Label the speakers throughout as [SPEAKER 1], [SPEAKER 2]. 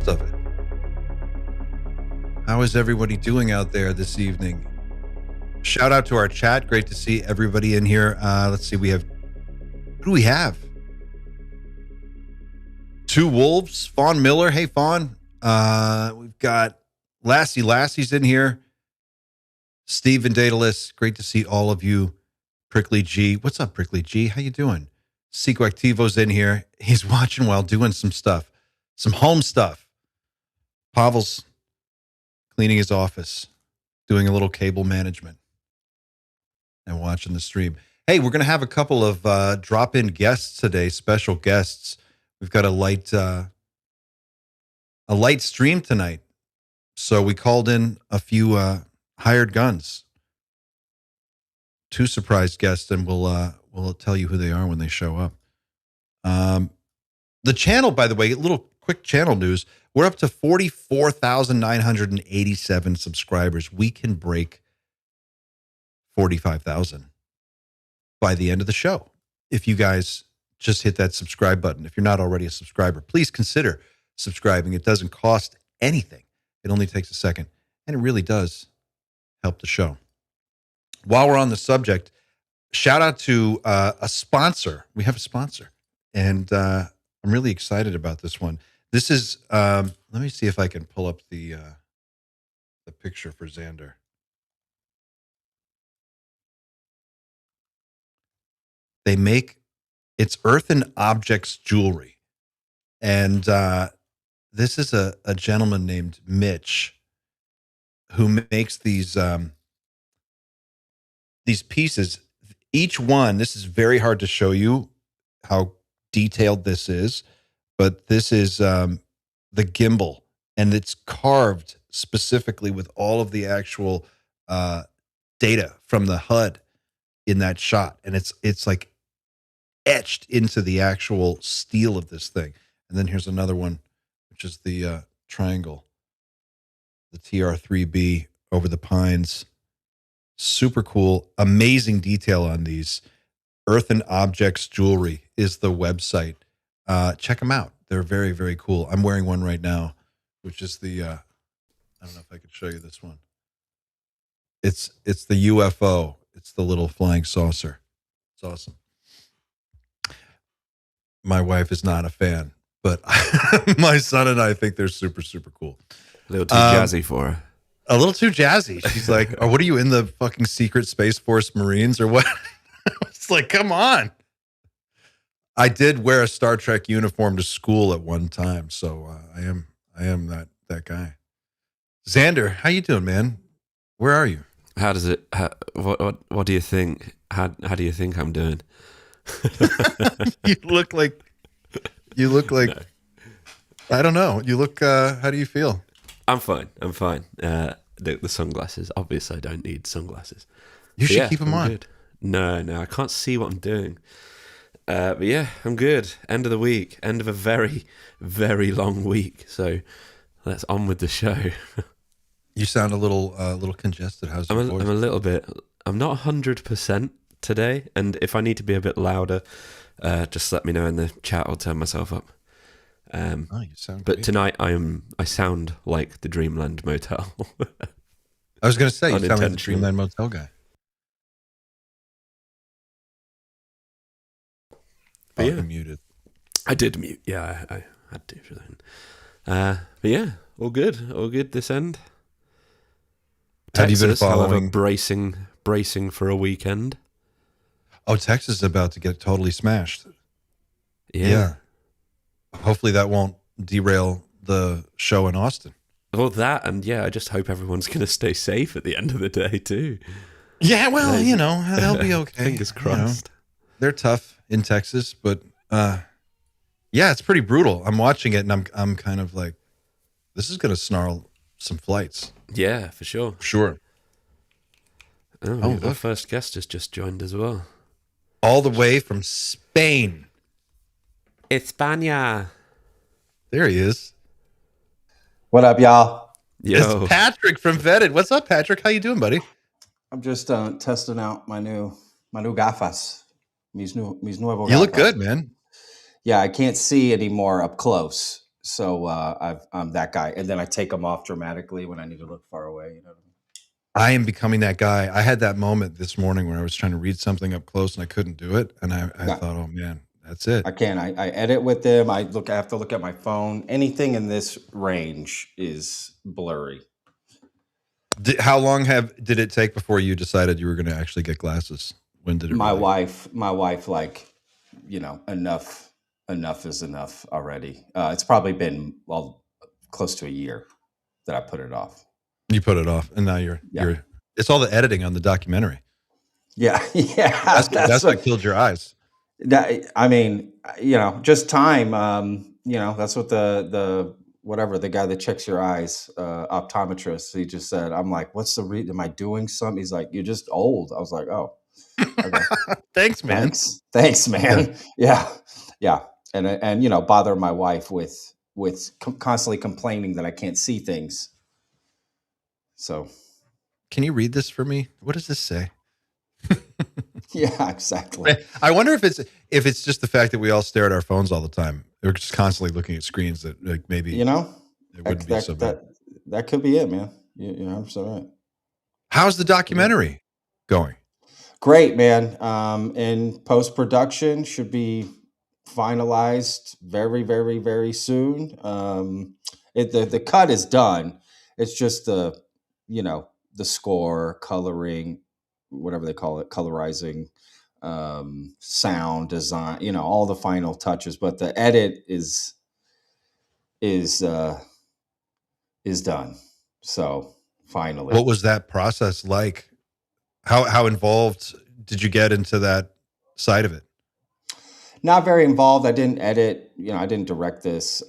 [SPEAKER 1] of it. How is everybody doing out there this evening? Shout out to our chat. Great to see everybody in here. Let's see. Who do we have? Two Wolves. Fawn Miller. Hey, Fawn. We've got Lassie's in here. Steven Daedalus. Great to see all of you. Prickly G. What's up, Prickly G? How you doing? Seco Activo's in here. He's watching while doing some stuff. Some home stuff. Pavel's cleaning his office. Doing a little cable management. And watching the stream. Hey, we're going to have a couple of drop-in guests today, special guests. We've got a light stream tonight. So we called in a few hired guns. Two surprise guests, and we'll tell you who they are when they show up. The channel, by the way, a little quick channel news. We're up to 44,987 subscribers. We can break 45,000 by the end of the show. If you guys just hit that subscribe button. If you're not already a subscriber, please consider subscribing. It doesn't cost anything. It only takes a second, and it really does help the show. While we're on the subject, shout out to a sponsor. We have a sponsor, and I'm really excited about this one. This is, let me see if I can pull up the picture for Xander. They make, it's Earthen Objects jewelry. And this is a gentleman named Mitch who makes these pieces. Each one, this is very hard to show you how detailed this is, but this is the gimbal, and it's carved specifically with all of the actual data from the HUD in that shot. And it's like etched into the actual steel of this thing. And then here's another one, which is the triangle, the TR3B over the pines. Super cool. Amazing detail on these. Earthen Objects Jewelry is the website. Check them out. They're very, very cool. I'm wearing one right now, which is the, I don't know if I could show you this one. It's the UFO. It's the little flying saucer. It's awesome. My wife is not a fan, but my son and I think they're super, super cool.
[SPEAKER 2] A little too jazzy for her.
[SPEAKER 1] A little too jazzy. She's like, oh, what are you in the fucking secret Space Force Marines or what? It's like, come on. I did wear a Star Trek uniform to school at one time, so I am that guy. Xander, how you doing, man? Where are you?
[SPEAKER 2] How does it? What do you think? How do you think I'm doing?
[SPEAKER 1] You look like. No. I don't know. You look. How do you feel?
[SPEAKER 2] I'm fine. The sunglasses. Obviously, I don't need sunglasses.
[SPEAKER 1] You should keep them on.
[SPEAKER 2] Good. No, I can't see what I'm doing. But yeah, I'm good. End of the week. End of a very, very long week. So let's on with the show.
[SPEAKER 1] You sound a little congested. How's your voice?
[SPEAKER 2] I'm a little bit. I'm not 100% today, and if I need to be a bit louder, just let me know in the chat. I'll turn myself up.
[SPEAKER 1] You sound
[SPEAKER 2] but
[SPEAKER 1] great.
[SPEAKER 2] Tonight I sound like the Dreamland Motel.
[SPEAKER 1] I was going to say, you sound like the Dreamland Motel guy.
[SPEAKER 2] But yeah,
[SPEAKER 1] muted.
[SPEAKER 2] I did mute. Yeah, I had to for that. But yeah, all good this end. Texas,
[SPEAKER 1] have you been following?
[SPEAKER 2] However, bracing for a weekend.
[SPEAKER 1] Oh, Texas is about to get totally smashed.
[SPEAKER 2] Yeah.
[SPEAKER 1] Hopefully that won't derail the show in Austin.
[SPEAKER 2] Well, that, and yeah, I just hope everyone's going to stay safe at the end of the day too.
[SPEAKER 1] Yeah, well, they'll be okay.
[SPEAKER 2] Fingers crossed.
[SPEAKER 1] They're tough in Texas, but yeah, it's pretty brutal. I'm watching it, and I'm kind of like, this is going to snarl some flights.
[SPEAKER 2] Yeah, for sure.
[SPEAKER 1] Sure.
[SPEAKER 2] Oh, our first guest has just joined as well.
[SPEAKER 1] All the way from Spain.
[SPEAKER 2] España.
[SPEAKER 1] There he is.
[SPEAKER 3] What up, y'all?
[SPEAKER 2] Yo.
[SPEAKER 1] It's Patrick from Vetted. What's up, Patrick? How you doing, buddy?
[SPEAKER 3] I'm just testing out my new gafas. Mis nuevos
[SPEAKER 1] You look
[SPEAKER 3] gafas.
[SPEAKER 1] good, man.
[SPEAKER 3] Yeah, I can't see anymore up close. So I'm that guy, and then I take them off dramatically when I need to look far away. You know what I mean?
[SPEAKER 1] I am becoming that guy. I had that moment this morning where I was trying to read something up close and I couldn't do it. And I
[SPEAKER 3] Yeah,
[SPEAKER 1] thought, oh man, that's it.
[SPEAKER 3] I can. I edit with them. I have to look at my phone. Anything in this range is blurry.
[SPEAKER 1] How long did it take before you decided you were going to actually get glasses? When did it?
[SPEAKER 3] My wife, like, enough is enough already. It's probably been close to a year that I put it off.
[SPEAKER 1] You put it off, and now you're. It's all the editing on the documentary.
[SPEAKER 3] Yeah, yeah.
[SPEAKER 1] That's what killed your eyes.
[SPEAKER 3] I mean, just time. That's what the guy that checks your eyes, optometrist, he just said. I'm like, what's the reason? Am I doing something? He's like, you're just old. I was like, oh, okay.
[SPEAKER 1] Thanks, man.
[SPEAKER 3] Thanks, man. Yeah. And bother my wife with constantly complaining that I can't see things. So,
[SPEAKER 1] can you read this for me? What does this say?
[SPEAKER 3] Yeah, exactly.
[SPEAKER 1] I wonder if it's just the fact that we all stare at our phones all the time. We're just constantly looking at screens that, like, maybe it wouldn't be so bad.
[SPEAKER 3] That could be it, man. You're 100% right.
[SPEAKER 1] How's the documentary going?
[SPEAKER 3] Great, man. In post-production, should be finalized very, very, very soon. The cut is done. It's just the score, coloring, whatever they call it, colorizing, sound design, all the final touches. But the edit is done. So finally.
[SPEAKER 1] What was that process like? How involved did you get into that side of it?
[SPEAKER 3] Not very involved. I didn't edit, I didn't direct this.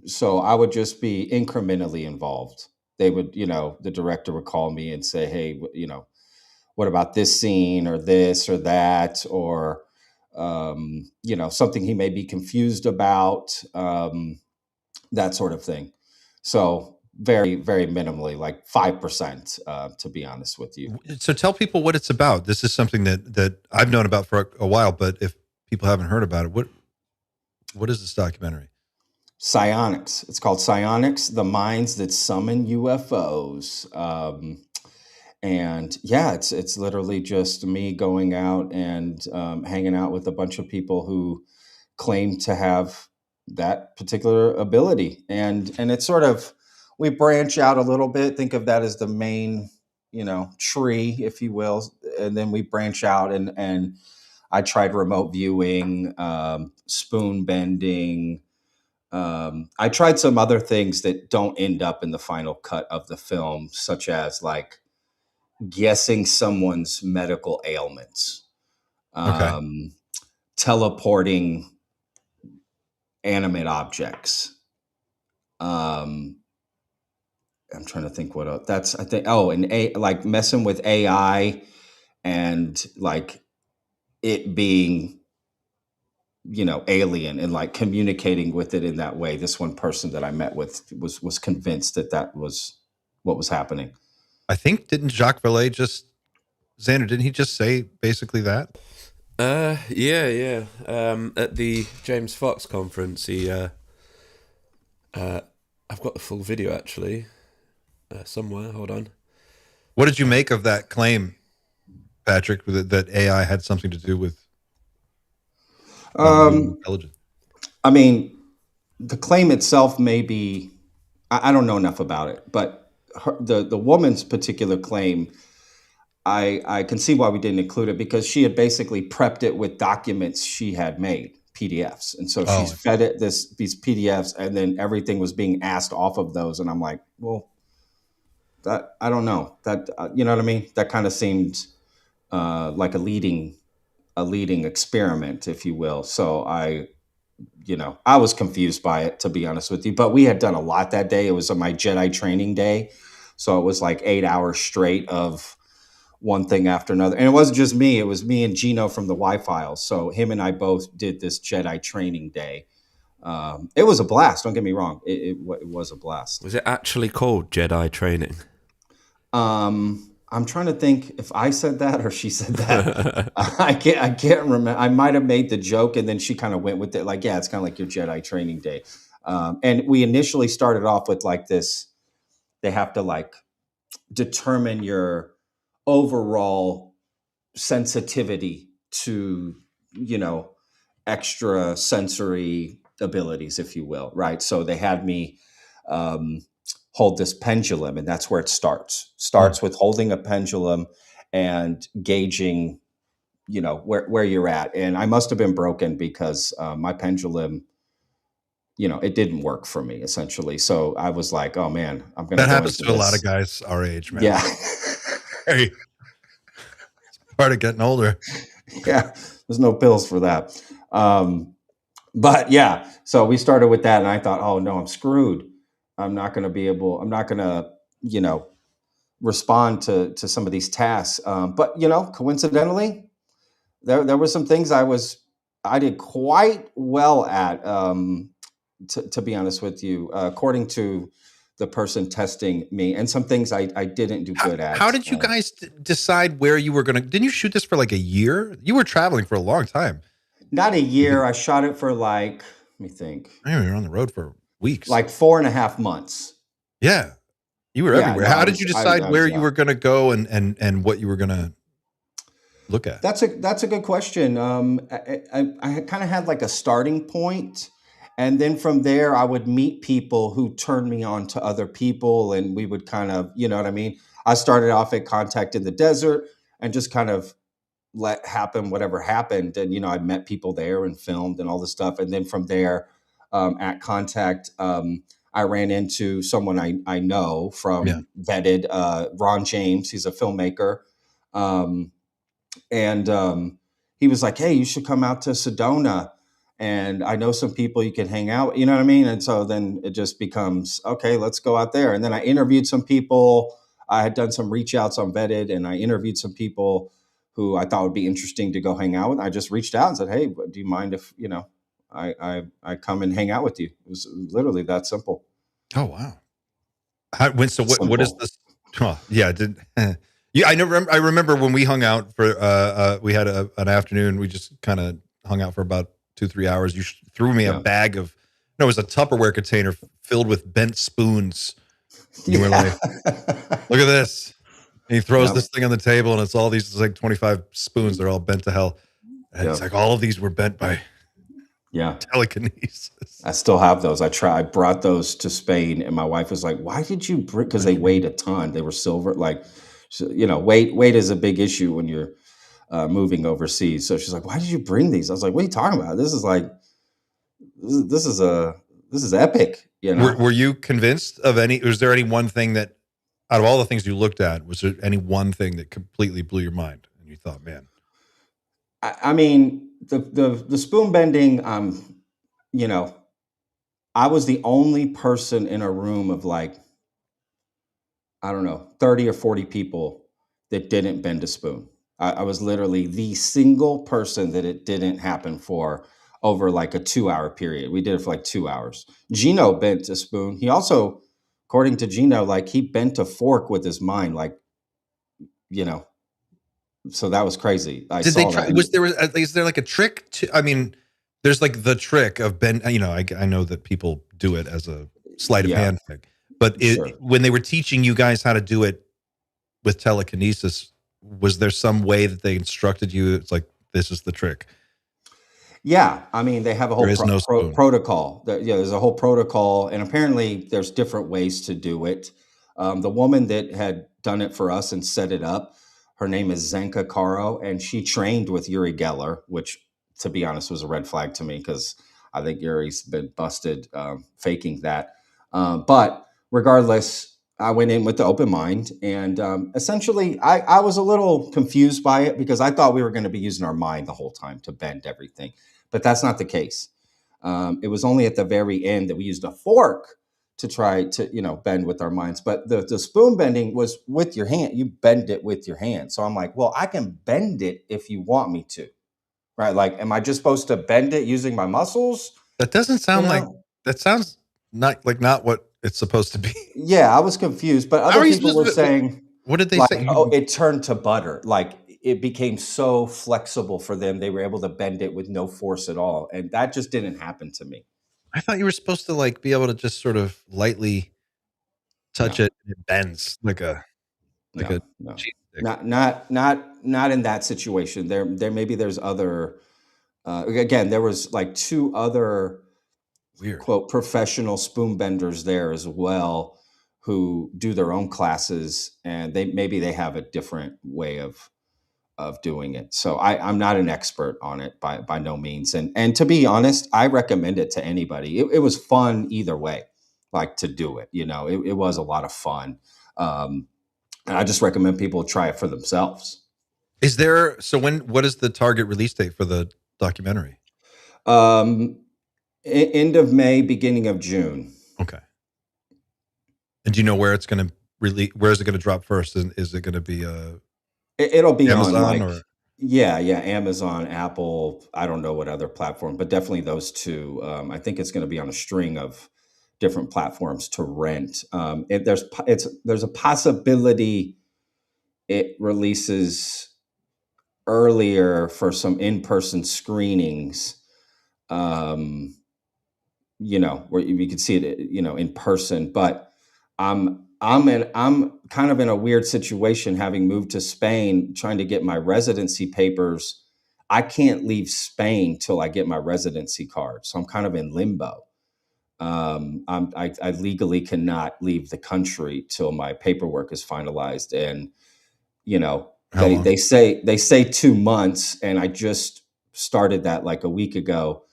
[SPEAKER 3] So I would just be incrementally involved. They would, the director would call me and say, hey, what about this scene or this or that, or, something he may be confused about, that sort of thing. So very, very minimally, like 5%, to be honest with you.
[SPEAKER 1] So tell people what it's about. This is something that I've known about for a while, but if people haven't heard about it, what is this documentary?
[SPEAKER 3] Psionics. It's called Psionics, the minds that summon UFOs. And yeah, it's literally just me going out and hanging out with a bunch of people who claim to have that particular ability. And it's sort of, we branch out a little bit. Think of that as the main, tree, if you will. And then we branch out and I tried remote viewing, spoon bending. I tried some other things that don't end up in the final cut of the film, such as like guessing someone's medical ailments, teleporting animate objects. I'm trying to think what else. That's, I think, like messing with AI and like it being, alien and like communicating with it in that way. This one person that I met with was convinced that was what was happening.
[SPEAKER 1] I think, didn't Jacques Vallée didn't he just say basically that?
[SPEAKER 2] Yeah. At the James Fox conference, he, I've got the full video actually, somewhere. Hold on.
[SPEAKER 1] What did you make of that claim, Patrick, that AI had something to do with intelligence?
[SPEAKER 3] I mean, the claim itself may be, I don't know enough about it, but the woman's particular claim, I can see why we didn't include it, because she had basically prepped it with documents she had made, PDFs. And so she's fed it these PDFs, and then everything was being asked off of those. And I'm like, well, that, I don't know, that, you know what I mean? That kind of seemed like a leading experiment, if you will. So I was confused by it, to be honest with you, but we had done a lot that day. It was my Jedi training day. So it was like 8 hours straight of one thing after another. And it wasn't just me, it was me and Gino from the Y-Files. So him and I both did this Jedi training day. It was a blast. Don't get me wrong. It was a blast.
[SPEAKER 2] Was it actually called Jedi training?
[SPEAKER 3] I'm trying to think if I said that or she said that. I can't remember. I might have made the joke and then she kind of went with it. Like, yeah, it's kind of like your Jedi training day. And we initially started off with like this, they have to like determine your overall sensitivity to, you know, extra sensory abilities, if you will, right? So they had me hold this pendulum, and that's where it starts with holding a pendulum and gauging, you know, where you're at. And I must have been broken because my pendulum, you know, it didn't work for me essentially. So I was like, oh man, I'm going to
[SPEAKER 1] That
[SPEAKER 3] go
[SPEAKER 1] happens
[SPEAKER 3] into
[SPEAKER 1] to a lot of
[SPEAKER 3] this.
[SPEAKER 1] guys our age, man.
[SPEAKER 3] Yeah.
[SPEAKER 1] Hey, part of getting older.
[SPEAKER 3] Yeah. There's no pills for that. But yeah, so we started with that, and I thought, oh no, I'm screwed. I'm not going to, you know, respond to some of these tasks. But you know, coincidentally, there were some things I did quite well at. To be honest with you, according to the person testing me, and some things I didn't do good at.
[SPEAKER 1] How did you guys decide where you were going to? Didn't you shoot this for like a year? You were traveling for a long time.
[SPEAKER 3] Not a year. I shot it for like, let me think,
[SPEAKER 1] I mean, you were on the road for weeks.
[SPEAKER 3] like 4.5 months.
[SPEAKER 1] Yeah, you were everywhere.
[SPEAKER 3] No,
[SPEAKER 1] How did you decide where you
[SPEAKER 3] out.
[SPEAKER 1] were going to go and what you were going to look at?
[SPEAKER 3] That's a good question. I kind of had like a starting point, and then from there I would meet people who turned me on to other people, and we would kind of, you know what I mean? I started off at Contact in the Desert and just kind of let happen whatever happened. And, you know, I met people there and filmed and all this stuff. And then from there, at Contact, I ran into someone I know from Vetted, Ron James. He's a filmmaker. And he was like, hey, you should come out to Sedona. And I know some people you can hang out, you know what I mean? And so then it just becomes, okay, let's go out there. And then I interviewed some people. I had done some reach outs on Vetted, and I interviewed some people who I thought would be interesting to go hang out with. I just reached out and said, hey, do you mind if, you know, I come and hang out with you? It was literally that simple.
[SPEAKER 1] Oh, wow. What is this? Oh, yeah. Yeah, I remember when we hung out for, we had an afternoon, we just kind of hung out for about 2-3 hours. You threw me a bag of, no, it was a Tupperware container filled with bent spoons. And you were like, look at this. And he throws this thing on the table, and it's all these like 25 spoons. They're all bent to hell. And it's like all of these were bent by telekinesis.
[SPEAKER 3] I still have those. I brought those to Spain, and my wife was like, why did you bring, because they weighed a ton. They were silver. Like, you know, weight is a big issue when you're moving overseas. So she's like, why did you bring these? I was like, what are you talking about? This is like, this is epic. You know?
[SPEAKER 1] Were you convinced of any, was there any one thing that, out of all the things you looked at, was there any one thing that completely blew your mind and you thought, man?
[SPEAKER 3] I mean, the spoon bending, you know, I was the only person in a room of like, I don't know, 30 or 40 people that didn't bend a spoon. I was literally the single person that it didn't happen for over like a 2-hour period. We did it for like 2 hours. Gino bent a spoon. He also, according to Gino, like he bent a fork with his mind, like, you know, so that was crazy.
[SPEAKER 1] Did they try? Is there like a trick to? I mean, there's like the trick of bend. You know, I know that people do it as a sleight of hand thing, but when they were teaching you guys how to do it with telekinesis, was there some way that they instructed you? It's like, this is the trick.
[SPEAKER 3] Yeah, I mean, they have a whole protocol. There's a whole protocol, and apparently there's different ways to do it. The woman that had done it for us and set it up, her name is Zenka Caro, and she trained with Uri Geller, which, to be honest, was a red flag to me because I think Uri's been busted faking that. But regardless, I went in with the open mind, and essentially I was a little confused by it because I thought we were going to be using our mind the whole time to bend everything, but that's not the case. It was only at the very end that we used a fork to try to, you know, bend with our minds. But the spoon bending was with your hand. You bend it with your hand. So I'm like, well, I can bend it if you want me to, right? Like, am I just supposed to bend it using my muscles?
[SPEAKER 1] That doesn't sound like, that sounds not what it's supposed to be.
[SPEAKER 3] Yeah, I was confused, but other people were saying,
[SPEAKER 1] what did they say?
[SPEAKER 3] Oh, it turned to butter. Like it became so flexible for them. They were able to bend it with no force at all. And that just didn't happen to me.
[SPEAKER 1] I thought you were supposed to like be able to just sort of lightly touch
[SPEAKER 3] No,
[SPEAKER 1] it and it bends like a
[SPEAKER 3] no, no,
[SPEAKER 1] cheese stick.
[SPEAKER 3] not in that situation. Maybe there's other. Again, there was like two other
[SPEAKER 1] Weird.
[SPEAKER 3] quote professional spoon benders there as well who do their own classes, and they have a different way of doing it. So I'm not an expert on it by no means. And to be honest, I recommend it to anybody. It was fun either way, like to do it. It was a lot of fun. And I just recommend people try it for themselves.
[SPEAKER 1] Is there what is the target release date for the documentary?
[SPEAKER 3] End of May, beginning of June.
[SPEAKER 1] Okay. And do you know where it's going to where is it going to drop first? Is it going to be
[SPEAKER 3] It'll be
[SPEAKER 1] Amazon
[SPEAKER 3] on
[SPEAKER 1] or?
[SPEAKER 3] Yeah, Amazon, Apple. I don't know what other platform, but definitely those two. I think it's going to be on a string of different platforms to rent. There's a possibility it releases earlier for some in-person screenings. Where you could see it, in person. But I'm kind of in a weird situation, having moved to Spain, trying to get my residency papers. I can't leave Spain till I get my residency card, so I'm kind of in limbo. I legally cannot leave the country till my paperwork is finalized, and
[SPEAKER 1] How long?
[SPEAKER 3] they say 2 months, and I just started that like a week ago.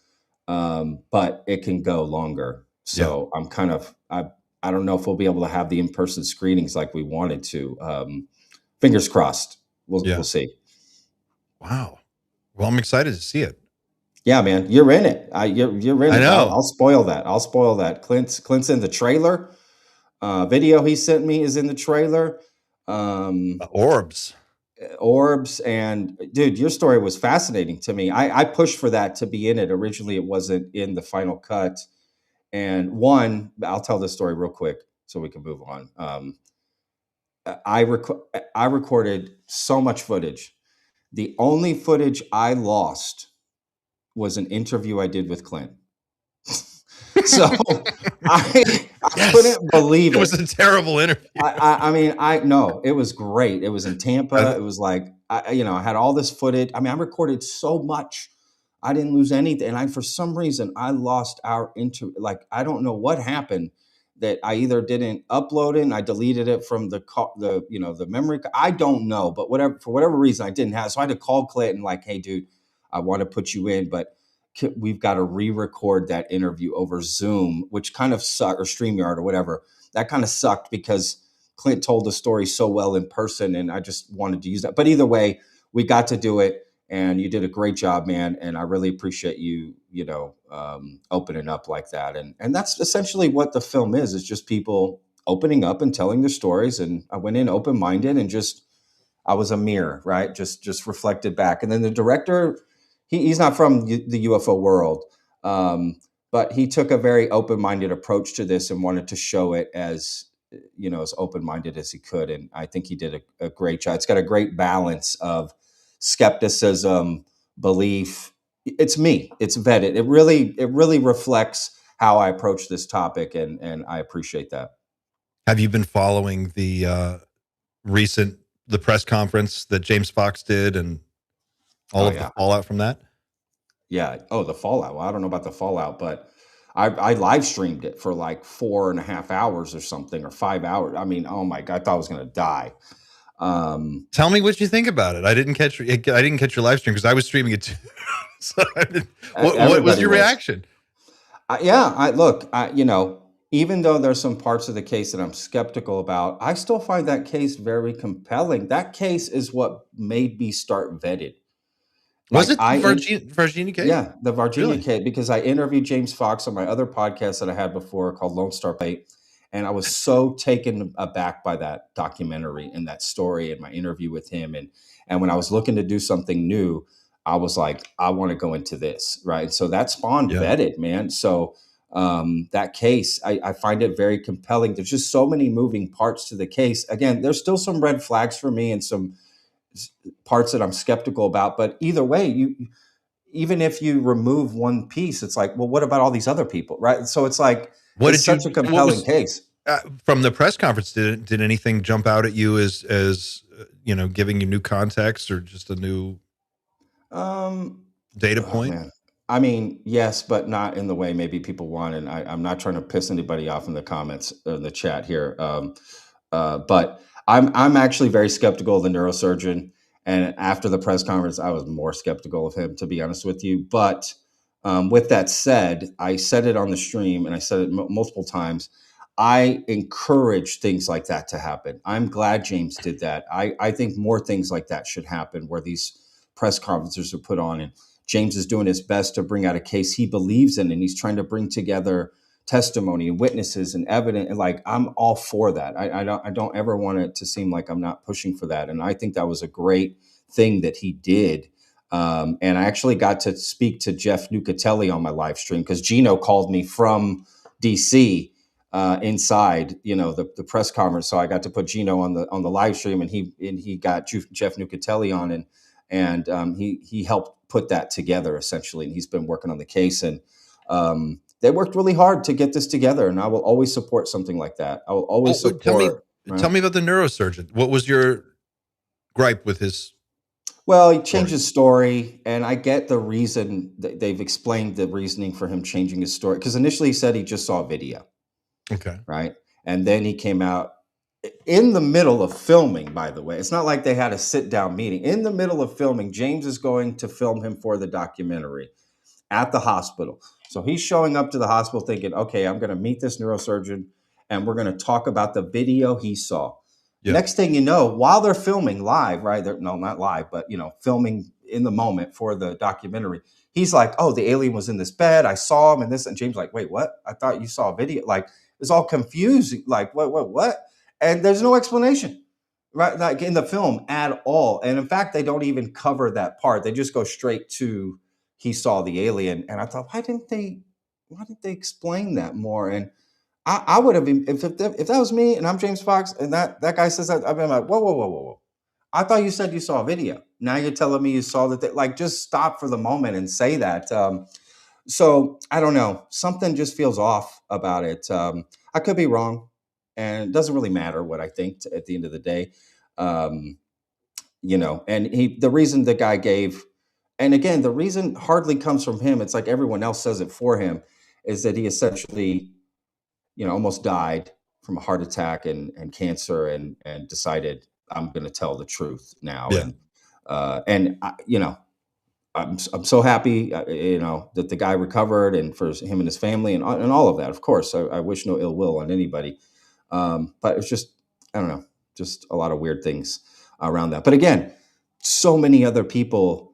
[SPEAKER 3] But it can go longer. So I'm kind of I don't know if we'll be able to have the in-person screenings like we wanted to. Fingers crossed. We'll see.
[SPEAKER 1] Wow. Well, I'm excited to see it.
[SPEAKER 3] Yeah, man, you're in it. You're in it.
[SPEAKER 1] I know.
[SPEAKER 3] I'll spoil that. Clint's in the trailer. Video he sent me is in the trailer.
[SPEAKER 1] Orbs.
[SPEAKER 3] Orbs, and dude, your story was fascinating to me. I pushed for that to be in it. Originally, it wasn't in the final cut. And I'll tell this story real quick so we can move on. I recorded so much footage. The only footage I lost was an interview I did with Clint. So I couldn't believe it.
[SPEAKER 1] It was a terrible interview.
[SPEAKER 3] I mean, no, it was great. It was in Tampa. It was like, I had all this footage. I mean, I recorded so much. I didn't lose anything. And for some reason, I lost our I don't know what happened, that I either didn't upload it and I deleted it from the memory. I don't know, but for whatever reason, I didn't have. So I had to call Clint and like, hey, dude, I want to put you in, but we've got to re-record that interview over Zoom, which kind of sucked, or StreamYard or whatever. That kind of sucked because Clint told the story so well in person, and I just wanted to use that. But either way, we got to do it, and you did a great job, man. And I really appreciate you, opening up like that. And that's essentially what the film is. It's just people opening up and telling their stories. And I went in open-minded and I was a mirror, right? Just reflected back. And then the director, he's not from the UFO world, but he took a very open-minded approach to this and wanted to show it as open-minded as he could. And I think he did a great job. It's got a great balance of skepticism, belief. It's me. It's vetted. It really reflects how I approach this topic, and I appreciate that.
[SPEAKER 1] Have you been following the press conference that James Fox did and all of the fallout from that?
[SPEAKER 3] Yeah. Oh, the fallout. Well, I don't know about the fallout, but I live streamed it for like 4.5 hours or something, or 5 hours. I mean, oh my God, I thought I was going to die.
[SPEAKER 1] Tell me what you think about it. I didn't catch your live stream because I was streaming it too. So what was your reaction?
[SPEAKER 3] Even though there's some parts of the case that I'm skeptical about, I still find that case very compelling. That case is what made me start vetted.
[SPEAKER 1] Was it the Varginha case?
[SPEAKER 3] Yeah, the Varginha case, because I interviewed James Fox on my other podcast that I had before called Lone Star Plate, and I was so taken aback by that documentary and that story and my interview with him. And when I was looking to do something new, I was like, I want to go into this, right? So that spawned vetted, man. So that case, I find it very compelling. There's just so many moving parts to the case. Again, there's still some red flags for me and some parts that I'm skeptical about, but either way, even if you remove one piece, it's like, well, what about all these other people, right? So it's like,
[SPEAKER 1] What
[SPEAKER 3] it's
[SPEAKER 1] did you?
[SPEAKER 3] such a
[SPEAKER 1] What
[SPEAKER 3] compelling
[SPEAKER 1] was
[SPEAKER 3] case.
[SPEAKER 1] from the press conference? Did anything jump out at you as giving you new context or just a new data
[SPEAKER 3] Oh
[SPEAKER 1] point?
[SPEAKER 3] man. I mean, yes, but not in the way maybe people want. And I'm not trying to piss anybody off in the comments or in the chat here. But I'm actually very skeptical of the neurosurgeon. And after the press conference, I was more skeptical of him, to be honest with you. But with that said, I said it on the stream and I said it multiple times. I encourage things like that to happen. I'm glad James did that. I think more things like that should happen, where these press conferences are put on and James is doing his best to bring out a case he believes in, and he's trying to bring together testimony and witnesses and evidence. And like, I'm all for that. I don't ever want it to seem like I'm not pushing for that. And I think that was a great thing that he did. And I actually got to speak to Jeff Nucatelli on my live stream because Gino called me from DC inside, the press conference. So I got to put Gino on the live stream, and he got Jeff Nucatelli on, and he helped put that together essentially. And he's been working on the case, and they worked really hard to get this together. And I will always support something like that. I will always support.
[SPEAKER 1] Tell me about the neurosurgeon. What was your gripe with his?
[SPEAKER 3] Well, he changed his story, and I get the reason. They've explained the reasoning for him changing his story, because initially he said he just saw a video.
[SPEAKER 1] Okay.
[SPEAKER 3] Right. And then he came out in the middle of filming, by the way. It's not like they had a sit down meeting. In the middle of filming, James is going to film him for the documentary at the hospital. So he's showing up to the hospital thinking, okay, I'm going to meet this neurosurgeon and we're going to talk about the video he saw. Yeah. Next thing you know, while they're filming live, right? No, not live, but filming in the moment for the documentary, he's like, oh, the alien was in this bed. I saw him and this. And James like, wait, what? I thought you saw a video. Like, it's all confusing. Like, what? And there's no explanation, right? Like in the film at all. And in fact, they don't even cover that part. They just go straight to he saw the alien. And I thought, why didn't they explain that more? And I would have been, if that was me and I'm James Fox and that guy says that, I've been like, whoa. I thought you said you saw a video. Now you're telling me you saw that. Like, just stop for the moment and say that. So I don't know. Something just feels off about it. I could be wrong, and it doesn't really matter what I think at the end of the day. And the reason the guy gave, and again, the reason hardly comes from him. It's like everyone else says it for him, is that he essentially, almost died from a heart attack and cancer, and decided, I'm going to tell the truth now.
[SPEAKER 1] Yeah.
[SPEAKER 3] I'm so happy, that the guy recovered, and for him and his family, and all of that. Of course, I wish no ill will on anybody. But it's just, I don't know, just a lot of weird things around that. But again, so many other people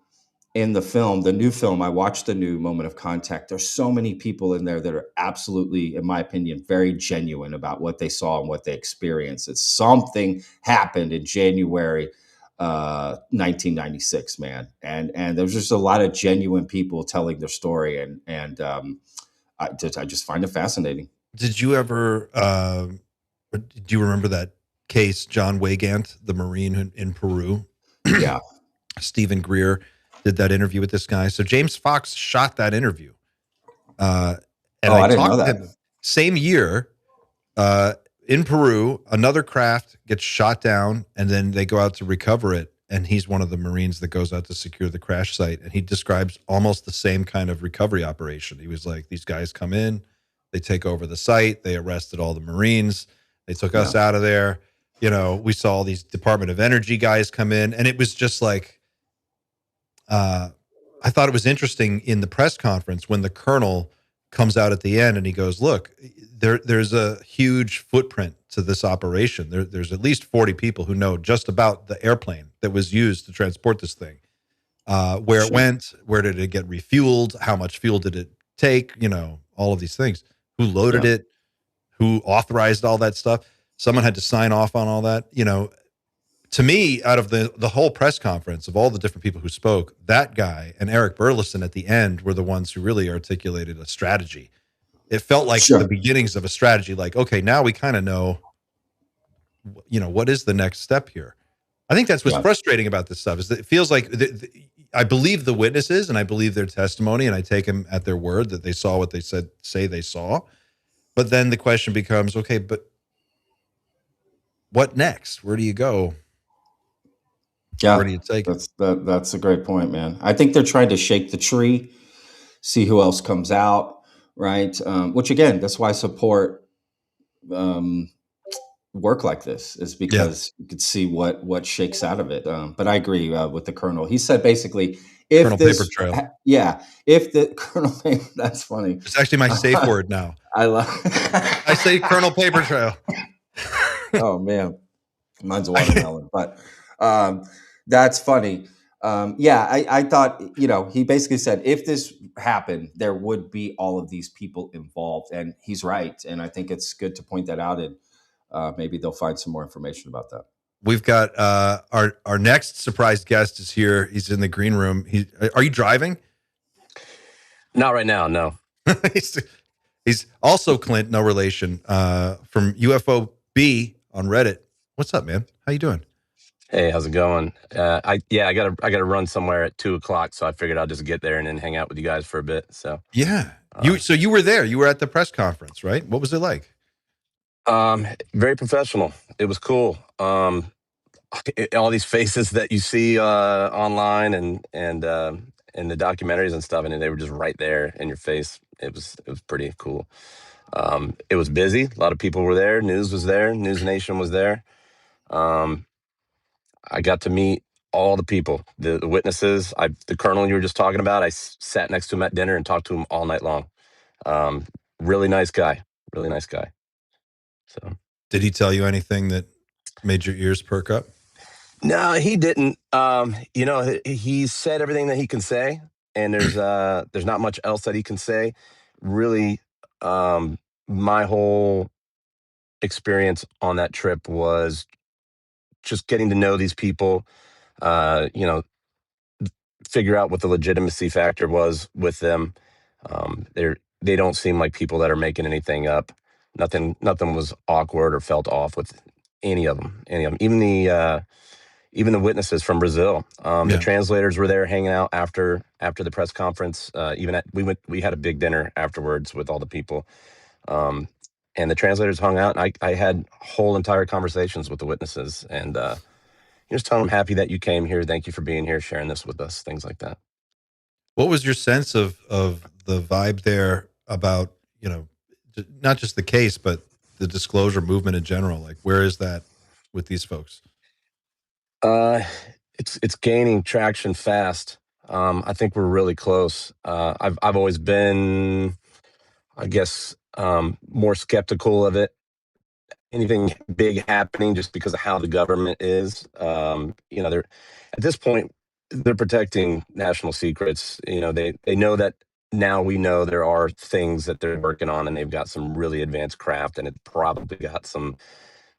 [SPEAKER 3] in the film, the new film, I watched the new Moment of Contact. There's so many people in there that are absolutely, in my opinion, very genuine about what they saw and what they experienced. It's something happened in January 1996, man. And there's just a lot of genuine people telling their story. And I just find it fascinating.
[SPEAKER 1] Did you ever, do you remember that case, John Weigand, the Marine in Peru?
[SPEAKER 3] Yeah.
[SPEAKER 1] Stephen Greer did that interview with this guy. So James Fox shot that interview. I
[SPEAKER 3] didn't know that.
[SPEAKER 1] Same year, in Peru, another craft gets shot down, and then they go out to recover it. And he's one of the Marines that goes out to secure the crash site. And he describes almost the same kind of recovery operation. He was like, these guys come in, they take over the site, they arrested all the Marines, they took us out of there. We saw all these Department of Energy guys come in, and it was just like, I thought it was interesting in the press conference when the colonel comes out at the end and he goes, look, there's a huge footprint to this operation. There's at least 40 people who know just about the airplane that was used to transport this thing, where it went, where did it get refueled, how much fuel did it take, all of these things, who loaded it, who authorized all that stuff. Someone had to sign off on all that. To me, out of the whole press conference, of all the different people who spoke, that guy and Eric Burleson at the end were the ones who really articulated a strategy. It felt like the beginnings of a strategy, like, okay, now we kind of know, what is the next step here? I think that's what's frustrating about this stuff, is that it feels like, I believe the witnesses and I believe their testimony, and I take them at their word that they saw what they say they saw. But then the question becomes, okay, but what next? Where do you go? Where
[SPEAKER 3] Yeah,
[SPEAKER 1] do you take it?
[SPEAKER 3] that's a great point, man. I think they're trying to shake the tree, see who else comes out, right? Which again, that's why I support um, work like this, is
[SPEAKER 1] Yeah.
[SPEAKER 3] because you could see what shakes out of it. But I agree with the colonel. He said basically, if
[SPEAKER 1] Colonel Paper
[SPEAKER 3] this,
[SPEAKER 1] Trail.
[SPEAKER 3] yeah, if the colonel, that's funny.
[SPEAKER 1] It's actually my safe word now.
[SPEAKER 3] I love.
[SPEAKER 1] I say Colonel Paper Trail.
[SPEAKER 3] Oh man, mine's watermelon, but that's funny. Yeah, I thought, he basically said if this happened, there would be all of these people involved, and he's right. And I think it's good to point that out, and maybe they'll find some more information about that.
[SPEAKER 1] We've got our next surprise guest is here. He's in the green room. Are you driving?
[SPEAKER 4] Not right now, no.
[SPEAKER 1] he's also Clint, no relation, from UFOB on Reddit. What's up, man? How you doing?
[SPEAKER 4] Hey, how's it going? I gotta run somewhere at 2:00, so I figured I'll just get there and then hang out with you guys for a bit. So
[SPEAKER 1] Yeah, you were there. You were at the press conference, right? What was it like?
[SPEAKER 4] very professional. It was cool. All these faces that you see online and in the documentaries and stuff, and they were just right there in your face. It was pretty cool. It was busy. A lot of people were there. News was there. News Nation was there. Um, I got to meet all the people, the witnesses. The colonel you were just talking about, I sat next to him at dinner and talked to him all night long. Um, really nice guy. Really nice guy. So,
[SPEAKER 1] Did he tell you anything that made your ears perk up?
[SPEAKER 4] no, he didn't. He said everything that he can say, and there's not much else that he can say. Really, my whole experience on that trip was just getting to know these people. Uh, you know, figure out what the legitimacy factor was with them. They don't seem like people that are making anything up. Nothing was awkward or felt off with any of them. Any of them. Even the witnesses from Brazil. The
[SPEAKER 1] Yeah.
[SPEAKER 4] translators were there hanging out after the press conference. We had a big dinner afterwards with all the people. And the translators hung out, and I had whole entire conversations with the witnesses, and just telling them happy that you came here. Thank you for being here, sharing this with us, things like that.
[SPEAKER 1] What was your sense of the vibe there about, not just the case, but the disclosure movement in general? Like, where is that with these folks?
[SPEAKER 4] Uh, it's gaining traction fast. I think we're really close. I've always been, I guess, more skeptical of it. Anything big happening just because of how the government is. They're at this point they're protecting national secrets. They know that now we know there are things that they're working on, and they've got some really advanced craft, and it probably got some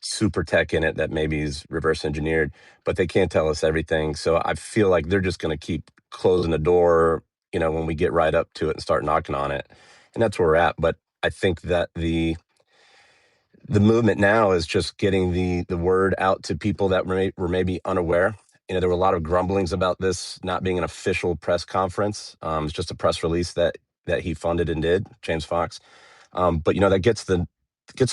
[SPEAKER 4] super tech in it that maybe is reverse engineered, but they can't tell us everything. So I feel like they're just going to keep closing the door, when we get right up to it and start knocking on it. And that's where we're at. But I think that the movement now is just getting the word out to people that were maybe unaware. There were a lot of grumblings about this not being an official press conference. It's just a press release that he funded and did, James Fox. But that gets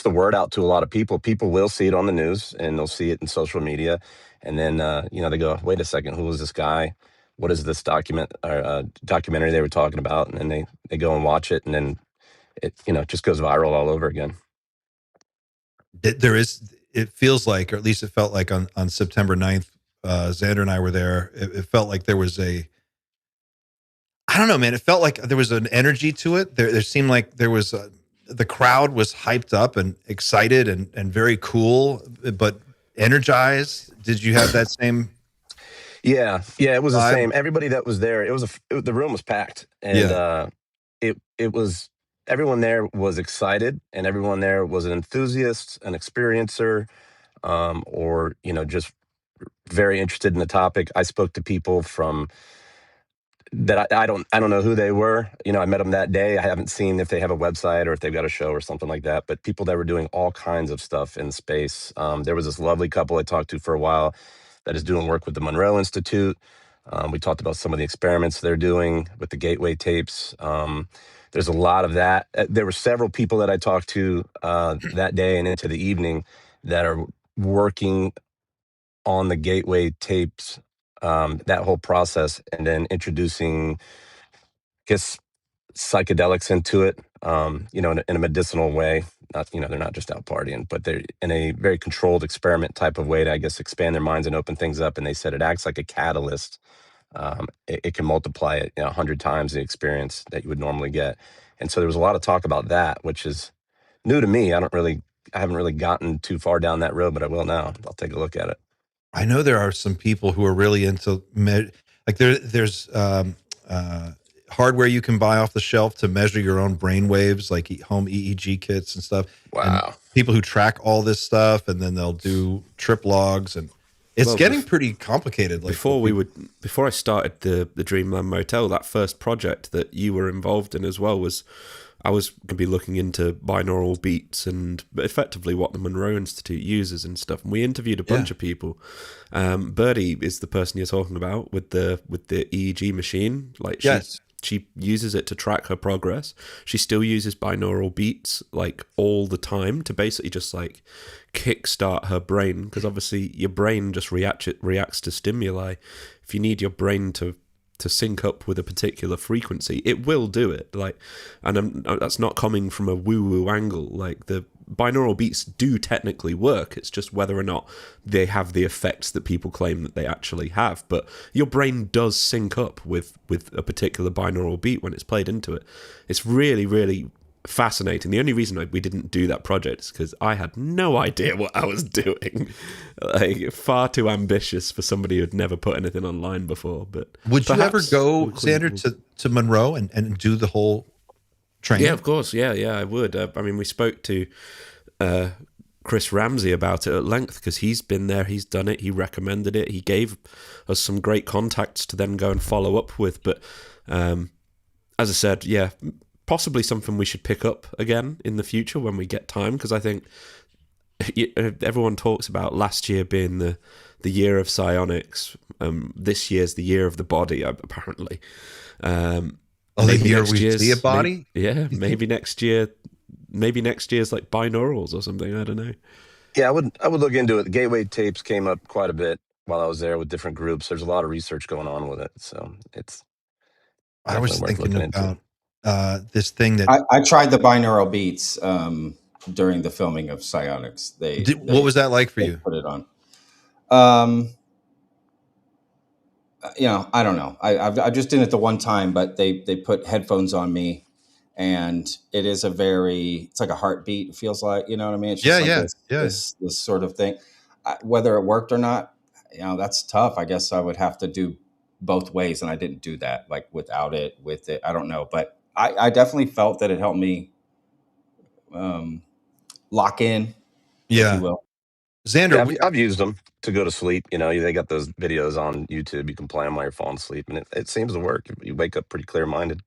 [SPEAKER 4] the word out to a lot of people. People will see it on the news, and they'll see it in social media, and then they go, "Wait a second, who is this guy? What is this documentary they were talking about?" And then they go and watch it, and then it just goes viral all over again.
[SPEAKER 1] It feels like, or at least it felt like on September 9th, Xander and I were there. It felt like there was I don't know, man. It felt like there was an energy to it. There seemed like there was the crowd was hyped up and excited and very cool, but energized. Did you have that same?
[SPEAKER 4] Yeah, it was the
[SPEAKER 1] vibe?
[SPEAKER 4] same. Everybody that was there, the room was packed, and it was everyone there was excited, and everyone there was an enthusiast, an experiencer, or just very interested in the topic. I spoke to people from that I don't know who they were. I met them that day. I haven't seen if they have a website or if they've got a show or something like that. But people that were doing all kinds of stuff in space. There was this lovely couple I talked to for a while that is doing work with the Monroe Institute. We talked about some of the experiments they're doing with the gateway tapes. There's a lot of that. There were several people that I talked to that day and into the evening that are working on the gateway tapes, that whole process, and then introducing, I guess, psychedelics into it, in a medicinal way. Not, they're not just out partying, but they're in a very controlled experiment type of way to, I guess, expand their minds and open things up. And they said it acts like a catalyst. It can multiply it 100 times the experience that you would normally get. And so there was a lot of talk about that, which is new to me. I haven't really gotten too far down that road, but I will now. I'll take a look at it.
[SPEAKER 1] I know there are some people who are really into there's hardware you can buy off the shelf to measure your own brain waves, like home EEG kits and stuff.
[SPEAKER 4] Wow.
[SPEAKER 1] And people who track all this stuff, and then they'll do trip logs, and it's getting pretty complicated. Like
[SPEAKER 2] before I started the Dreamland Motel, that first project that you were involved in as well I was going to be looking into binaural beats and effectively what the Monroe Institute uses and stuff. And we interviewed a bunch of people. Birdie is the person you're talking about with the EEG machine. Like she uses it to track her progress. She still uses binaural beats like all the time to basically just like kickstart her brain, because obviously your brain just reacts to stimuli. If you need your brain to sync up with a particular frequency, it will do it. Like, and that's not coming from a woo-woo angle. Like, the binaural beats do technically work. It's just whether or not they have the effects that people claim that they actually have. But your brain does sync up with a particular binaural beat when it's played into it. It's really, really fascinating. The only reason we didn't do that project is because I had no idea what I was doing. Like, far too ambitious for somebody who'd never put anything online before. But
[SPEAKER 1] would you ever go, Xander, to Monroe and do the whole training?
[SPEAKER 2] Yeah, of course. Yeah, I would. I mean, we spoke to Chris Ramsey about it at length because he's been there, he's done it, he recommended it, he gave us some great contacts to then go and follow up with. But as I said, possibly something we should pick up again in the future when we get time, because I think everyone talks about last year being the year of psionics. This year's the year of the body, apparently.
[SPEAKER 1] The year we see a body?
[SPEAKER 2] Maybe next year. Maybe next year's like binaurals or something. I don't know.
[SPEAKER 4] Yeah, I would look into it. The gateway tapes came up quite a bit while I was there with different groups. There's a lot of research going on with it, so it's.
[SPEAKER 1] I was thinking about this thing that
[SPEAKER 3] I tried the binaural beats during the filming of Psionics.
[SPEAKER 1] What was that like for you?
[SPEAKER 3] Put it on. I don't know. I just did it the one time, but they put headphones on me, and it is it's like a heartbeat. It feels like, you know what I mean? It's just this sort of thing. Whether it worked or not, that's tough. I guess I would have to do both ways, and I didn't do that. Like without it, with it, I don't know, but I definitely felt that it helped me lock in, if you will.
[SPEAKER 1] Xander,
[SPEAKER 4] I've used them to go to sleep. They got those videos on YouTube. You can play them while you're falling asleep, and it seems to work. You wake up pretty clear-minded.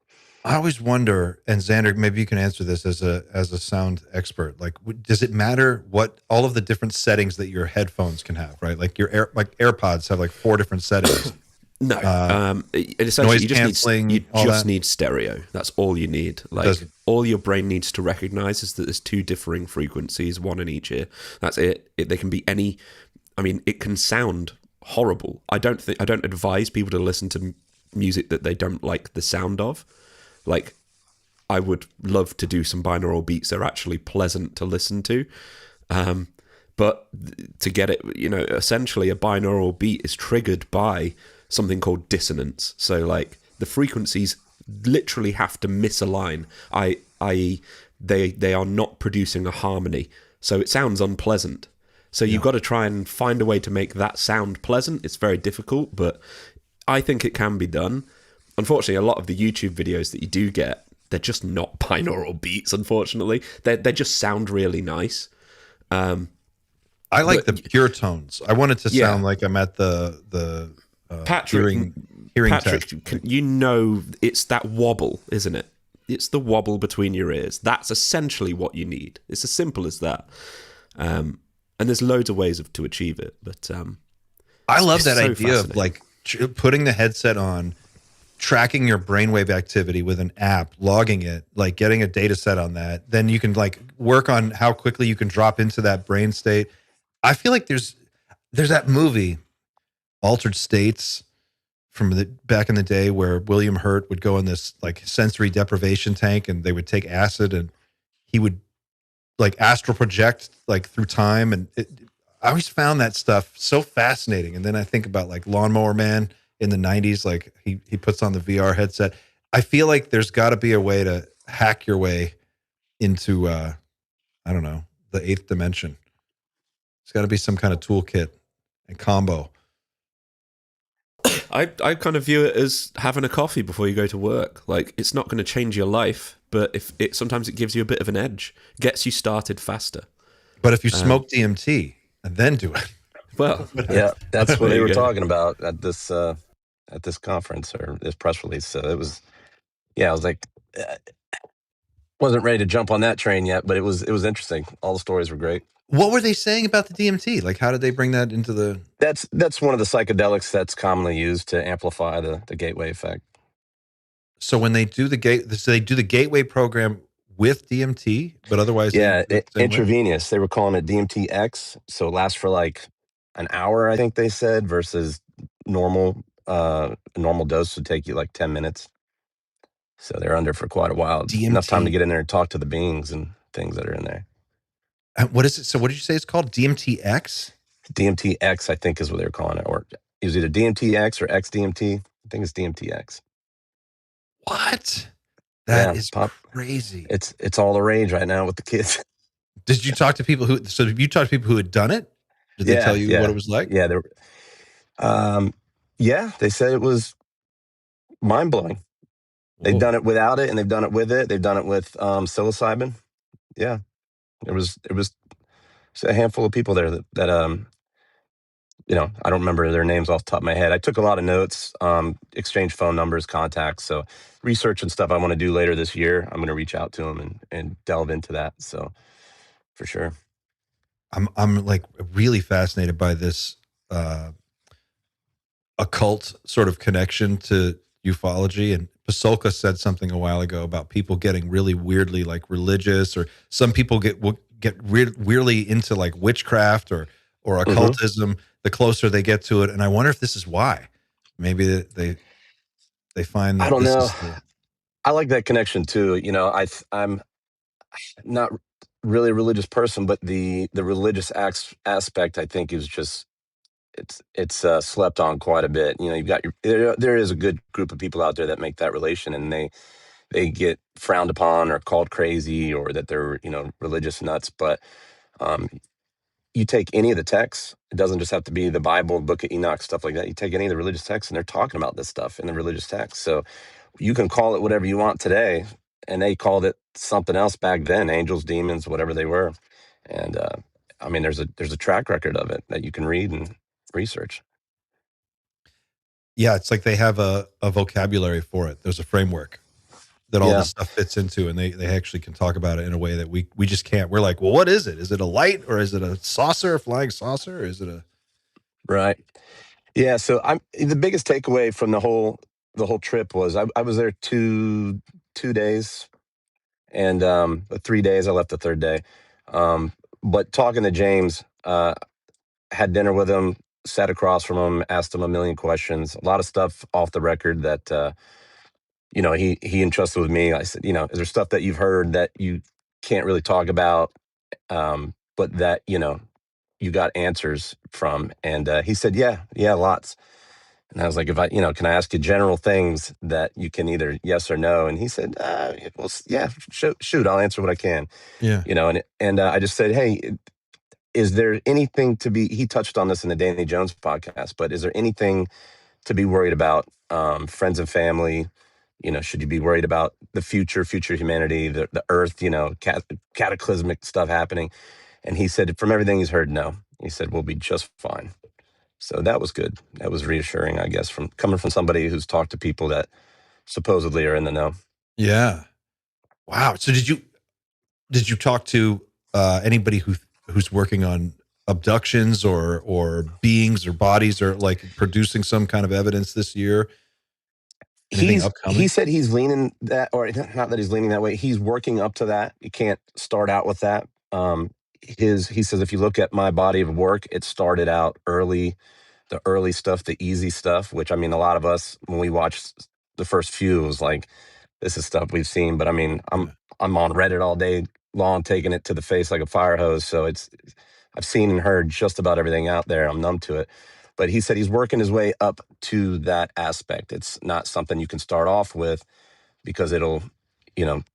[SPEAKER 1] I always wonder, and Xander, maybe you can answer this as a sound expert. Like, does it matter what all of the different settings that your headphones can have? Right, like AirPods have like 4 different settings.
[SPEAKER 2] No, essentially
[SPEAKER 1] noise canceling.
[SPEAKER 2] You just need stereo. That's all you need. Like, all your brain needs to recognize is that there's 2 differing frequencies, one in each ear. That's it. They can be any. I mean, it can sound horrible. I don't advise people to listen to music that they don't like the sound of. Like, I would love to do some binaural beats that are actually pleasant to listen to. But to get it, essentially a binaural beat is triggered by something called dissonance. So, like, the frequencies literally have to misalign, i.e. they are not producing a harmony. So it sounds unpleasant. So you've got to try and find a way to make that sound pleasant. It's very difficult, but I think it can be done. Unfortunately, a lot of the YouTube videos that you do get, they're just not binaural beats, unfortunately. They just sound really nice.
[SPEAKER 1] I like the pure tones. I want it to sound like I'm at the hearing
[SPEAKER 2] Patrick,
[SPEAKER 1] test.
[SPEAKER 2] It's that wobble, isn't it? It's the wobble between your ears. That's essentially what you need. It's as simple as that. And there's loads of ways to achieve it. But
[SPEAKER 1] I love that idea of like putting the headset on, tracking your brainwave activity with an app, logging it, like getting a data set on that. Then you can like work on how quickly you can drop into that brain state. I feel like there's that movie, Altered States, from the back in the day, where William Hurt would go in this like sensory deprivation tank and they would take acid and he would like astral project like through time. And I always found that stuff so fascinating. And then I think about like Lawnmower Man in the 90s, like he puts on the VR headset. I feel like there's got to be a way to hack your way into I don't know, the eighth dimension. It's got to be some kind of toolkit and combo.
[SPEAKER 2] I kind of view it as having a coffee before you go to work. Like, it's not going to change your life, but if it sometimes it gives you a bit of an edge, gets you started faster.
[SPEAKER 1] But if you smoke DMT and then do it,
[SPEAKER 2] well,
[SPEAKER 4] yeah, that's what they were
[SPEAKER 2] go.
[SPEAKER 4] talking about at this conference or this press release. So it was, I was like, wasn't ready to jump on that train yet, but it was interesting. All the stories were great.
[SPEAKER 1] What were they saying about the DMT? Like, how did they bring that into the?
[SPEAKER 4] That's one of the psychedelics that's commonly used to amplify the gateway effect.
[SPEAKER 1] So when they do the gateway program with DMT, but otherwise,
[SPEAKER 4] intravenous. They were calling it DMT-X, so it lasts for like an hour, I think they said, versus normal dose would take you like 10 minutes. So they're under for quite a while.
[SPEAKER 1] DMT.
[SPEAKER 4] Enough time to get in there and talk to the beings and things that are in there.
[SPEAKER 1] What is it? So what did you say it's called? DMT-X?
[SPEAKER 4] DMT-X, I think, is what they were calling it. Or it was either DMT-X or XDMT. I think it's DMT-X.
[SPEAKER 1] What? That is crazy.
[SPEAKER 4] It's all the rage right now with the kids.
[SPEAKER 1] Did you talk to people who? So you talked to people who had done it? Did they tell you what it was like?
[SPEAKER 4] Yeah, they said it was mind blowing. They've done it without it, and they've done it with it. They've done it with psilocybin. Yeah, it was a handful of people there that I don't remember their names off the top of my head. I took a lot of notes, exchanged phone numbers, contacts. So research and stuff I want to do later this year. I'm going to reach out to them and delve into that. So for sure.
[SPEAKER 1] I'm like really fascinated by this occult sort of connection to ufology. And Pasolka said something a while ago about people getting really weirdly like religious, or some people get weirdly into like witchcraft or occultism the closer they get to it. And I wonder if this is why. Maybe they find that
[SPEAKER 4] I don't know.
[SPEAKER 1] is
[SPEAKER 4] I like that connection too. I'm not really a religious person, but the religious aspect, I think, is just it's slept on quite a bit. You've got there is a good group of people out there that make that relation, and they get frowned upon or called crazy, or that they're religious nuts. But you take any of the texts, it doesn't just have to be the Bible, Book of Enoch, stuff like that. You take any of the religious texts, and they're talking about this stuff in the religious text. So you can call it whatever you want today, and they called it something else back then, angels, demons, whatever they were. And I mean, there's a track record of it that you can read and research.
[SPEAKER 1] Yeah, it's like they have a vocabulary for it. There's a framework that all this stuff fits into, and they actually can talk about it in a way that we just can't. We're like, well, what is it? Is it a light, or is it a saucer, a flying saucer, or is it a
[SPEAKER 4] right? Yeah. So the biggest takeaway from the whole trip was I was there two days, and 3 days. I left the third day. But talking to James, had dinner with him, sat across from him, asked him a million questions, a lot of stuff off the record that he entrusted with me. I said, is there stuff that you've heard that you can't really talk about, but that you got answers from? And he said, yeah, lots. And I was like, can I ask you general things that you can either yes or no? And he said, well, yeah, shoot, I'll answer what I can.
[SPEAKER 1] Yeah.
[SPEAKER 4] And I just said, hey, is there anything to be, he touched on this in the Danny Jones podcast, but is there anything to be worried about? Friends and family, should you be worried about the future humanity, the earth, cataclysmic stuff happening? And he said, from everything he's heard, no. He said, we'll be just fine. So that was good. That was reassuring, I guess, coming from somebody who's talked to people that supposedly are in the know.
[SPEAKER 1] Yeah. Wow. So did you talk to anybody who's working on abductions or beings or bodies are like producing some kind of evidence this year? Anything
[SPEAKER 4] He
[SPEAKER 1] upcoming?
[SPEAKER 4] said he's leaning that, or not that he's leaning that way. He's working up to that. You can't start out with that. He says if you look at my body of work, it started out early, the early stuff, the easy stuff. Which I mean, a lot of us when we watched the first few, it was like this is stuff we've seen. But I mean,
[SPEAKER 1] Yeah.
[SPEAKER 4] I'm on Reddit all day long, taking it to the face like a fire hose. So I've seen and heard just about everything out there. I'm numb to it. But he said he's working his way up to that aspect. It's not something you can start off with because it'll,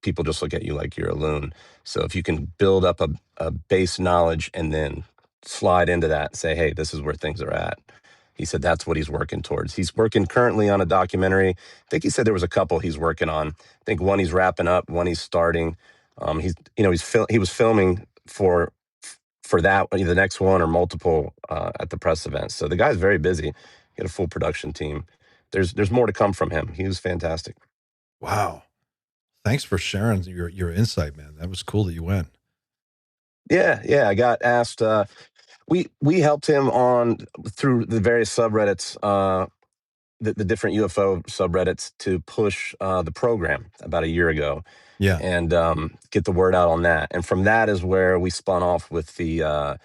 [SPEAKER 4] people just look at you like you're a loon. So if you can build up a base knowledge and then slide into that and say, hey, this is where things are at. He said that's what he's working towards. He's working currently on a documentary. I think he said there was a couple he's working on. I think one he's wrapping up, one he's starting. He was filming for that, either the next one or multiple at the press event. So the guy's very busy. He had a full production team. There's more to come from him. He was fantastic.
[SPEAKER 1] Wow. Thanks for sharing your insight, man. That was cool that you went.
[SPEAKER 4] Yeah. I got asked. We helped him on through the various subreddits, the different UFO subreddits, to push the program about a year ago.
[SPEAKER 1] Yeah.
[SPEAKER 4] And get the word out on that. And from that is where we spun off with the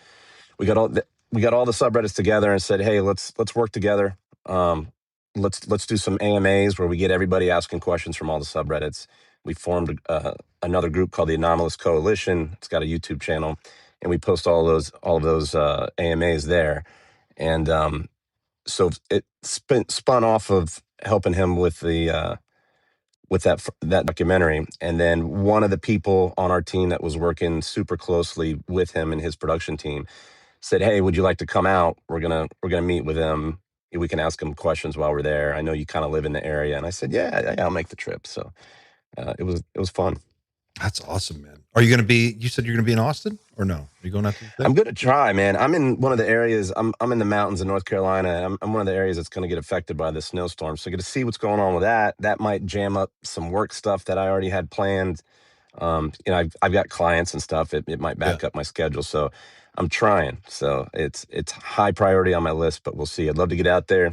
[SPEAKER 4] we got all the subreddits together and said, hey, let's work together. Let's do some AMAs where we get everybody asking questions from all the subreddits. We formed another group called the Anomalous Coalition. It's got a YouTube channel, and we post all of those AMAs there. And so it spun off of helping him with the with that documentary. And then one of the people on our team that was working super closely with him and his production team said, hey, would you like to come out? We're gonna meet with him. We can ask him questions while we're there. I know you kind of live in the area. And I said, yeah, I'll make the trip. So it was fun.
[SPEAKER 1] That's awesome, man. Are you going to be, you said you're going to be in Austin or no? Are you going out to the thing?
[SPEAKER 4] I'm going to try, man. I'm in one of the areas. I'm in the mountains in North Carolina. I'm one of the areas that's going to get affected by this snowstorm. So I get to see what's going on with that. That might jam up some work stuff that I already had planned. I've got clients and stuff. It might back up my schedule. So I'm trying. So it's high priority on my list, but we'll see. I'd love to get out there,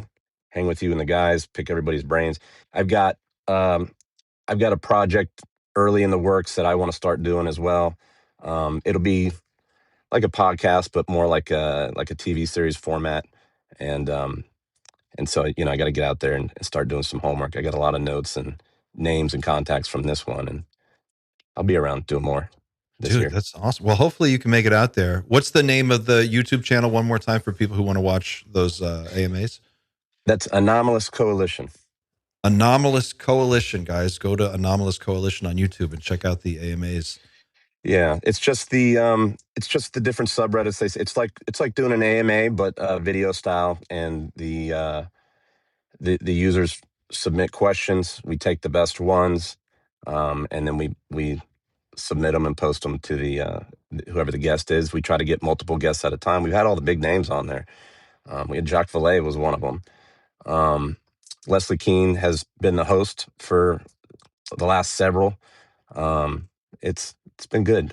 [SPEAKER 4] hang with you and the guys, pick everybody's brains. I've got a project early in the works that I want to start doing as well. It'll be like a podcast, but more like a TV series format. And so, I got to get out there and start doing some homework. I got a lot of notes and names and contacts from this one, and I'll be around doing more this
[SPEAKER 1] Dude,
[SPEAKER 4] year.
[SPEAKER 1] that's awesome. Well, hopefully you can make it out there. What's the name of the YouTube channel one more time for people who want to watch those AMAs?
[SPEAKER 4] That's Anomalous Coalition.
[SPEAKER 1] Anomalous Coalition, guys. Go to Anomalous Coalition on YouTube and check out the AMAs.
[SPEAKER 4] Yeah, it's just the different subreddits. It's like doing an AMA, but video style, and the users submit questions. We take the best ones, and then we submit them and post them to the whoever the guest is. We try to get multiple guests at a time. We've had all the big names on there. We had Jacques Vallée was one of them. Leslie Keane has been the host for the last several. It's been good.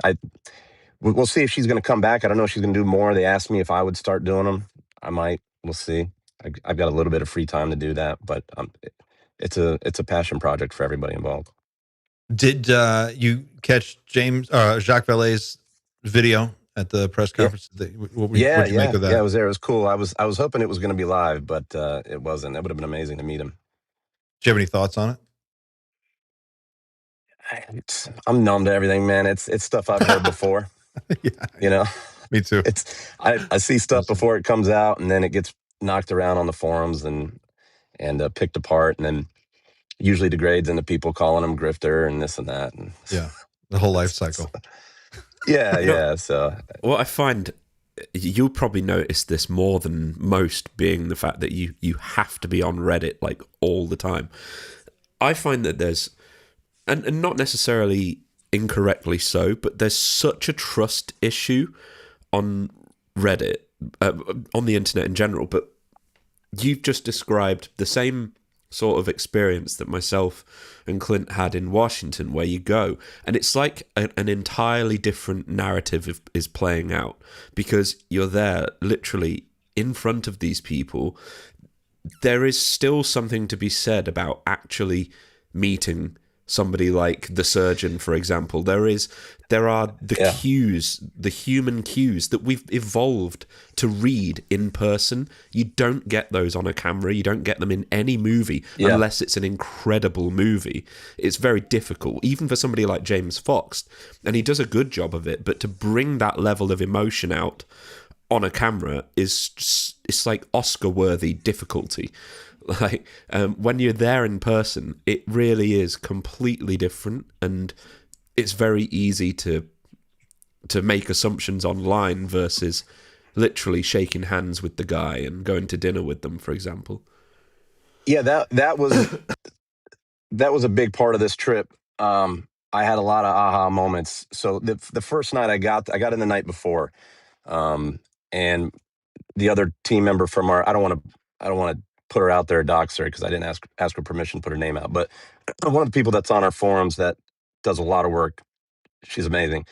[SPEAKER 4] We'll see if she's going to come back. I don't know if she's going to do more. They asked me if I would start doing them. I might. We'll see. I've got a little bit of free time to do that, but it's a passion project for everybody involved.
[SPEAKER 1] Did you catch Jacques Vallée's video at the press conference? What did you make of that?
[SPEAKER 4] Yeah, I was there. It was cool. I was hoping it was going to be live, but it wasn't. That would have been amazing to meet him.
[SPEAKER 1] Do you have any thoughts on it?
[SPEAKER 4] I'm numb to everything, man. It's stuff I've heard before.
[SPEAKER 1] Yeah, me too.
[SPEAKER 4] I see stuff before it comes out, and then it gets knocked around on the forums and picked apart, and then usually degrades into people calling him grifter and this and that. And
[SPEAKER 1] yeah, the whole life cycle.
[SPEAKER 4] Yeah. So
[SPEAKER 2] what I find, you'll probably notice this more than most, being the fact that you have to be on Reddit like all the time. I find that there's, and not necessarily incorrectly so, but there's such a trust issue on Reddit, on the internet in general. But you've just described the same sort of experience that myself and Clint had in Washington, where you go and it's like an entirely different narrative is playing out, because you're there literally in front of these people. There is still something to be said about actually meeting somebody like the surgeon, for example. There are the cues, the human cues that we've evolved to read in person. You don't get those on a camera. You don't get them in any movie unless it's an incredible movie. It's very difficult, even for somebody like James Fox, and he does a good job of it. But to bring that level of emotion out on a camera it's like Oscar-worthy difficulty. Like when you're there in person, it really is completely different, and it's very easy to make assumptions online versus literally shaking hands with the guy and going to dinner with them, for example.
[SPEAKER 4] Yeah, that was a big part of this trip. I had a lot of aha moments. So the first night I got in the night before, and the other team member from our I don't want to put her out there, dox her, because I didn't ask her permission to put her name out. But one of the people that's on our forums that does a lot of work, she's amazing.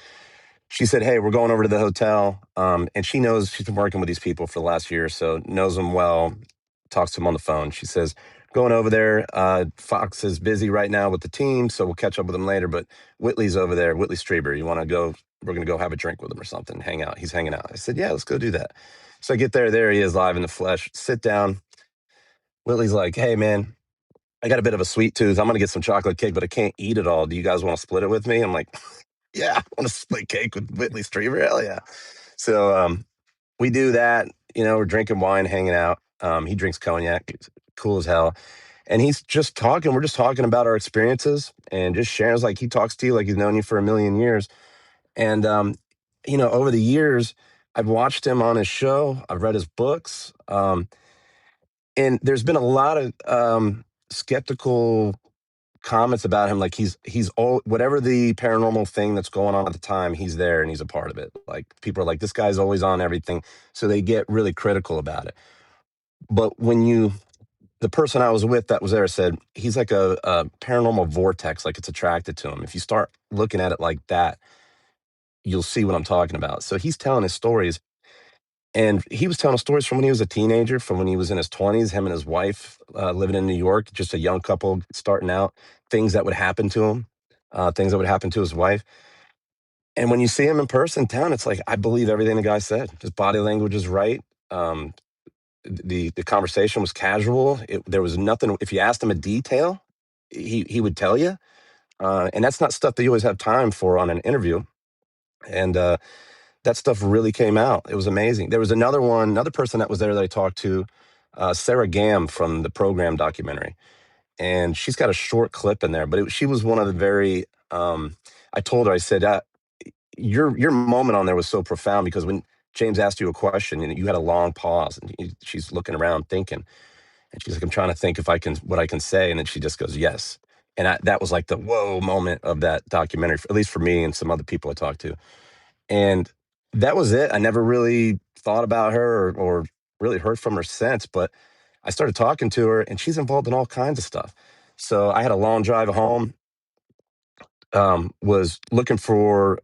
[SPEAKER 4] She said, "Hey, we're going over to the hotel," and she knows she's been working with these people for the last year, so knows them well. Talks to them on the phone. She says, "Going over there. Fox is busy right now with the team, so we'll catch up with him later. But Whitley's over there. Whitley Strieber. You want to go? We're going to go have a drink with him or something. Hang out. He's hanging out." I said, "Yeah, let's go do that." So I get there. There he is, live in the flesh. Sit down. Whitley's like, "Hey, man, I got a bit of a sweet tooth. I'm going to get some chocolate cake, but I can't eat it all. Do you guys want to split it with me?" I'm like, "Yeah, I want to split cake with Whitley Strieber. Hell yeah." So we do that. We're drinking wine, hanging out. He drinks cognac. It's cool as hell. And he's just talking. We're just talking about our experiences and just sharing. It's like he talks to you like he's known you for a million years. And, over the years, I've watched him on his show. I've read his books. And there's been a lot of skeptical comments about him. Like he's all, whatever the paranormal thing that's going on at the time, he's there and he's a part of it. Like people are like, this guy's always on everything. So they get really critical about it. But the person I was with that was there said, he's like a paranormal vortex, like it's attracted to him. If you start looking at it like that, you'll see what I'm talking about. So he's telling his stories. And he was telling stories from when he was a teenager, from when he was in his 20s, him and his wife living in New York, just a young couple starting out, things that would happen to him, things that would happen to his wife. And when you see him in person town, it's like, I believe everything the guy said. His body language is right. The conversation was casual. There was nothing. If you asked him a detail, he would tell you. And that's not stuff that you always have time for on an interview. And that stuff really came out. It was amazing. There was another person that was there that I talked to, Sarah Gam from the Program documentary. And she's got a short clip in there, but she was one of the very, I told her, I said, your moment on there was so profound, because when James asked you a question and you had a long pause and she's looking around thinking, and she's like, "I'm trying to think what I can say." And then she just goes, "Yes." And that was like the whoa moment of that documentary, at least for me and some other people I talked to. And that was it. I never really thought about her or really heard from her since, but I started talking to her and she's involved in all kinds of stuff. So I had a long drive home, was looking for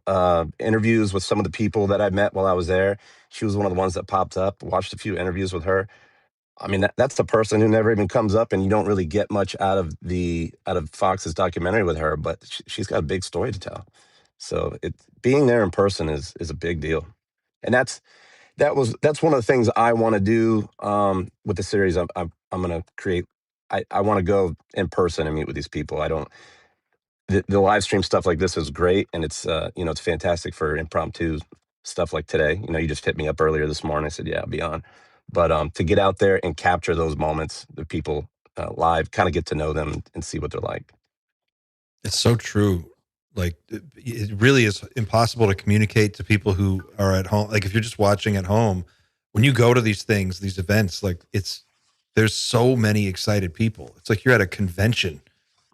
[SPEAKER 4] interviews with some of the people that I met while I was there. She was one of the ones that popped up, watched a few interviews with her. I mean, that's the person who never even comes up, and you don't really get much out of Fox's documentary with her, but she's got a big story to tell. So being there in person is a big deal, and that's one of the things I want to do with the series. I'm going to create. I want to go in person and meet with these people. I don't. The live stream stuff like this is great, and it's it's fantastic for impromptu stuff like today. You just hit me up earlier this morning. I said, "Yeah, I'll be on." But to get out there and capture those moments, the people live, kind of get to know them and see what they're like.
[SPEAKER 1] It's so true. Like it really is impossible to communicate to people who are at home. Like if you're just watching at home, when you go to these things, these events, like there's so many excited people. It's like you're at a convention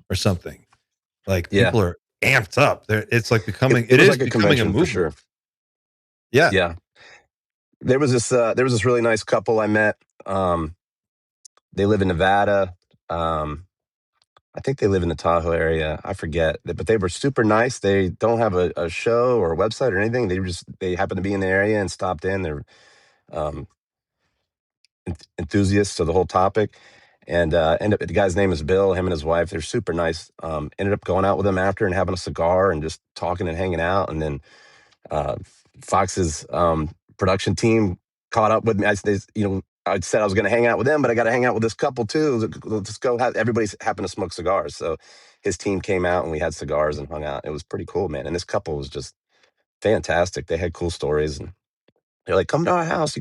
[SPEAKER 1] or something. Like
[SPEAKER 4] Yeah,
[SPEAKER 1] people are amped up. It's like becoming.
[SPEAKER 4] it
[SPEAKER 1] It
[SPEAKER 4] was
[SPEAKER 1] is
[SPEAKER 4] like a
[SPEAKER 1] becoming a
[SPEAKER 4] convention for
[SPEAKER 1] movement.
[SPEAKER 4] sure.
[SPEAKER 1] Yeah.
[SPEAKER 4] Yeah, there was this really nice couple I met. They live in Nevada. I think they live in the Tahoe area. I forget, but they were super nice. They don't have a show or a website or anything. They happened to be in the area and stopped in. They're um, enthusiasts of the whole topic. And the guy's name is Bill. Him and his wife, they're super nice. Ended up going out with him after and having a cigar and just talking and hanging out. And then Fox's production team caught up with me. I said I was going to hang out with them, but I got to hang out with this couple too. Let's go. Everybody's happened to smoke cigars, so his team came out and we had cigars and hung out. It was pretty cool, man. And this couple was just fantastic. They had cool stories, and they're like, "Come to our house.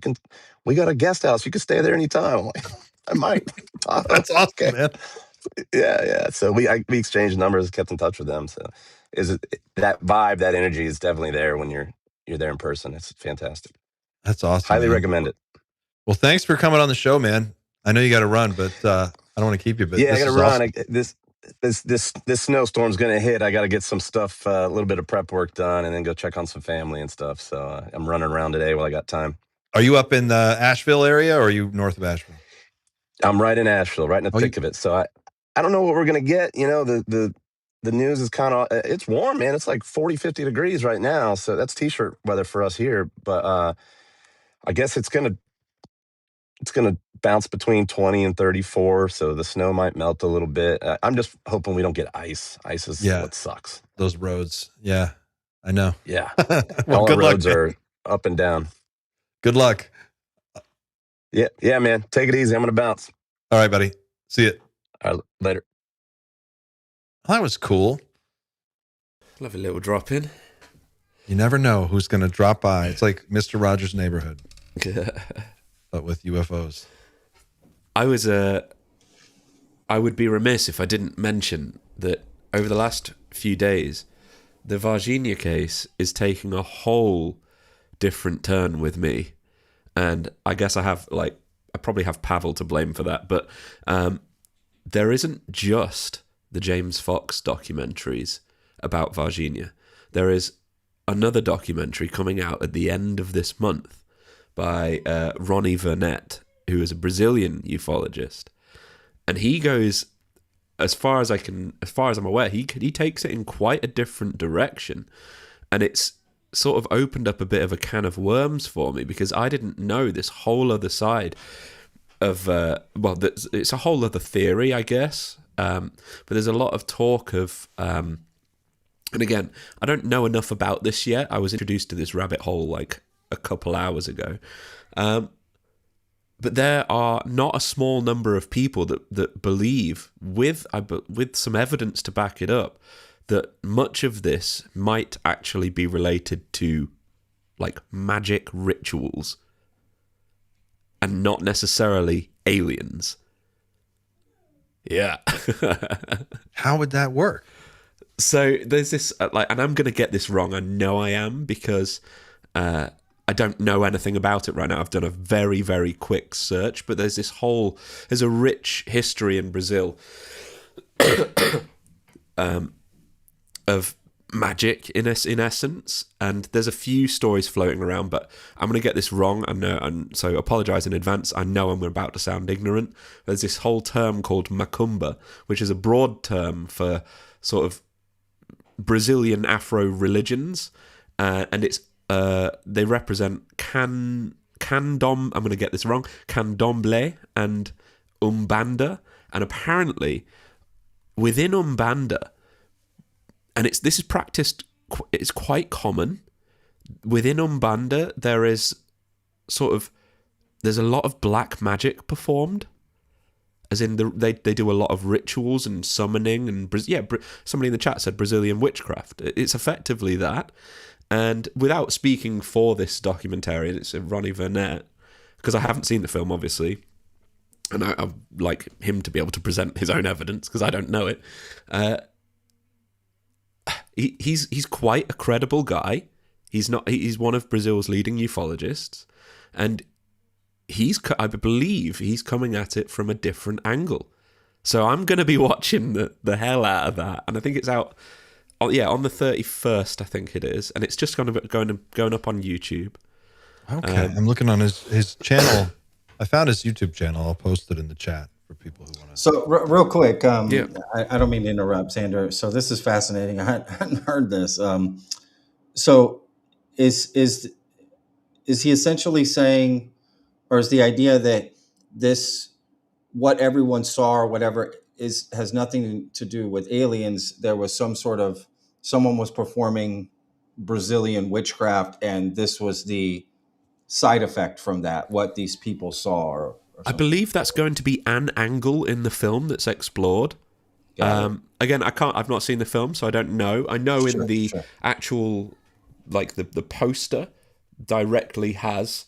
[SPEAKER 4] We got a guest house. You can stay there anytime." I'm like, I might.
[SPEAKER 1] That's awesome,
[SPEAKER 4] Okay.
[SPEAKER 1] man.
[SPEAKER 4] Yeah. So we exchanged numbers, kept in touch with them. So that vibe, that energy is definitely there when you're there in person. It's fantastic.
[SPEAKER 1] That's awesome.
[SPEAKER 4] Highly
[SPEAKER 1] man.
[SPEAKER 4] recommend it.
[SPEAKER 1] Well, thanks for coming on the show, man. I know you got to run, but I don't want to keep you. But
[SPEAKER 4] yeah, I got to run.
[SPEAKER 1] Awesome.
[SPEAKER 4] This snowstorm's going to hit. I got to get some stuff, a little bit of prep work done, and then go check on some family and stuff. So I'm running around today while I got time.
[SPEAKER 1] Are you up in the Asheville area, or are you north of Asheville?
[SPEAKER 4] I'm right in Asheville, right in the thick of it. So I don't know what we're going to get. The news is kind of, it's warm, man. It's like 40, 50 degrees right now. So that's t-shirt weather for us here. But I guess it's going to bounce between 20 and 34. So the snow might melt a little bit. I'm just hoping we don't get ice. Ice is what sucks.
[SPEAKER 1] Those roads. Yeah, I know.
[SPEAKER 4] Yeah.
[SPEAKER 1] Well,
[SPEAKER 4] all
[SPEAKER 1] good
[SPEAKER 4] the roads
[SPEAKER 1] luck,
[SPEAKER 4] are up and down.
[SPEAKER 1] Good luck.
[SPEAKER 4] Yeah, man. Take it easy. I'm going to bounce.
[SPEAKER 1] All right, buddy. See you.
[SPEAKER 4] All right, later.
[SPEAKER 1] That was cool.
[SPEAKER 2] Love a little drop in.
[SPEAKER 1] You never know who's going to drop by. It's like Mr. Rogers' Neighborhood, but with UFOs.
[SPEAKER 2] I would be remiss if I didn't mention that over the last few days, the Varginha case is taking a whole different turn with me. And I guess I probably have Pavel to blame for that, but there isn't just the James Fox documentaries about Varginha. There is another documentary coming out at the end of this month by Ronnie Vernet, who is a Brazilian ufologist, and he goes, as far as I'm aware, he takes it in quite a different direction, and it's sort of opened up a bit of a can of worms for me, because I didn't know this whole other side of it's a whole other theory, I guess, but there's a lot of talk of and again, I don't know enough about this yet. I was introduced to this rabbit hole like a couple hours ago, but there are not a small number of people that believe, with some evidence to back it up, that much of this might actually be related to like magic rituals and not necessarily aliens. Yeah.
[SPEAKER 1] How would that work?
[SPEAKER 2] So there's this, and I'm going to get this wrong. I know I am, because I don't know anything about it right now. I've done a very, very quick search, but there's a rich history in Brazil of magic in essence, and there's a few stories floating around, but I'm going to get this wrong. I know, and so apologize in advance. I know I'm about to sound ignorant. There's this whole term called macumba, which is a broad term for sort of Brazilian Afro religions, and it's they represent candomblé. I'm going to get this wrong. Candomblé and Umbanda, and apparently within Umbanda, and this is practiced. It's quite common within Umbanda. There's a lot of black magic performed, as in they do a lot of rituals and summoning, and somebody in the chat said Brazilian witchcraft. It's effectively that. And without speaking for this documentarian, it's Ronnie Vernet, because I haven't seen the film, obviously, and I'd like him to be able to present his own evidence, because I don't know it. He's quite a credible guy. He's one of Brazil's leading ufologists, and I believe he's coming at it from a different angle. So I'm going to be watching the hell out of that, and I think it's out. On the 31st, I think it is, and it's just going up on YouTube.
[SPEAKER 1] Okay, I'm looking on his channel. I found his YouTube channel. I'll post it in the chat. for people who want to.
[SPEAKER 3] So real quick,
[SPEAKER 2] Yeah.
[SPEAKER 3] I don't mean to interrupt, Sandra. So this is fascinating. I hadn't heard this. So is he essentially saying, or is the idea that this what everyone saw or whatever has nothing to do with aliens? There was some sort of someone was performing Brazilian witchcraft, and this was the side effect from that. What these people saw, or
[SPEAKER 2] I
[SPEAKER 3] something.
[SPEAKER 2] believe that's going to be an angle in the film that's explored.
[SPEAKER 3] Got it.
[SPEAKER 2] Again, I've not seen the film, so I don't know. I know in the
[SPEAKER 3] Sure.
[SPEAKER 2] actual, like the poster, directly has.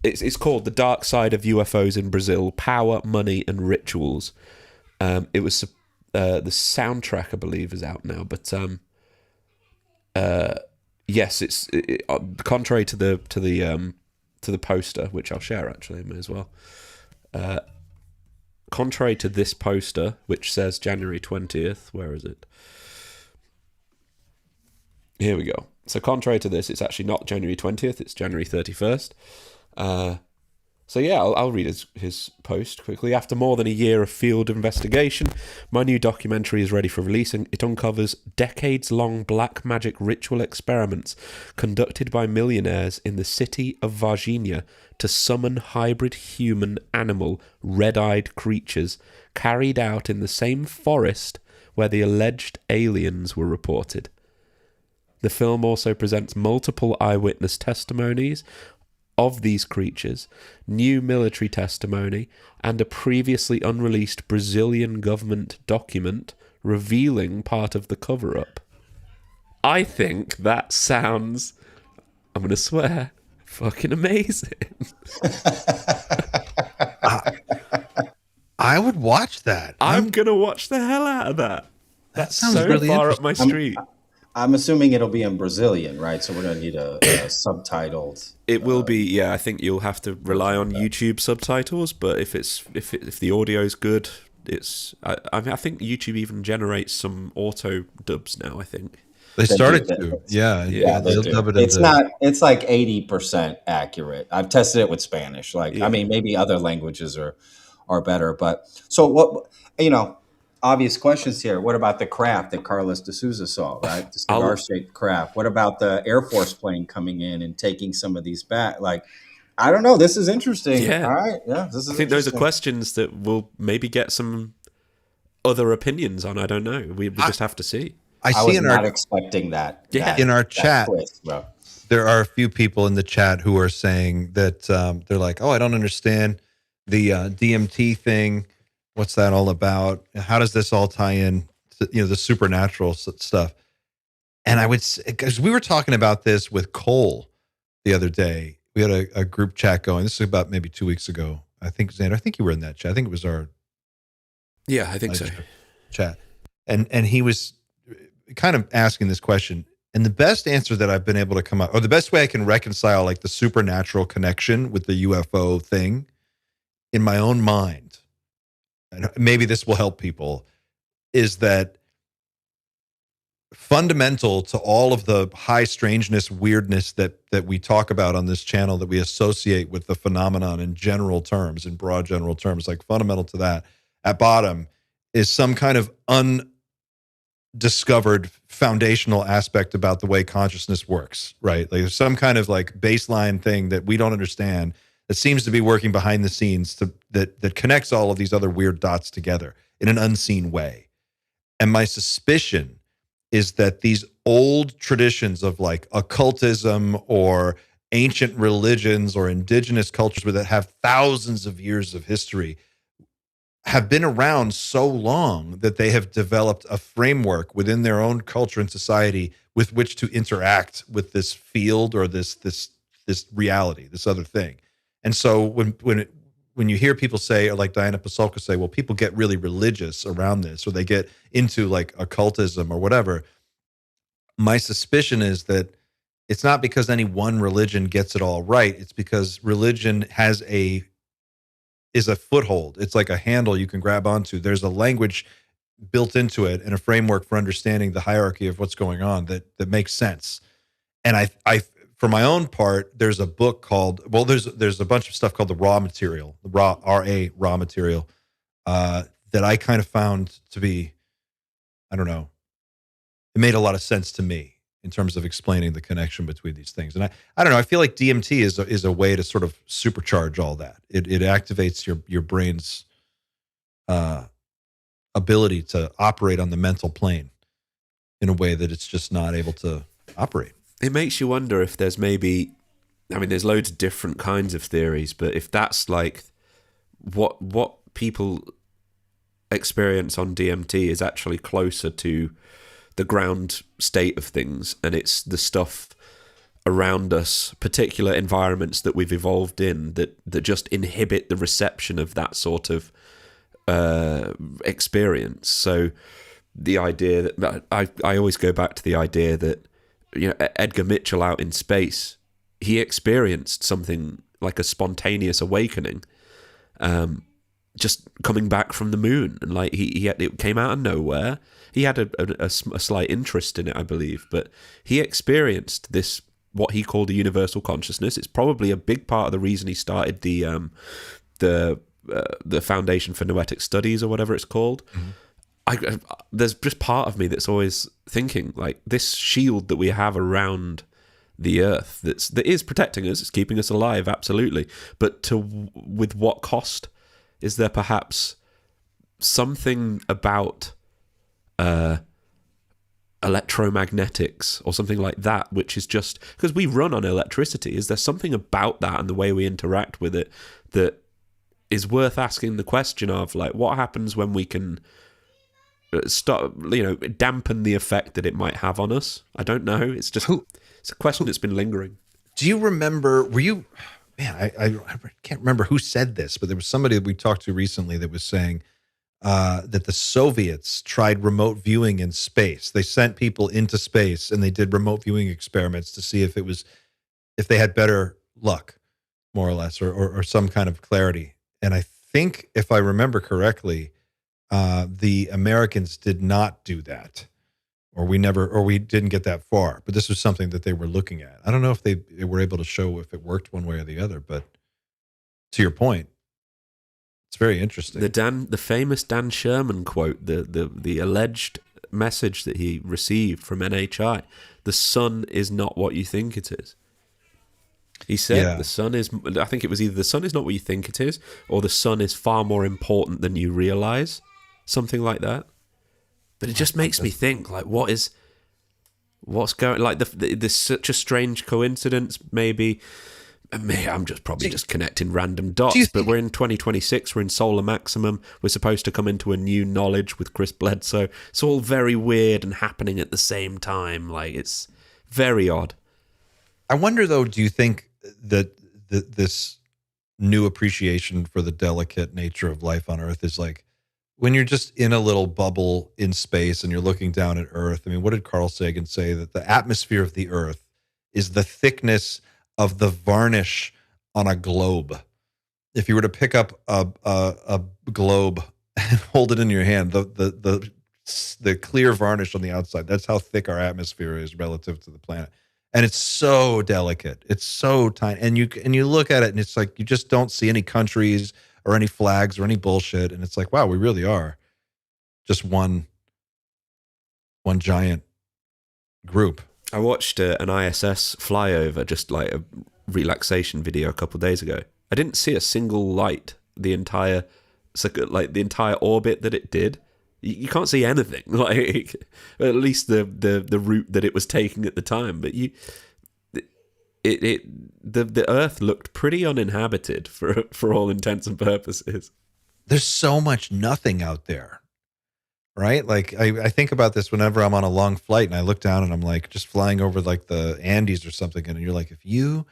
[SPEAKER 2] It's called The Dark Side of UFOs in Brazil: Power, Money, and Rituals. It was the soundtrack, I believe, is out now, but yes, it's contrary to the poster, which I'll share actually, may as well. Contrary to this poster, which says January 20th, where is it? Here we go. So contrary to this, it's actually not January 20th, it's January 31st. So yeah, I'll read his post quickly. After more than a year of field investigation, my new documentary is ready for release, and it uncovers decades-long black magic ritual experiments conducted by millionaires in the city of Varginha to summon hybrid human-animal red-eyed creatures carried out in the same forest where the alleged aliens were reported. The film also presents multiple eyewitness testimonies of these creatures, new military testimony, and a previously unreleased Brazilian government document revealing part of the cover-up. I think that sounds, I'm going to swear, fucking amazing.
[SPEAKER 1] I would watch that.
[SPEAKER 2] I'm going to watch the hell out of that.
[SPEAKER 1] That sounds
[SPEAKER 2] So
[SPEAKER 1] really
[SPEAKER 2] far
[SPEAKER 1] interesting.
[SPEAKER 2] up my street.
[SPEAKER 3] I'm assuming it'll be in Brazilian, right? So we're gonna need a subtitled.
[SPEAKER 2] It will be, yeah. I think you'll have to rely on YouTube subtitles, but if the audio's good, it's. I think YouTube even generates some auto dubs now. I think
[SPEAKER 1] They started to, yeah.
[SPEAKER 3] They
[SPEAKER 1] They'll
[SPEAKER 3] do.
[SPEAKER 1] dub it
[SPEAKER 3] It's
[SPEAKER 1] into-
[SPEAKER 3] not. It's like 80% accurate. I've tested it with Spanish. Like,
[SPEAKER 2] Yeah.
[SPEAKER 3] I mean, maybe other languages are better, but so what? Obvious questions here. What about the craft that Carlos de Souza saw? Right, the cigar-shaped craft. What about the Air Force plane coming in and taking some of these back? Like, I don't know. This is interesting.
[SPEAKER 2] Yeah.
[SPEAKER 3] All right. Yeah. This is.
[SPEAKER 2] I think those are questions that we'll maybe get some other opinions on. I don't know. We just have to see.
[SPEAKER 3] I
[SPEAKER 1] see
[SPEAKER 3] was
[SPEAKER 1] in
[SPEAKER 3] not
[SPEAKER 1] our
[SPEAKER 3] expecting that.
[SPEAKER 2] Yeah.
[SPEAKER 1] in our chat.
[SPEAKER 3] Twist, bro.
[SPEAKER 1] There are a few people in the chat who are saying that they're like, oh, I don't understand the DMT thing. What's that all about? How does this all tie in to, the supernatural stuff? And I would, because we were talking about this with Cole the other day. We had a group chat going. This is about maybe 2 weeks ago. I think, Xander, I think you were in that chat. I think it was our
[SPEAKER 2] Yeah, I think so.
[SPEAKER 1] chat. And he was kind of asking this question. And the best answer that I've been able to come up, or the best way I can reconcile like the supernatural connection with the UFO thing in my own mind, and maybe this will help people, is that fundamental to all of the high strangeness, weirdness that we talk about on this channel, that we associate with the phenomenon in general terms, in broad general terms, like fundamental to that at bottom is some kind of undiscovered foundational aspect about the way consciousness works, right? Like there's some kind of like baseline thing that we don't understand that seems to be working behind the scenes that connects all of these other weird dots together in an unseen way. And my suspicion is that these old traditions of like occultism or ancient religions or indigenous cultures that have thousands of years of history have been around so long that they have developed a framework within their own culture and society with which to interact with this field or this reality, this other thing. And so when you hear people say, or like Diana Pasulka say, well, people get really religious around this, or they get into like occultism or whatever, my suspicion is that it's not because any one religion gets it all right. It's because religion is a foothold. It's like a handle you can grab onto. There's a language built into it and a framework for understanding the hierarchy of what's going on that makes sense. And I for my own part, there's a book called, well, there's a bunch of stuff called the raw material, the raw material that I kind of found to be, I don't know, it made a lot of sense to me in terms of explaining the connection between these things. And I don't know, I feel like DMT is a way to sort of supercharge all that. It activates your brain's ability to operate on the mental plane in a way that it's just not able to operate.
[SPEAKER 2] It makes you wonder if there's maybe, I mean, there's loads of different kinds of theories, but if that's like what people experience on DMT is actually closer to the ground state of things, and it's the stuff around us, particular environments that we've evolved in that just inhibit the reception of that sort of experience. So the idea that I always go back to the idea that, you know, Edgar Mitchell out in space, he experienced something like a spontaneous awakening, just coming back from the moon, and like it came out of nowhere. He had a slight interest in it, I believe, but he experienced this, what he called a universal consciousness. It's probably a big part of the reason he started the Foundation for Noetic Studies, or whatever it's called. Mm-hmm. There's just part of me that's always thinking, like, this shield that we have around the earth that is protecting us, it's keeping us alive, absolutely. But with what cost? Is there perhaps something about electromagnetics or something like that, which is just because we run on electricity? Is there something about that and the way we interact with it that is worth asking the question of, like, what happens when we can stop, dampen the effect that it might have on us? I don't know. It's just it's a question that's been lingering.
[SPEAKER 1] Do you remember? Were you? Man, I can't remember who said this, but there was somebody that we talked to recently that was saying that the Soviets tried remote viewing in space. They sent people into space and they did remote viewing experiments to see if they had better luck, more or less, or some kind of clarity. And I think, if I remember correctly, the Americans did not do that, or we didn't get that far. But this was something that they were looking at. I don't know if they were able to show if it worked one way or the other, but to your point, it's very interesting.
[SPEAKER 2] The famous Dan Sherman quote, the alleged message that he received from NHI: "The sun is not what you think it is." He said, "The sun is." I think it was either "the sun is not what you think it is," or "the sun is far more important than you realize," something like that. But it just makes me think, like, what's going, like, there's such a strange coincidence. Maybe I'm just connecting random dots. But we're in 2026. We're in solar maximum. We're supposed to come into a new knowledge with Chris Bledsoe. It's all very weird and happening at the same time. Like, it's very odd.
[SPEAKER 1] I wonder, though, do you think that this new appreciation for the delicate nature of life on Earth is like, when you're just in a little bubble in space and you're looking down at Earth? I mean, what did Carl Sagan say? That the atmosphere of the Earth is the thickness of the varnish on a globe. If you were to pick up a globe and hold it in your hand, the clear varnish on the outside, that's how thick our atmosphere is relative to the planet. And it's so delicate. It's so tiny. And you look at it and it's like, you just don't see any countries or any flags or any bullshit. And it's like, wow, we really are just one giant group.
[SPEAKER 2] I watched an ISS flyover, just like a relaxation video, a couple of days ago. I didn't see a single light the entire orbit that it did. You can't see anything, like, at least the route that it was taking at the time. But the Earth looked pretty uninhabited for all intents and purposes.
[SPEAKER 1] There's so much nothing out there, right? Like, I think about this whenever I'm on a long flight and I look down and I'm like just flying over like the Andes or something, and you're like, if you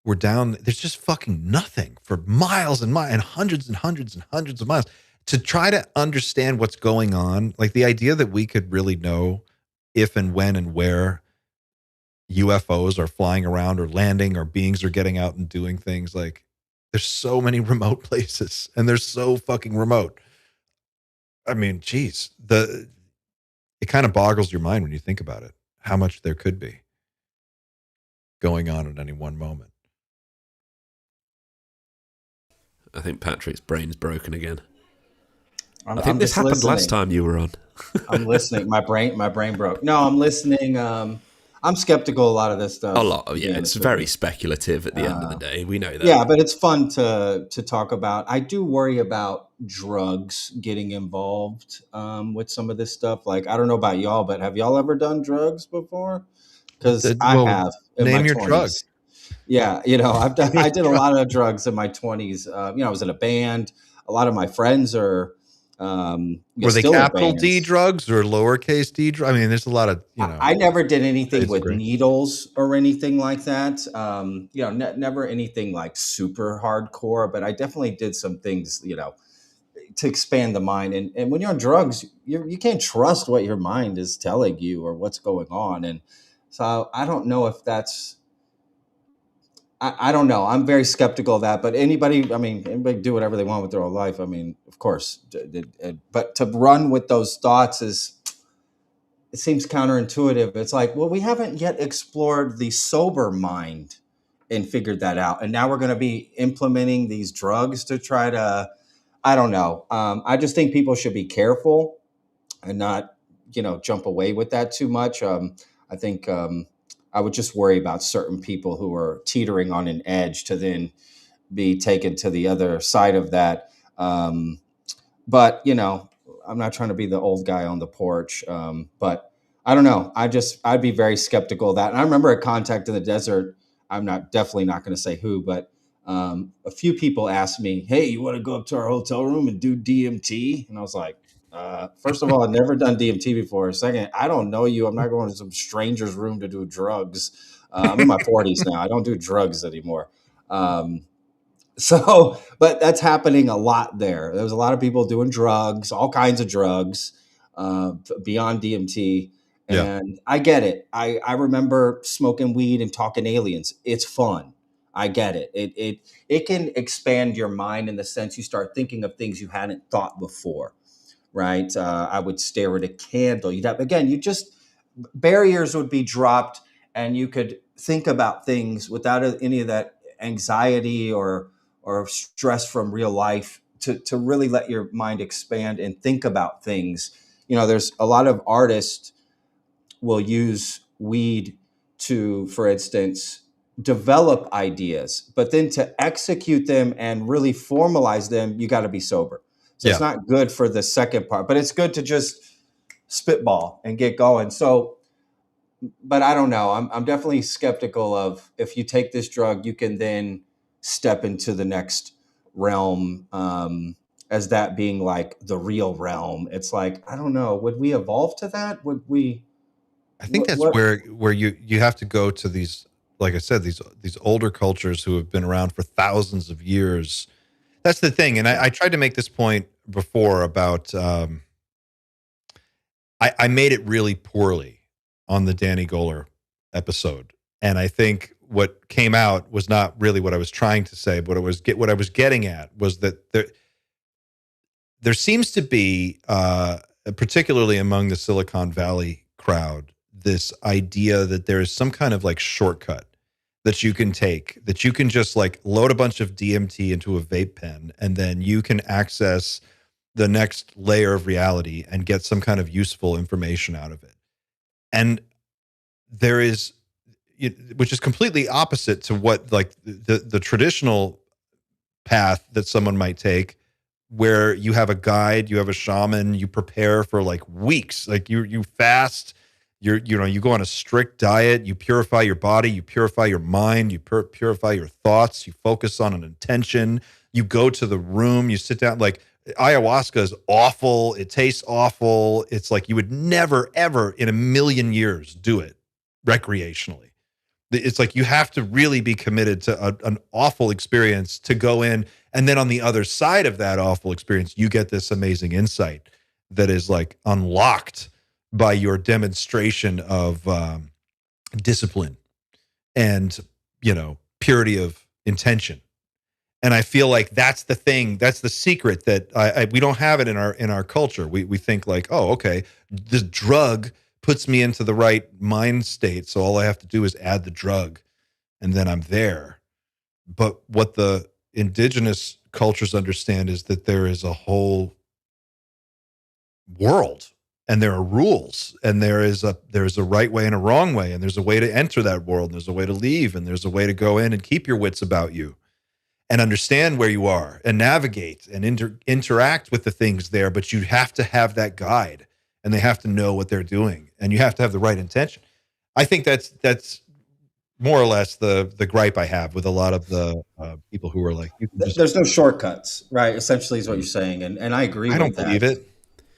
[SPEAKER 1] were down, there's just fucking nothing for miles and miles and hundreds and hundreds and hundreds of miles. To try to understand what's going on, like the idea that we could really know if and when and where UFOs are flying around or landing or beings are getting out and doing things, like, there's so many remote places and they're so fucking remote. I mean, geez, it kind of boggles your mind when you think about it, how much there could be going on at any one moment.
[SPEAKER 2] I think Patrick's brain's broken again. I think
[SPEAKER 3] I'm
[SPEAKER 2] this
[SPEAKER 3] just
[SPEAKER 2] happened last
[SPEAKER 3] listening.
[SPEAKER 2] time you were on.
[SPEAKER 3] I'm listening. My brain broke. No, I'm listening. I'm skeptical of a lot of this
[SPEAKER 2] A
[SPEAKER 3] stuff,
[SPEAKER 2] lot of,
[SPEAKER 3] to be
[SPEAKER 2] yeah, it's
[SPEAKER 3] honest with
[SPEAKER 2] very
[SPEAKER 3] you.
[SPEAKER 2] speculative at the end of the day. We know that.
[SPEAKER 3] Yeah, but it's fun to talk about. I do worry about drugs getting involved with some of this stuff. Like, I don't know about y'all, but have y'all ever done drugs before? Because I
[SPEAKER 1] Well,
[SPEAKER 3] have in my
[SPEAKER 1] name your drug.
[SPEAKER 3] 20s. Yeah,
[SPEAKER 1] Name your
[SPEAKER 3] I did a
[SPEAKER 1] drug.
[SPEAKER 3] lot of drugs in my 20s. I was in a band. A lot of my friends are
[SPEAKER 1] Were they
[SPEAKER 3] still in
[SPEAKER 1] capital D
[SPEAKER 3] bands.
[SPEAKER 1] drugs or lowercase d drugs? I mean, there's a lot of,
[SPEAKER 3] I never did anything
[SPEAKER 1] shades of
[SPEAKER 3] with
[SPEAKER 1] gray.
[SPEAKER 3] needles or anything like that. Never anything like super hardcore, but I definitely did some things, to expand the mind. And when you're on drugs, you can't trust what your mind is telling you or what's going on. And so I don't know if that's, I don't know. I'm very skeptical of that, but anybody do whatever they want with their own life. I mean, of course, but to run with those thoughts it seems counterintuitive. It's like, well, we haven't yet explored the sober mind and figured that out. And now we're going to be implementing these drugs to try to, I don't know. I just think people should be careful and not, jump away with that too much. I think I would just worry about certain people who are teetering on an edge to then be taken to the other side of that. But I'm not trying to be the old guy on the porch. But I don't know. I'd be very skeptical of that. And I remember a contact in the desert. I'm not definitely not going to say who, but a few people asked me, "Hey, you want to go up to our hotel room and do DMT?" And I was like, first of all, I've never done DMT before. Second, I don't know you. I'm not going to some stranger's room to do drugs. I'm in my 40s now. I don't do drugs anymore. So, but that's happening a lot there. There's a lot of people doing drugs, all kinds of drugs, beyond DMT.
[SPEAKER 1] Yeah.
[SPEAKER 3] And I get it. I remember smoking weed and talking aliens. It's fun. I get it. It can expand your mind in the sense you start thinking of things you hadn't thought before, right? I would stare at a candle. You'd have, again, you just, barriers would be dropped and you could think about things without any of that anxiety or stress from real life to really let your mind expand and think about things. There's a lot of artists will use weed to, for instance, develop ideas, but then to execute them and really formalize them, you got to be sober. So it's
[SPEAKER 1] Yeah.
[SPEAKER 3] not good for the second part, but it's good to just spitball and get going. So, but I don't know. I'm definitely skeptical of, if you take this drug, you can then step into the next realm, as that being like the real realm. It's like, I don't know. Would we evolve to that? Would we?
[SPEAKER 1] I think that's
[SPEAKER 3] What?
[SPEAKER 1] where you have to go to these, like I said, these older cultures who have been around for thousands of years. That's the thing. And I tried to make this point before about I made it really poorly on the Danny Goler episode. And I think what came out was not really what I was trying to say, but what I was getting at was that there seems to be, particularly among the Silicon Valley crowd, this idea that there is some kind of like shortcut that you can take, that you can just like load a bunch of DMT into a vape pen, and then you can access the next layer of reality and get some kind of useful information out of it. And there is, which is completely opposite to what like the traditional path that someone might take, where you have a guide, you have a shaman, you prepare for like weeks, like you fast, you go on a strict diet, you purify your body, you purify your mind, you purify your thoughts, you focus on an intention, you go to the room, you sit down. Like ayahuasca is awful, it tastes awful, it's like you would never ever in a million years do it recreationally. It's like you have to really be committed to an awful experience to go in. And then on the other side of that awful experience, you get this amazing insight that is like unlocked by your demonstration of discipline and, purity of intention. And I feel like that's the thing, that's the secret that we don't have it in our culture. We think like, oh, okay, this drug puts me into the right mind state, so all I have to do is add the drug and then I'm there. But what the indigenous cultures understand is that there is a whole world, and there are rules, and there's a right way and a wrong way, and there's a way to enter that world, and there's a way to leave, and there's a way to go in and keep your wits about you and understand where you are and navigate and interact with the things there. But you have to have that guide, and they have to know what they're doing, and you have to have the right intention. I think that's more or less the gripe I have with a lot of the people who are like, you can just,
[SPEAKER 3] There's no shortcuts, right? Essentially, is what you're saying, and I agree
[SPEAKER 1] I
[SPEAKER 3] with
[SPEAKER 1] don't
[SPEAKER 3] that.
[SPEAKER 1] believe it.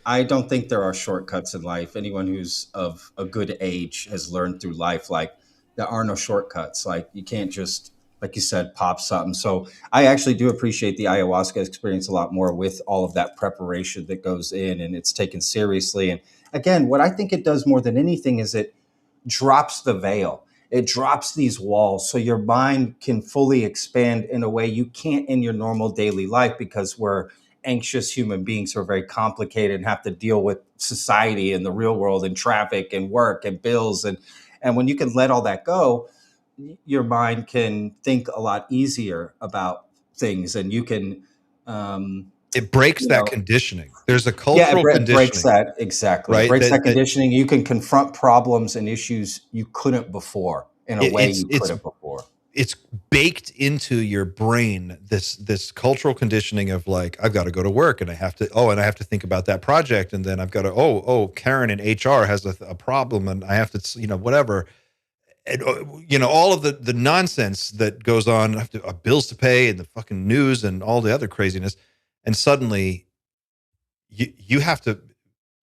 [SPEAKER 3] I don't think there are shortcuts in life. Anyone who's of a good age has learned through life, like there are no shortcuts. Like you can't just, like you said, pop something. So I actually do appreciate the ayahuasca experience a lot more with all of that preparation that goes in, and it's taken seriously. And again, what I think it does more than anything is it drops the veil. It drops these walls so your mind can fully expand in a way you can't in your normal daily life, because we're anxious human beings who are very complicated and have to deal with society and the real world and traffic and work and bills. And when you can let all that go, your mind can think a lot easier about things, and you can,
[SPEAKER 1] It breaks
[SPEAKER 3] you
[SPEAKER 1] that
[SPEAKER 3] know,
[SPEAKER 1] conditioning. There's a
[SPEAKER 3] yeah,
[SPEAKER 1] cultural
[SPEAKER 3] it breaks
[SPEAKER 1] conditioning,
[SPEAKER 3] that. Exactly. It
[SPEAKER 1] right?
[SPEAKER 3] breaks that
[SPEAKER 1] That
[SPEAKER 3] conditioning. You can confront problems and issues you couldn't before in a
[SPEAKER 1] it,
[SPEAKER 3] way
[SPEAKER 1] it's
[SPEAKER 3] you
[SPEAKER 1] it's
[SPEAKER 3] couldn't before.
[SPEAKER 1] it's baked into your brain, this cultural conditioning of like, I've got to go to work, and I have to think about that project, and then I've got to Karen in HR has a problem, and I have to, whatever. And all of the nonsense that goes on. I have to, bills to pay, and the fucking news and all the other craziness, and suddenly you have to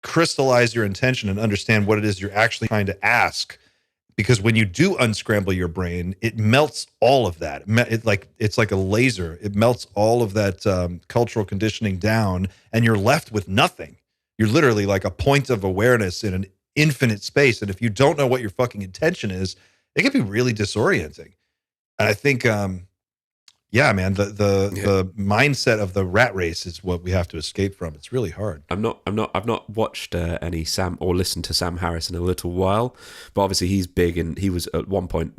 [SPEAKER 1] crystallize your intention and understand what it is you're actually trying to ask. Because when you do unscramble your brain, it melts all of that. It's like a laser. It melts all of that cultural conditioning down, and you're left with nothing. You're literally like a point of awareness in an infinite space. And if you don't know what your fucking intention is, it can be really disorienting. And I think, yeah, man, the mindset of the rat race is what we have to escape from. It's really hard.
[SPEAKER 2] I've not watched any Sam or listened to Sam Harris in a little while, but obviously he's big, and he was at one point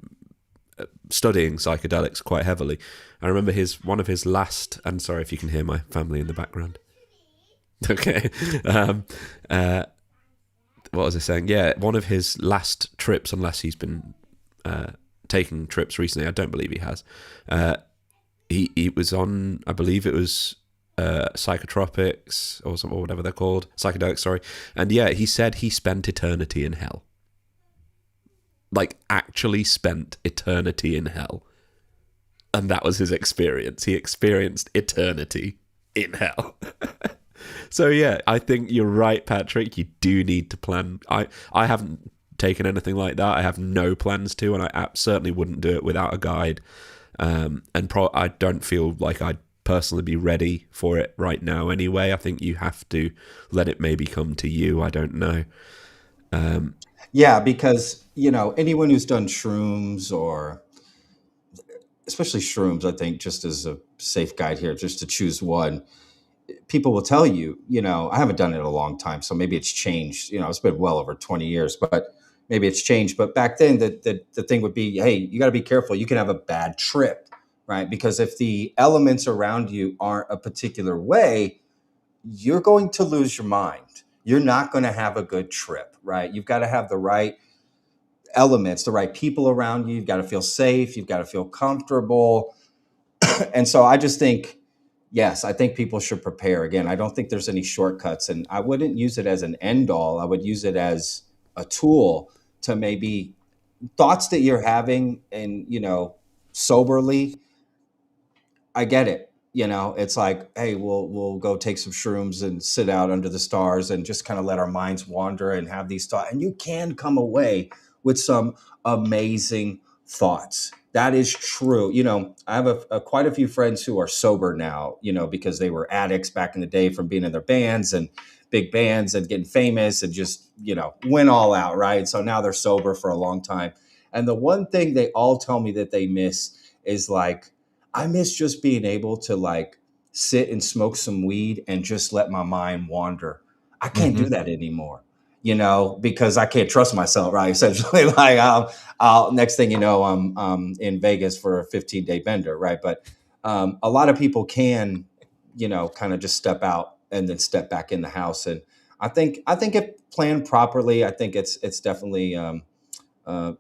[SPEAKER 2] studying psychedelics quite heavily. I remember one of his last, and sorry if you can hear my family in the background. Okay. What was I saying? Yeah, one of his last trips, unless he's been taking trips recently, I don't believe he has. He was on, I believe it was psychotropics or whatever they're called, psychedelics, sorry. And yeah, he said he spent eternity in hell. Like, actually spent eternity in hell. And that was his experience. He experienced eternity in hell. So yeah, I think you're right, Patrick. You do need to plan. I haven't taken anything like that. I have no plans to, and I certainly wouldn't do it without a guide. I don't feel like I'd personally be ready for it right now anyway. I think you have to let it maybe come to you. I don't know.
[SPEAKER 3] Yeah, because, anyone who's done shrooms, or especially shrooms, I think, just as a safe guide here, just to choose one, people will tell you, I haven't done it in a long time, so maybe it's changed. It's been well over 20 years, but maybe it's changed. But back then, the thing would be, hey, you got to be careful. You can have a bad trip, right? Because if the elements around you aren't a particular way, you're going to lose your mind. You're not going to have a good trip, right? You've got to have the right elements, the right people around you. You've got to feel safe. You've got to feel comfortable. And so I just think, yes, I think people should prepare. Again, I don't think there's any shortcuts, and I wouldn't use it as an end all. I would use it as a tool to maybe thoughts that you're having, and, soberly. I get it. It's like, hey, we'll go take some shrooms and sit out under the stars and just kind of let our minds wander and have these thoughts. And you can come away with some amazing thoughts. That is true. I have quite a few friends who are sober now, because they were addicts back in the day from being in their bands and big bands and getting famous and just, went all out, right? So now they're sober for a long time. And the one thing they all tell me that they miss is like, I miss just being able to like sit and smoke some weed and just let my mind wander. I can't do that anymore, because I can't trust myself, right? Essentially, like I'll next thing you know, I'm in Vegas for a 15-day bender, right? But a lot of people can, kind of just step out and then step back in the house. And I think if planned properly, I think it's definitely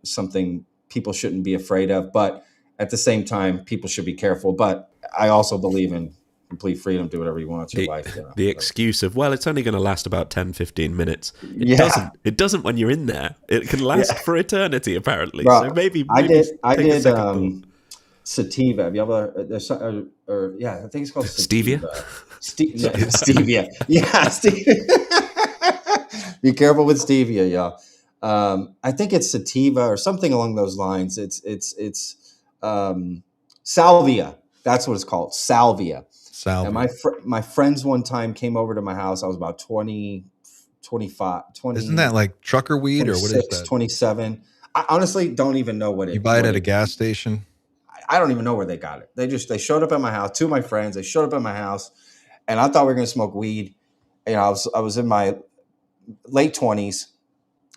[SPEAKER 3] something people shouldn't be afraid of. But at the same time, people should be careful. But I also believe in complete freedom. Do whatever you want with your
[SPEAKER 2] The,
[SPEAKER 3] life.
[SPEAKER 2] the excuse of, well, it's only going to last about 10, 15 minutes. It
[SPEAKER 3] Yeah.
[SPEAKER 2] doesn't. It doesn't when you're in there. It can last
[SPEAKER 3] Yeah.
[SPEAKER 2] for eternity, apparently.
[SPEAKER 3] Bro,
[SPEAKER 2] So maybe
[SPEAKER 3] I
[SPEAKER 2] take a
[SPEAKER 3] did
[SPEAKER 2] second thought.
[SPEAKER 3] sativa. Have you ever? Or yeah, I think it's called
[SPEAKER 2] Stevia?
[SPEAKER 3] sativa. No, stevia. Yeah, stevia. Be careful with stevia, y'all. I think it's sativa or something along those lines. It's salvia. That's what it's called, salvia. And my friends one time came over to my house. I was about 20, 25, 20.
[SPEAKER 1] Isn't that like trucker weed or what is
[SPEAKER 3] 26,
[SPEAKER 1] that?
[SPEAKER 3] 27. I honestly don't even know what it.
[SPEAKER 1] You buy it
[SPEAKER 3] what
[SPEAKER 1] at a gas station?
[SPEAKER 3] I don't even know where they got it. They showed up at my house. Two of my friends. They showed up at my house, and I thought we were going to smoke weed. You know, I was in my late 20s.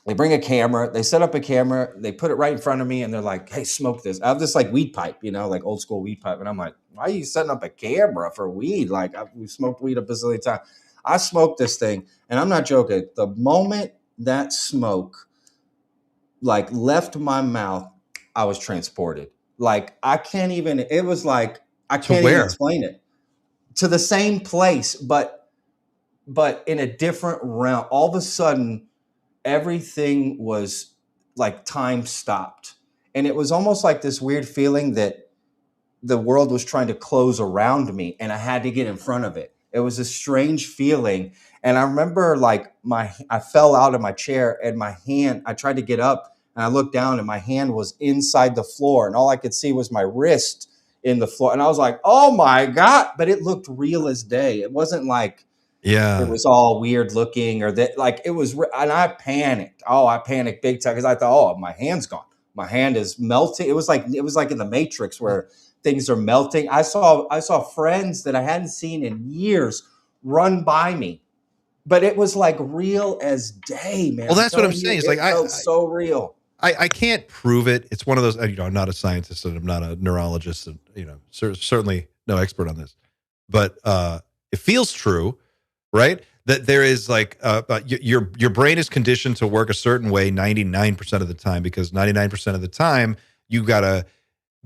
[SPEAKER 3] They bring a camera. They set up a camera. They put it right in front of me, and they're like, "Hey, smoke this." I have this like weed pipe, you know, like old school weed pipe, and I'm like, "Why are you setting up a camera for weed? Like we smoked weed a bazillion times." I smoked this thing, and I'm not joking. The moment that smoke like left my mouth, I was transported. Like I can't even. It was like I can't even explain it. To the same place, but in a different realm. All of a sudden, everything was like time stopped, and it was almost like this weird feeling that the world was trying to close around me, and I had to get in front of it. It was a strange feeling, and I remember like I fell out of my chair, and my hand. I tried to get up, and I looked down, and my hand was inside the floor, and all I could see was my wrist in the floor, and I was like, "Oh my God!" But it looked real as day. It wasn't like it was all weird looking or that. Like it was, and I panicked. Oh, I panicked big time because I thought, "Oh, my hand's gone. My hand is melting." It was like in the Matrix where things are melting. I saw friends that I hadn't seen in years run by me, but it was like real as day, man.
[SPEAKER 1] Well, that's what I'm saying. It's like
[SPEAKER 3] it felt so real.
[SPEAKER 1] I can't prove it. It's one of those, you know, I'm not a scientist and I'm not a neurologist and, you know, certainly no expert on this, but it feels true, right? That there is like, your brain is conditioned to work a certain way 99% of the time, because 99% of the time you got to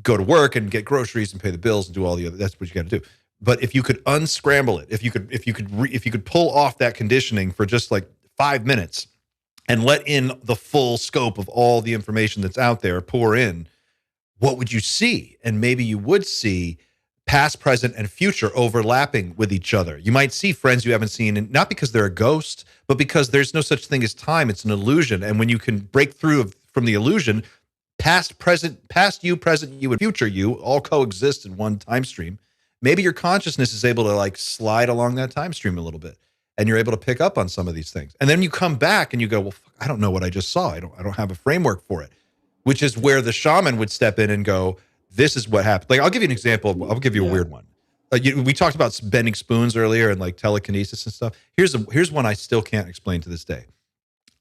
[SPEAKER 1] go to work and get groceries and pay the bills and do all the other, that's what you got to do. But if you could unscramble it, if you could pull off that conditioning for just like 5 minutes and let in the full scope of all the information that's out there, pour in, what would you see? And maybe you would see past, present, and future overlapping with each other. You might see friends you haven't seen, and not because they're a ghost, but because there's no such thing as time. It's an illusion. And when you can break through from the illusion, past you, present you, and future you all coexist in one time stream. Maybe your consciousness is able to like slide along that time stream a little bit, and you're able to pick up on some of these things. And then you come back and you go, well, fuck, I don't know what I just saw. I don't have a framework for it, which is where the shaman would step in and go, this is what happened. Like, I'll give you an example. I'll give you a weird one. We talked about bending spoons earlier and like telekinesis and stuff. Here's one I still can't explain to this day.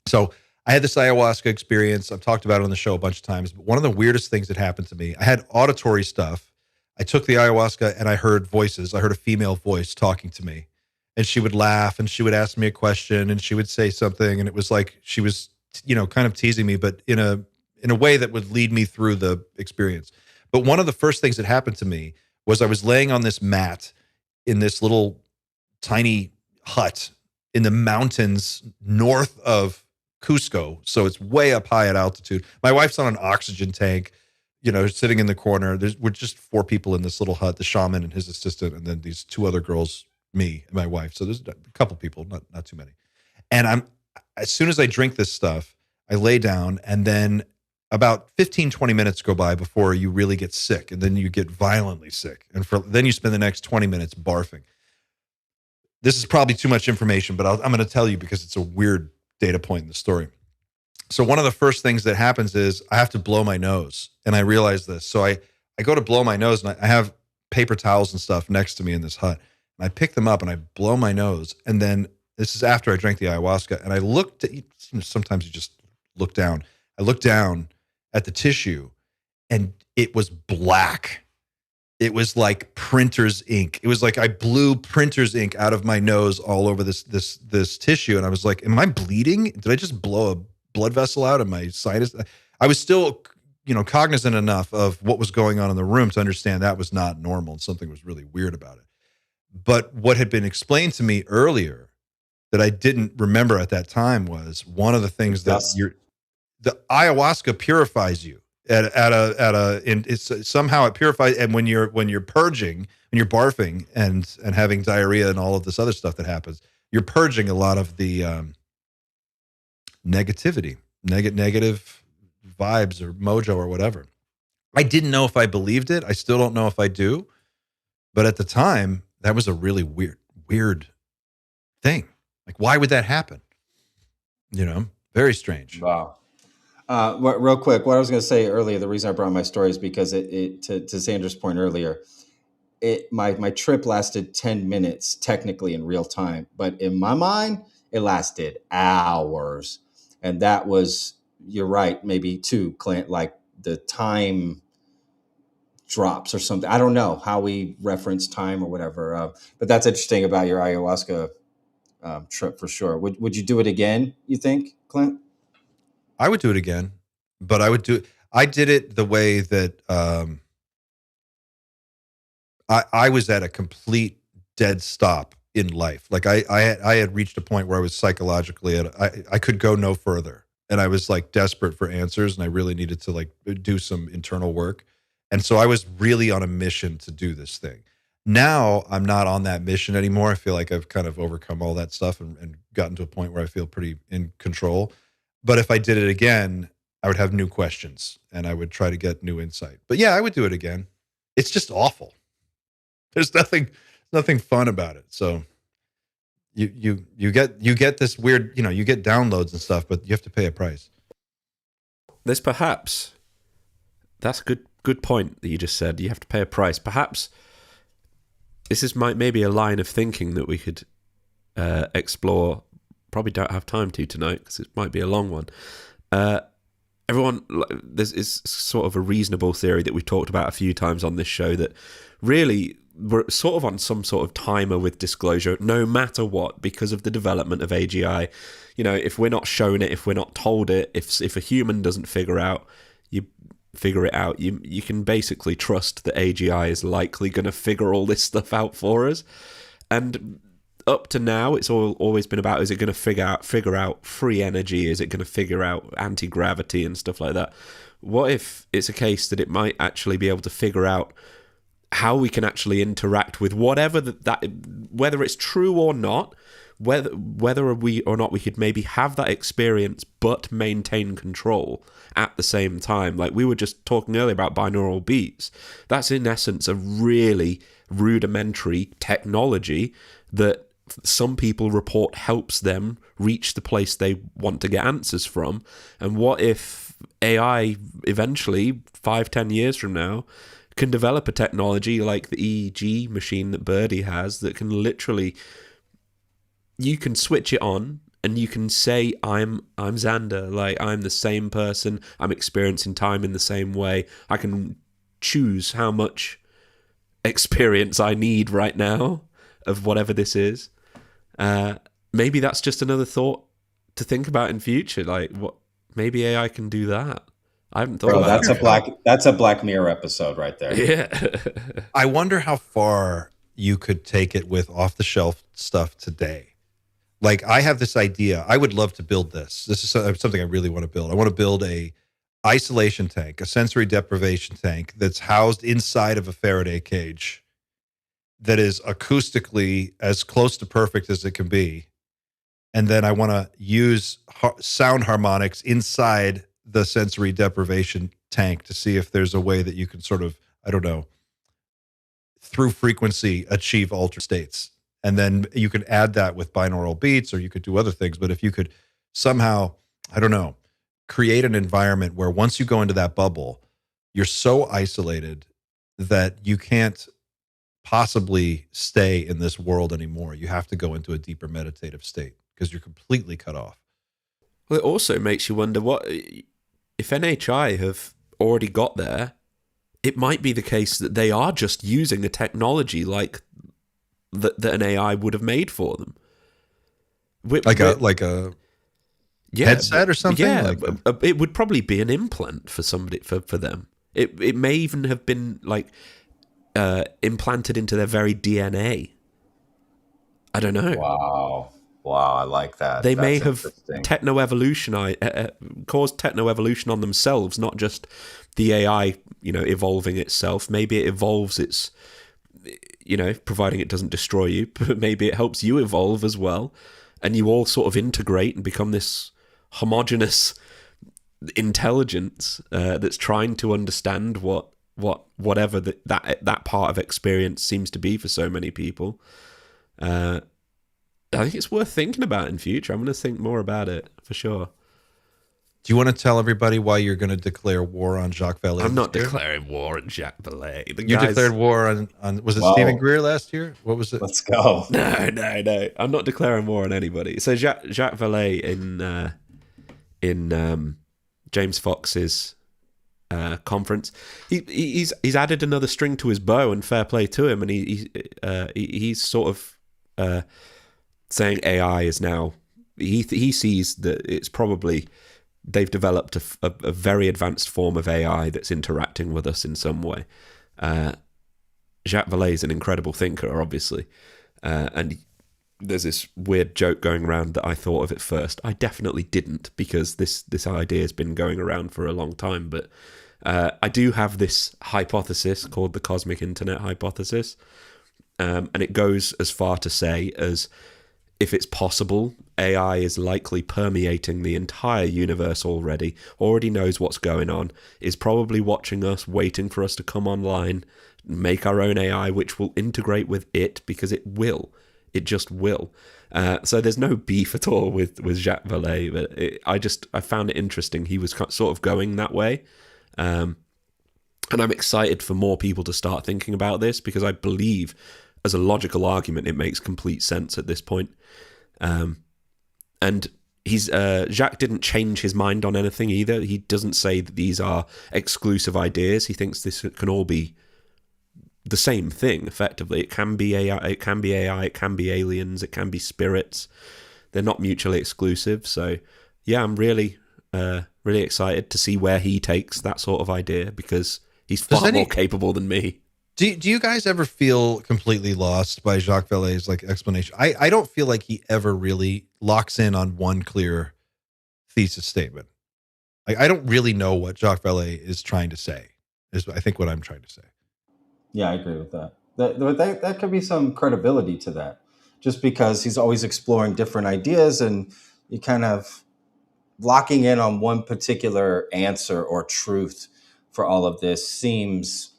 [SPEAKER 1] So I had this ayahuasca experience. I've talked about it on the show a bunch of times, but one of the weirdest things that happened to me, I had auditory stuff. I took the ayahuasca and I heard voices. I heard a female voice talking to me, and she would laugh and she would ask me a question and she would say something. And it was like, she was, you know, kind of teasing me, but in a way that would lead me through the experience. But one of the first things that happened to me was I was laying on this mat in this little tiny hut in the mountains north of Cusco. So it's way up high at altitude. My wife's on an oxygen tank, you know, sitting in the corner. We're just 4 people in this little hut, the shaman and his assistant, and then these 2 other girls, me and my wife. So there's a couple people, not too many. And as soon as I drink this stuff, I lay down, and then about 15, 20 minutes go by before you really get sick, and then you get violently sick. And then you spend the next 20 minutes barfing. This is probably too much information, but I'm going to tell you because it's a weird data point in the story. So one of the first things that happens is I have to blow my nose, and I realize this. So I go to blow my nose, and I have paper towels and stuff next to me in this hut, and I pick them up and I blow my nose. And then this is after I drank the ayahuasca, and I looked at, sometimes you just look down. I looked down at the tissue, and it was black. it was like printer's ink. It was like I blew printer's ink out of my nose all over this tissue, and I was like, "Am I bleeding? Did I just blow a blood vessel out of my sinus?" I was still, cognizant enough of what was going on in the room to understand that was not normal and something was really weird about it. But what had been explained to me earlier that I didn't remember at that time was one of the things that the ayahuasca purifies you it's somehow it purifies. And when you're purging, when you're barfing and having diarrhea and all of this other stuff that happens, you're purging a lot of the negativity, negative vibes or mojo or whatever. I didn't know if I believed it. I still don't know if I do. But at the time, that was a really weird thing. Like, why would that happen? Very strange.
[SPEAKER 3] Wow. Real quick, what I was going to say earlier, the reason I brought my story is because to Sanders' point earlier, my trip lasted 10 minutes technically in real time, but in my mind, it lasted hours. And that was, you're right, maybe too, Clint, like the time drops or something. I don't know how we reference time or whatever, but that's interesting about your ayahuasca trip for sure. Would you do it again, you think, Clint?
[SPEAKER 1] I would do it again, but I did it the way that I was at a complete dead stop in life. Like I had reached a point where I was psychologically I could go no further, and I was like desperate for answers, and I really needed to like do some internal work. And so I was really on a mission to do this thing. Now I'm not on that mission anymore. I feel like I've kind of overcome all that stuff and gotten to a point where I feel pretty in control. But if I did it again, I would have new questions and I would try to get new insight. But yeah, I would do it again. It's just awful. There's nothing fun about it. So you get this weird, you get downloads and stuff, but you have to pay a price.
[SPEAKER 2] That's a good point that you just said. You have to pay a price. Perhaps this is maybe a line of thinking that we could explore. Probably don't have time to tonight because it might be a long one. Everyone, is sort of a reasonable theory that we've talked about a few times on this show that really we're sort of on some sort of timer with disclosure, no matter what, because of the development of AGI. If we're not shown it, if we're not told it, if a human doesn't figure it out, you can basically trust that AGI is likely going to figure all this stuff out for us. And up to now, it's always been about, is it going to figure out free energy? Is it going to figure out anti-gravity and stuff like that? What if it's a case that it might actually be able to figure out how we can actually interact with whatever that whether it's true or not, whether we or not we could maybe have that experience but maintain control at the same time. Like we were just talking earlier about binaural beats. That's in essence a really rudimentary technology that some people report helps them reach the place they want to get answers from. And what if AI eventually, 5-10 years from now, can develop a technology like the EEG machine that Birdie has that can literally, you can switch it on and you can say, I'm Xander, like I'm the same person, I'm experiencing time in the same way. I can choose how much experience I need right now of whatever this is. Maybe that's just another thought to think about in future. Like, what? Maybe AI can do that. I haven't thought about that.
[SPEAKER 3] That's a Black Mirror episode right there.
[SPEAKER 2] Yeah.
[SPEAKER 1] I wonder how far you could take it with off-the-shelf stuff today. Like, I have this idea. I would love to build this. This is something I really want to build. I want to build a isolation tank, a sensory deprivation tank that's housed inside of a Faraday cage that is acoustically as close to perfect as it can be. And then I want to use sound harmonics inside the sensory deprivation tank to see if there's a way that you can sort of, I don't know, through frequency achieve altered states. And then you could add that with binaural beats, or you could do other things. But if you could somehow, I don't know, create an environment where once you go into that bubble, you're so isolated that you can't possibly stay in this world anymore. You have to go into a deeper meditative state because you're completely cut off.
[SPEAKER 2] Well, it also makes you wonder, what if NHI have already got there it might be the case that they are just using a technology like that an AI would have made for them.
[SPEAKER 1] Like a headset or something?
[SPEAKER 2] Yeah, it would probably be an implant for somebody, for them. It may even have been like implanted into their very DNA. I don't know.
[SPEAKER 3] Wow, I like that.
[SPEAKER 2] They
[SPEAKER 3] That's
[SPEAKER 2] may have caused techno-evolution on themselves, not just the AI, evolving itself. Maybe it evolves its, providing it doesn't destroy you, but maybe it helps you evolve as well. And you all sort of integrate and become this homogenous intelligence that's trying to understand whatever that part of experience seems to be for so many people. I think it's worth thinking about in future. I'm going to think more about it for sure.
[SPEAKER 1] Do you want to tell everybody why you're going to declare war on Jacques Vallée?
[SPEAKER 2] I'm not declaring war on Jacques Vallée.
[SPEAKER 1] You declared war on was it Stephen Greer last year? What was it?
[SPEAKER 3] Let's go.
[SPEAKER 2] No. I'm not declaring war on anybody. So Jacques Vallée in James Fox's conference, he's added another string to his bow, and fair play to him. And he's sort of saying AI is now, he sees that it's probably, they've developed a very advanced form of AI that's interacting with us in some way. Jacques Vallée is an incredible thinker, obviously, and there's this weird joke going around that I thought of at first. I definitely didn't, because this idea has been going around for a long time, but I do have this hypothesis called the cosmic internet hypothesis, and it goes as far to say as, if it's possible, AI is likely permeating the entire universe already knows what's going on, is probably watching us, waiting for us to come online, make our own AI, which will integrate with it, because it will. It just will. So there's no beef at all with Jacques Vallée, but I found it interesting. He was sort of going that way. And I'm excited for more people to start thinking about this, because I believe, as a logical argument, it makes complete sense at this point. And Jacques didn't change his mind on anything either. He doesn't say that these are exclusive ideas. He thinks this can all be the same thing, effectively. It can be AI, it can be aliens, it can be spirits. They're not mutually exclusive. So yeah, I'm really excited to see where he takes that sort of idea, because he's far more capable than me.
[SPEAKER 1] Do you guys ever feel completely lost by Jacques Vallée's explanation? I don't feel like he ever really locks in on one clear thesis statement. I don't really know what Jacques Vallée is trying to say, is I think what I'm trying to say.
[SPEAKER 3] Yeah, I agree with that. That could be some credibility to that, just because he's always exploring different ideas, and you kind of locking in on one particular answer or truth for all of this seems,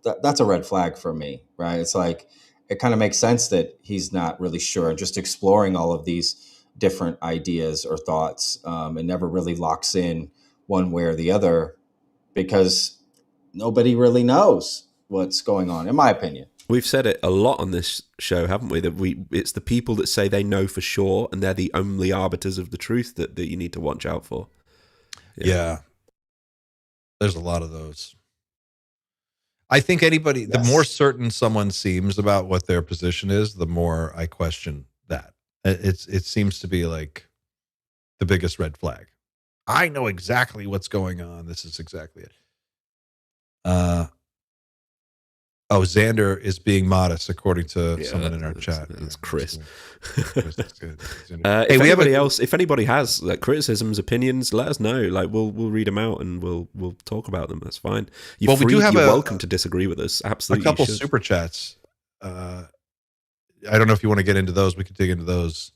[SPEAKER 3] that's a red flag for me, right? It's like, it kind of makes sense that he's not really sure, just exploring all of these different ideas or thoughts, and never really locks in one way or the other, because nobody really knows what's going on, in my opinion.
[SPEAKER 2] We've said it a lot on this show, haven't we? That it's the people that say they know for sure, and they're the only arbiters of the truth that you need to watch out for.
[SPEAKER 1] Yeah. There's a lot of those. I think anybody, the more certain someone seems about what their position is, the more I question that. It seems to be like the biggest red flag. I know exactly what's going on. This is exactly it. Xander is being modest, according to someone in our chat.
[SPEAKER 2] That's Chris.
[SPEAKER 1] That's good.
[SPEAKER 2] If anybody has criticisms, opinions, let us know. We'll read them out, and we'll talk about them. That's fine. You're welcome to disagree with us. Absolutely.
[SPEAKER 1] A couple super chats. I don't know if you want to get into those. We could dig into those.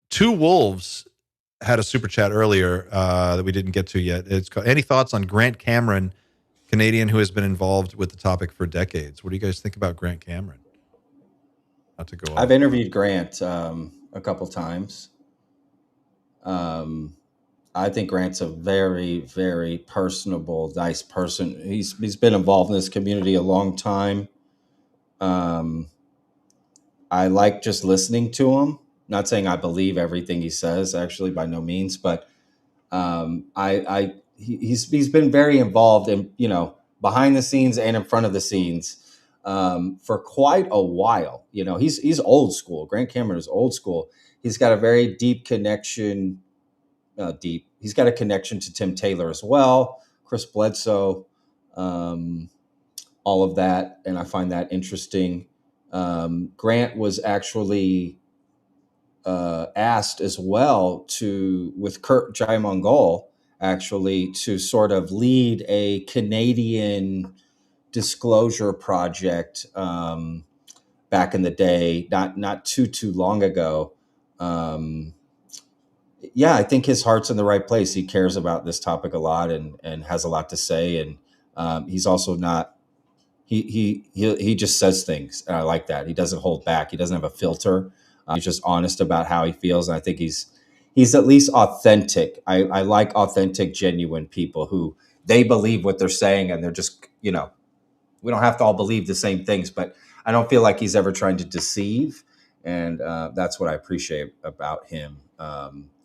[SPEAKER 1] Two Wolves had a super chat earlier that we didn't get to yet. It's called, any thoughts on Grant Cameron, Canadian who has been involved with the topic for decades? What do you guys think about Grant Cameron? Not to go off.
[SPEAKER 3] I've interviewed Grant a couple times. I think Grant's a very, very personable, nice person. He's been involved in this community a long time. I like just listening to him. Not saying I believe everything he says, actually, by no means, but he's been very involved in, behind the scenes and in front of the scenes for quite a while. He's old school. Grant Cameron is old school. He's got a very deep connection. He's got a connection to Tim Taylor as well, Chris Bledsoe, all of that, and I find that interesting. Grant was actually asked as well with Kurt Jai-Mongol, actually, to sort of lead a Canadian disclosure project back in the day, not too long ago. Yeah, I think his heart's in the right place. He cares about this topic a lot and has a lot to say. And he's also not, he just says things. And I like that. He doesn't hold back. He doesn't have a filter. He's just honest about how he feels. And I think he's at least authentic. I like authentic, genuine people who they believe what they're saying, and they're just, we don't have to all believe the same things, but I don't feel like he's ever trying to deceive. And that's what I appreciate about him.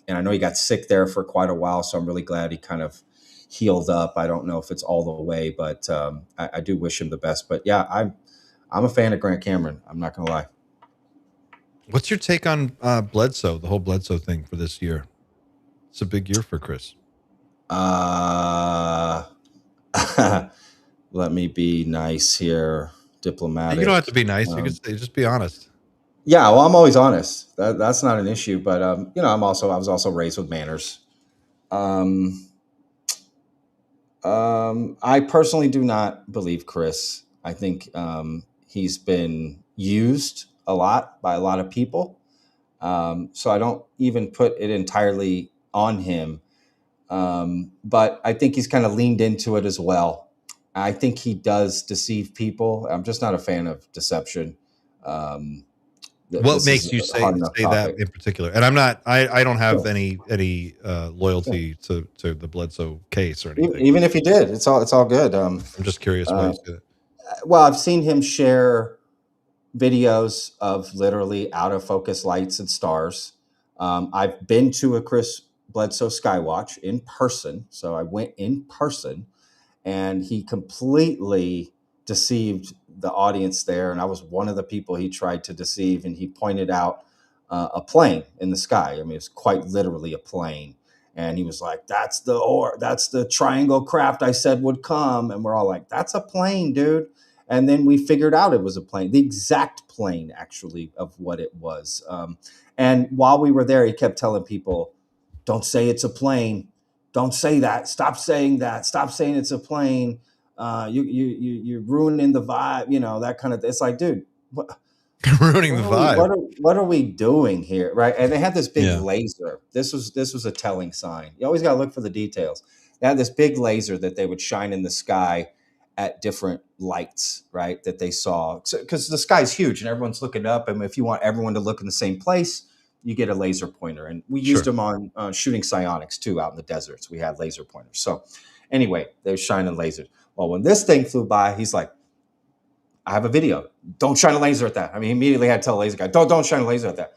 [SPEAKER 3] And I know he got sick there for quite a while, so I'm really glad he kind of healed up. I don't know if it's all the way, but I do wish him the best. But yeah, I'm a fan of Grant Cameron. I'm not going to lie.
[SPEAKER 1] What's your take on Bledsoe, the whole Bledsoe thing for this year? It's a big year for Chris.
[SPEAKER 3] Let me be nice here, diplomatic.
[SPEAKER 1] You don't have to be nice. You can say, just be honest.
[SPEAKER 3] Yeah, well, I'm always honest. That's not an issue. But I was also raised with manners. I personally do not believe Chris. I think he's been used a lot by a lot of people. So I don't even put it entirely on him. But I think he's kind of leaned into it as well. I think he does deceive people. I'm just not a fan of deception.
[SPEAKER 1] What makes you say that in particular? And I don't have any loyalty to the Bledsoe case or anything.
[SPEAKER 3] Even if you did, it's all good. I'm
[SPEAKER 1] just curious why you say that.
[SPEAKER 3] Well, I've seen him share videos of literally out of focus lights and stars. I've been to a Chris Bledsoe Skywatch in person. So I went in person, and he completely deceived the audience there. And I was one of the people he tried to deceive. And he pointed out a plane in the sky. I mean, it's quite literally a plane. And he was like, that's the triangle craft I said would come. And we're all like, that's a plane, dude. And then we figured out it was a plane, the exact plane actually of what it was. And while we were there, he kept telling people, don't say it's a plane. Don't say that. Stop saying that. Stop saying it's a plane. You're ruining the vibe, that kind of thing. It's like, dude, what?
[SPEAKER 1] Ruining the vibe.
[SPEAKER 3] What are we doing here, right? And they had this big laser. This was a telling sign. You always got to look for the details. They had this big laser that they would shine in the sky at different lights, right? That they saw, because the sky's huge and everyone's looking up. And if you want everyone to look in the same place, you get a laser pointer. And we used them on shooting psionics too out in the deserts. We had laser pointers. So anyway, they were shining lasers. Well, when this thing flew by, he's like, I have a video. Don't shine a laser at that. I mean, he immediately had to tell the laser guy, don't shine a laser at that.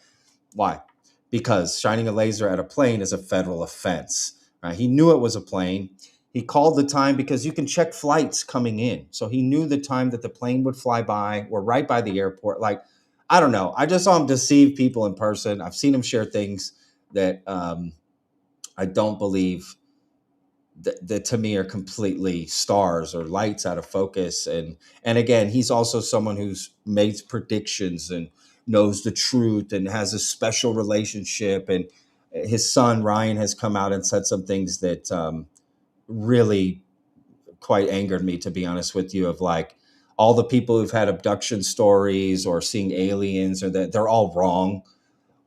[SPEAKER 3] Why? Because shining a laser at a plane is a federal offense. Right? He knew it was a plane. He called the time because you can check flights coming in. So he knew the time that the plane would fly by. We're right by the airport. Like, I don't know. I just saw him deceive people in person. I've seen him share things that I don't believe that to me are completely stars or lights out of focus. And again, he's also someone who's made predictions and knows the truth and has a special relationship. And his son, Ryan, has come out and said some things that really quite angered me, to be honest with you, of like all the people who've had abduction stories or seeing aliens, or that they're all wrong.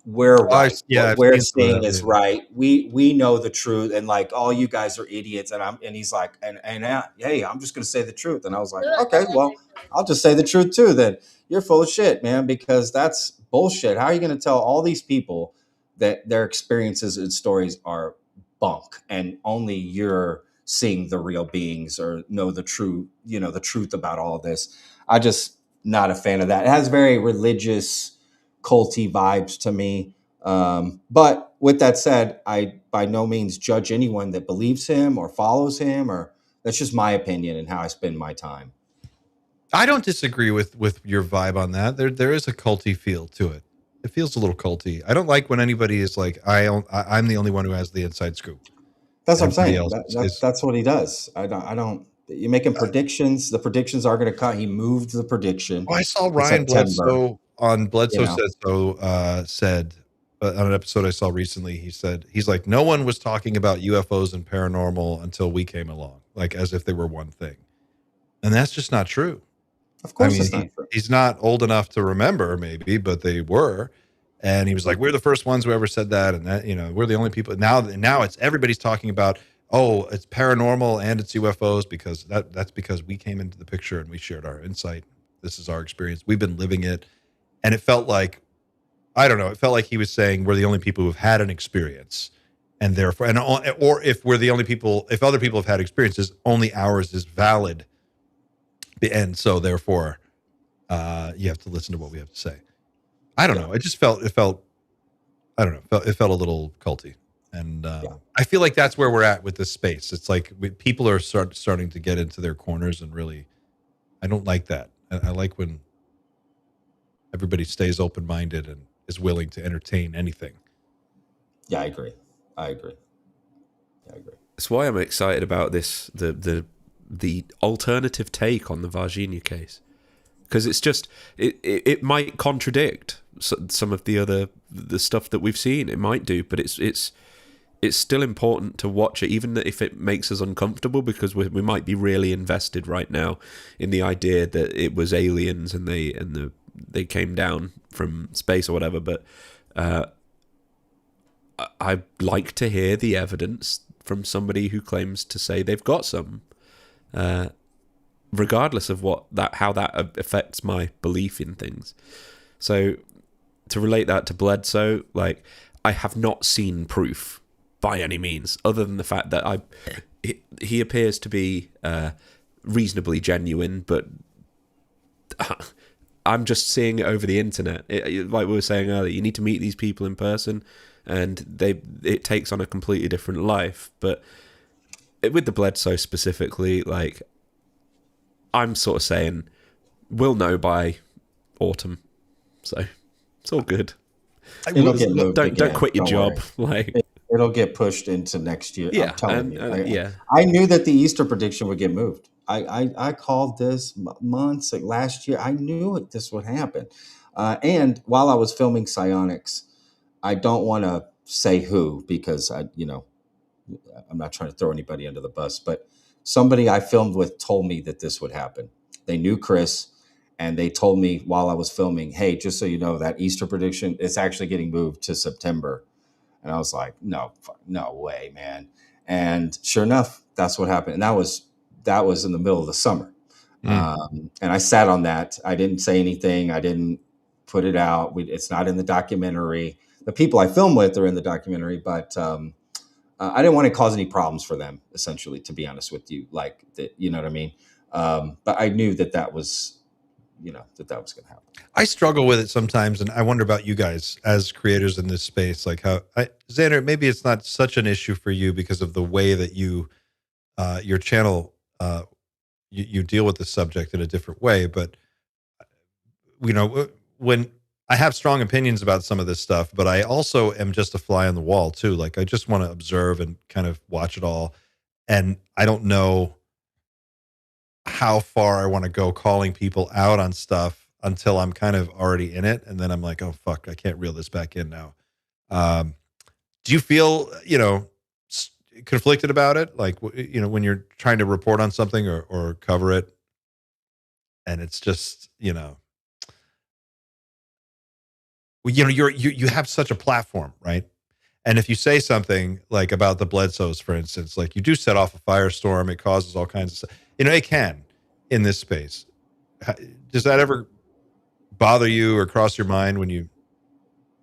[SPEAKER 3] We're right. What we're seeing is right. We know the truth, and like all you guys are idiots. And he's like, hey, I'm just going to say the truth. And I was like, okay, well, I'll just say the truth too. Then you're full of shit, man, because that's bullshit. How are you going to tell all these people that their experiences and stories are bunk, and only you're seeing the real beings or know the truth, the truth about all of this? I just not a fan of that. It has very religious, culty vibes to me. But with that said, I by no means judge anyone that believes him or follows him, or that's just my opinion and how I spend my time.
[SPEAKER 1] I don't disagree with your vibe on that. There is a culty feel to it. It feels a little culty. I don't like when anybody is like, I'm the only one who has the inside scoop.
[SPEAKER 3] That's what I'm
[SPEAKER 1] Everybody
[SPEAKER 3] saying.
[SPEAKER 1] else is.
[SPEAKER 3] That's what he does. I don't. You're making predictions. The predictions are going to cut. He moved the prediction
[SPEAKER 1] Oh, I saw
[SPEAKER 3] to
[SPEAKER 1] Ryan
[SPEAKER 3] September.
[SPEAKER 1] Bledsoe on
[SPEAKER 3] You
[SPEAKER 1] Bledsoe
[SPEAKER 3] know,
[SPEAKER 1] Said So said on an episode I saw recently. He's like, no one was talking about UFOs and paranormal until we came along, like as if they were one thing, and that's just not true.
[SPEAKER 3] of
[SPEAKER 1] I
[SPEAKER 3] course,
[SPEAKER 1] mean,
[SPEAKER 3] it's not true.
[SPEAKER 1] he's not old enough to remember, maybe, but they were. And he was like, "We're the first ones who ever said that," and that, we're the only people now. It's everybody's talking about, oh, it's paranormal and it's UFOs because that's because we came into the picture and we shared our insight. This is our experience. We've been living it, and it felt like, I don't know. It felt like he was saying we're the only people who've had an experience, and therefore, or if we're the only people, if other people have had experiences, only ours is valid, and so therefore, you have to listen to what we have to say. I don't know. It just felt, I don't know. It felt a little culty. And I feel like that's where we're at with this space. It's like people are starting to get into their corners, and really, I don't like that. I like when everybody stays open-minded and is willing to entertain anything.
[SPEAKER 3] Yeah, I agree.
[SPEAKER 2] That's why I'm excited about this, the alternative take on the Varginha case. Because it's just, it might contradict some of the stuff that we've seen. It might do, but it's still important to watch it, even if it makes us uncomfortable, because we might be really invested right now in the idea that it was aliens and they came down from space or whatever. But I like to hear the evidence from somebody who claims to say they've got some. Regardless of how that affects my belief in things. So to relate that to Bledsoe, like, I have not seen proof by any means, other than the fact that he appears to be reasonably genuine, but I'm just seeing it over the internet. Like we were saying earlier, you need to meet these people in person, and it takes on a completely different life. But with the Bledsoe specifically, like, I'm sort of saying we'll know by autumn, so it's all good.
[SPEAKER 3] It'll get moved
[SPEAKER 2] Don't
[SPEAKER 3] again.
[SPEAKER 2] quit your
[SPEAKER 3] Don't
[SPEAKER 2] job.
[SPEAKER 3] worry.
[SPEAKER 2] Like,
[SPEAKER 3] It'll get pushed into next year.
[SPEAKER 2] yeah,
[SPEAKER 3] I'm telling you.
[SPEAKER 2] yeah.
[SPEAKER 3] I knew that the Easter prediction would get moved. I called this months, like last year. I knew this would happen. And while I was filming Psionics, I don't want to say who, because I'm not trying to throw anybody under the bus, but somebody I filmed with told me that this would happen. They knew Chris, and they told me while I was filming, hey, just so you know, that Easter prediction, it's actually getting moved to September. And I was like, no way, man. And sure enough, that's what happened. And that was in the middle of the summer. And I sat on that. I didn't say anything. I didn't put it out. It's not in the documentary. The people I film with are in the documentary, but I didn't want to cause any problems for them, essentially, to be honest with you. Like, that, you know what I mean? But I knew that was, that was going to happen.
[SPEAKER 1] I struggle with it sometimes, and I wonder about you guys as creators in this space. Like, Xander, maybe it's not such an issue for you because of the way that your channel, you deal with the subject in a different way. But, when I have strong opinions about some of this stuff, but I also am just a fly on the wall too. Like, I just want to observe and kind of watch it all. And I don't know how far I want to go calling people out on stuff until I'm kind of already in it. And then I'm like, oh, fuck, I can't reel this back in now. Do you feel, conflicted about it? Like, when you're trying to report on something or cover it, and it's just, you have such a platform, right? And if you say something like about the Bledsoes, for instance, like, you do set off a firestorm, it causes all kinds of stuff. It can in this space. Does that ever bother you or cross your mind when you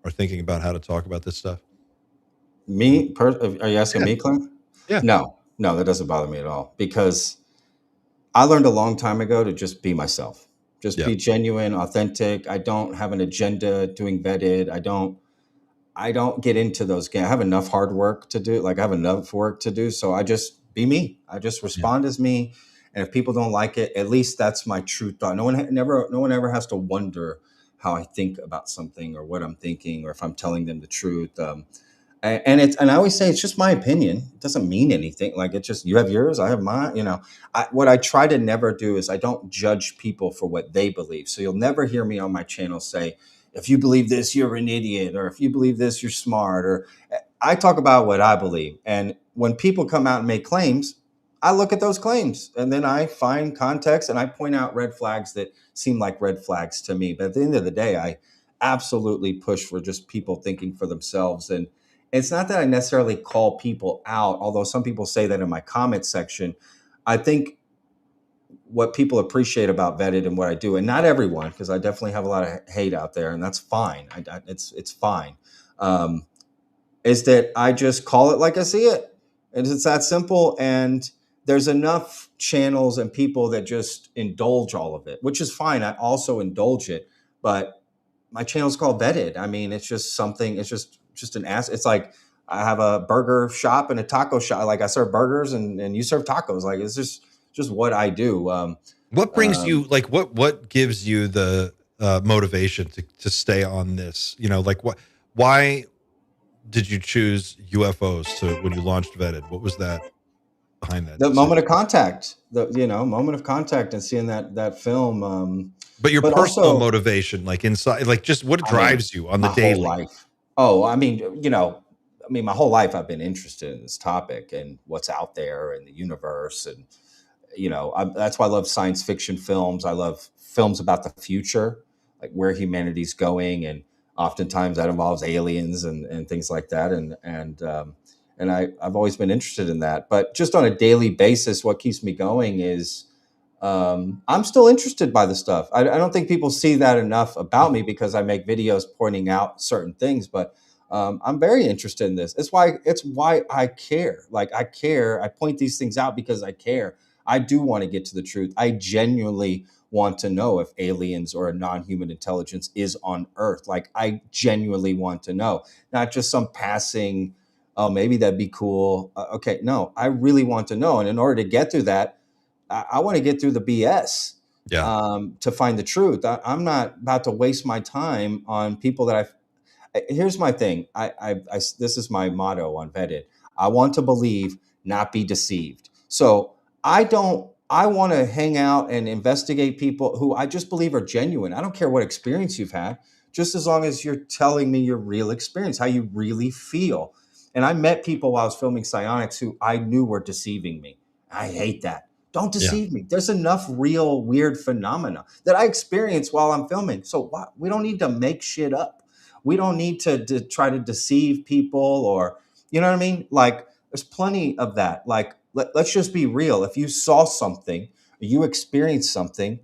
[SPEAKER 1] are thinking about how to talk about this stuff?
[SPEAKER 3] Me? Are you asking me, Clint?
[SPEAKER 1] Yeah.
[SPEAKER 3] No, that doesn't bother me at all, because I learned a long time ago to just be myself. Just be genuine, authentic. I don't have an agenda doing vetted. I don't get into those games. I have enough hard work to do. Like I have enough work to do. So I just be me. I just respond as me. And if people don't like it, at least that's my true thought. No one ever has to wonder how I think about something or what I'm thinking or if I'm telling them the truth. And I always say it's just my opinion. It doesn't mean anything. Like it's just you have yours, I have mine. What I try to never do is I don't judge people for what they believe. So you'll never hear me on my channel say, if you believe this, you're an idiot, or if you believe this, you're smart. Or I talk about what I believe. And when people come out and make claims, I look at those claims and then I find context and I point out red flags that seem like red flags to me. But at the end of the day, I absolutely push for just people thinking for themselves. And it's not that I necessarily call people out, although some people say that in my comment section. I think what people appreciate about Vetted and what I do, and not everyone, because I definitely have a lot of hate out there, and that's fine. It's fine. Is that I just call it like I see it, and it's that simple. And there's enough channels and people that just indulge all of it, which is fine. I also indulge it, but my channel is called Vetted. I mean, it's just something. It's just an ass. It's like I have a burger shop and a taco shop. Like I serve burgers and you serve tacos. Like it's just what I do.
[SPEAKER 1] What brings you like what gives you the motivation to stay on this? Like why did you choose UFOs when you launched Vetted? What was that behind that?
[SPEAKER 3] The moment of contact, moment of contact and seeing that film.
[SPEAKER 1] But your
[SPEAKER 3] but
[SPEAKER 1] personal
[SPEAKER 3] also,
[SPEAKER 1] motivation, like inside, like just what drives you on the
[SPEAKER 3] my
[SPEAKER 1] daily?
[SPEAKER 3] whole life. Oh, I mean, my whole life I've been interested in this topic and what's out there in the universe. And, that's why I love science fiction films. I love films about the future, like where humanity's going. And oftentimes that involves aliens and things like that. And I've always been interested in that. But just on a daily basis, what keeps me going is I'm still interested by the stuff. I don't think people see that enough about me because I make videos pointing out certain things, but I'm very interested in this. It's why I care. Like I care. I point these things out because I care. I do want to get to the truth. I genuinely want to know if aliens or a non-human intelligence is on Earth. Like I genuinely want to know, not just some passing, oh, maybe that'd be cool. Okay, no, I really want to know. And in order to get through that, I want to get through the BS to find the truth. I'm not about to waste my time on people that here's my thing. This is my motto on Vetted. I want to believe, not be deceived. So I want to hang out and investigate people who I just believe are genuine. I don't care what experience you've had, just as long as you're telling me your real experience, how you really feel. And I met people while I was filming Psionics who I knew were deceiving me. I hate that. Don't deceive me. There's enough real weird phenomena that I experience while I'm filming. So we don't need to make shit up. We don't need to try to deceive people or, you know what I mean? Like there's plenty of that. Like let's just be real. If you saw something, you experienced something,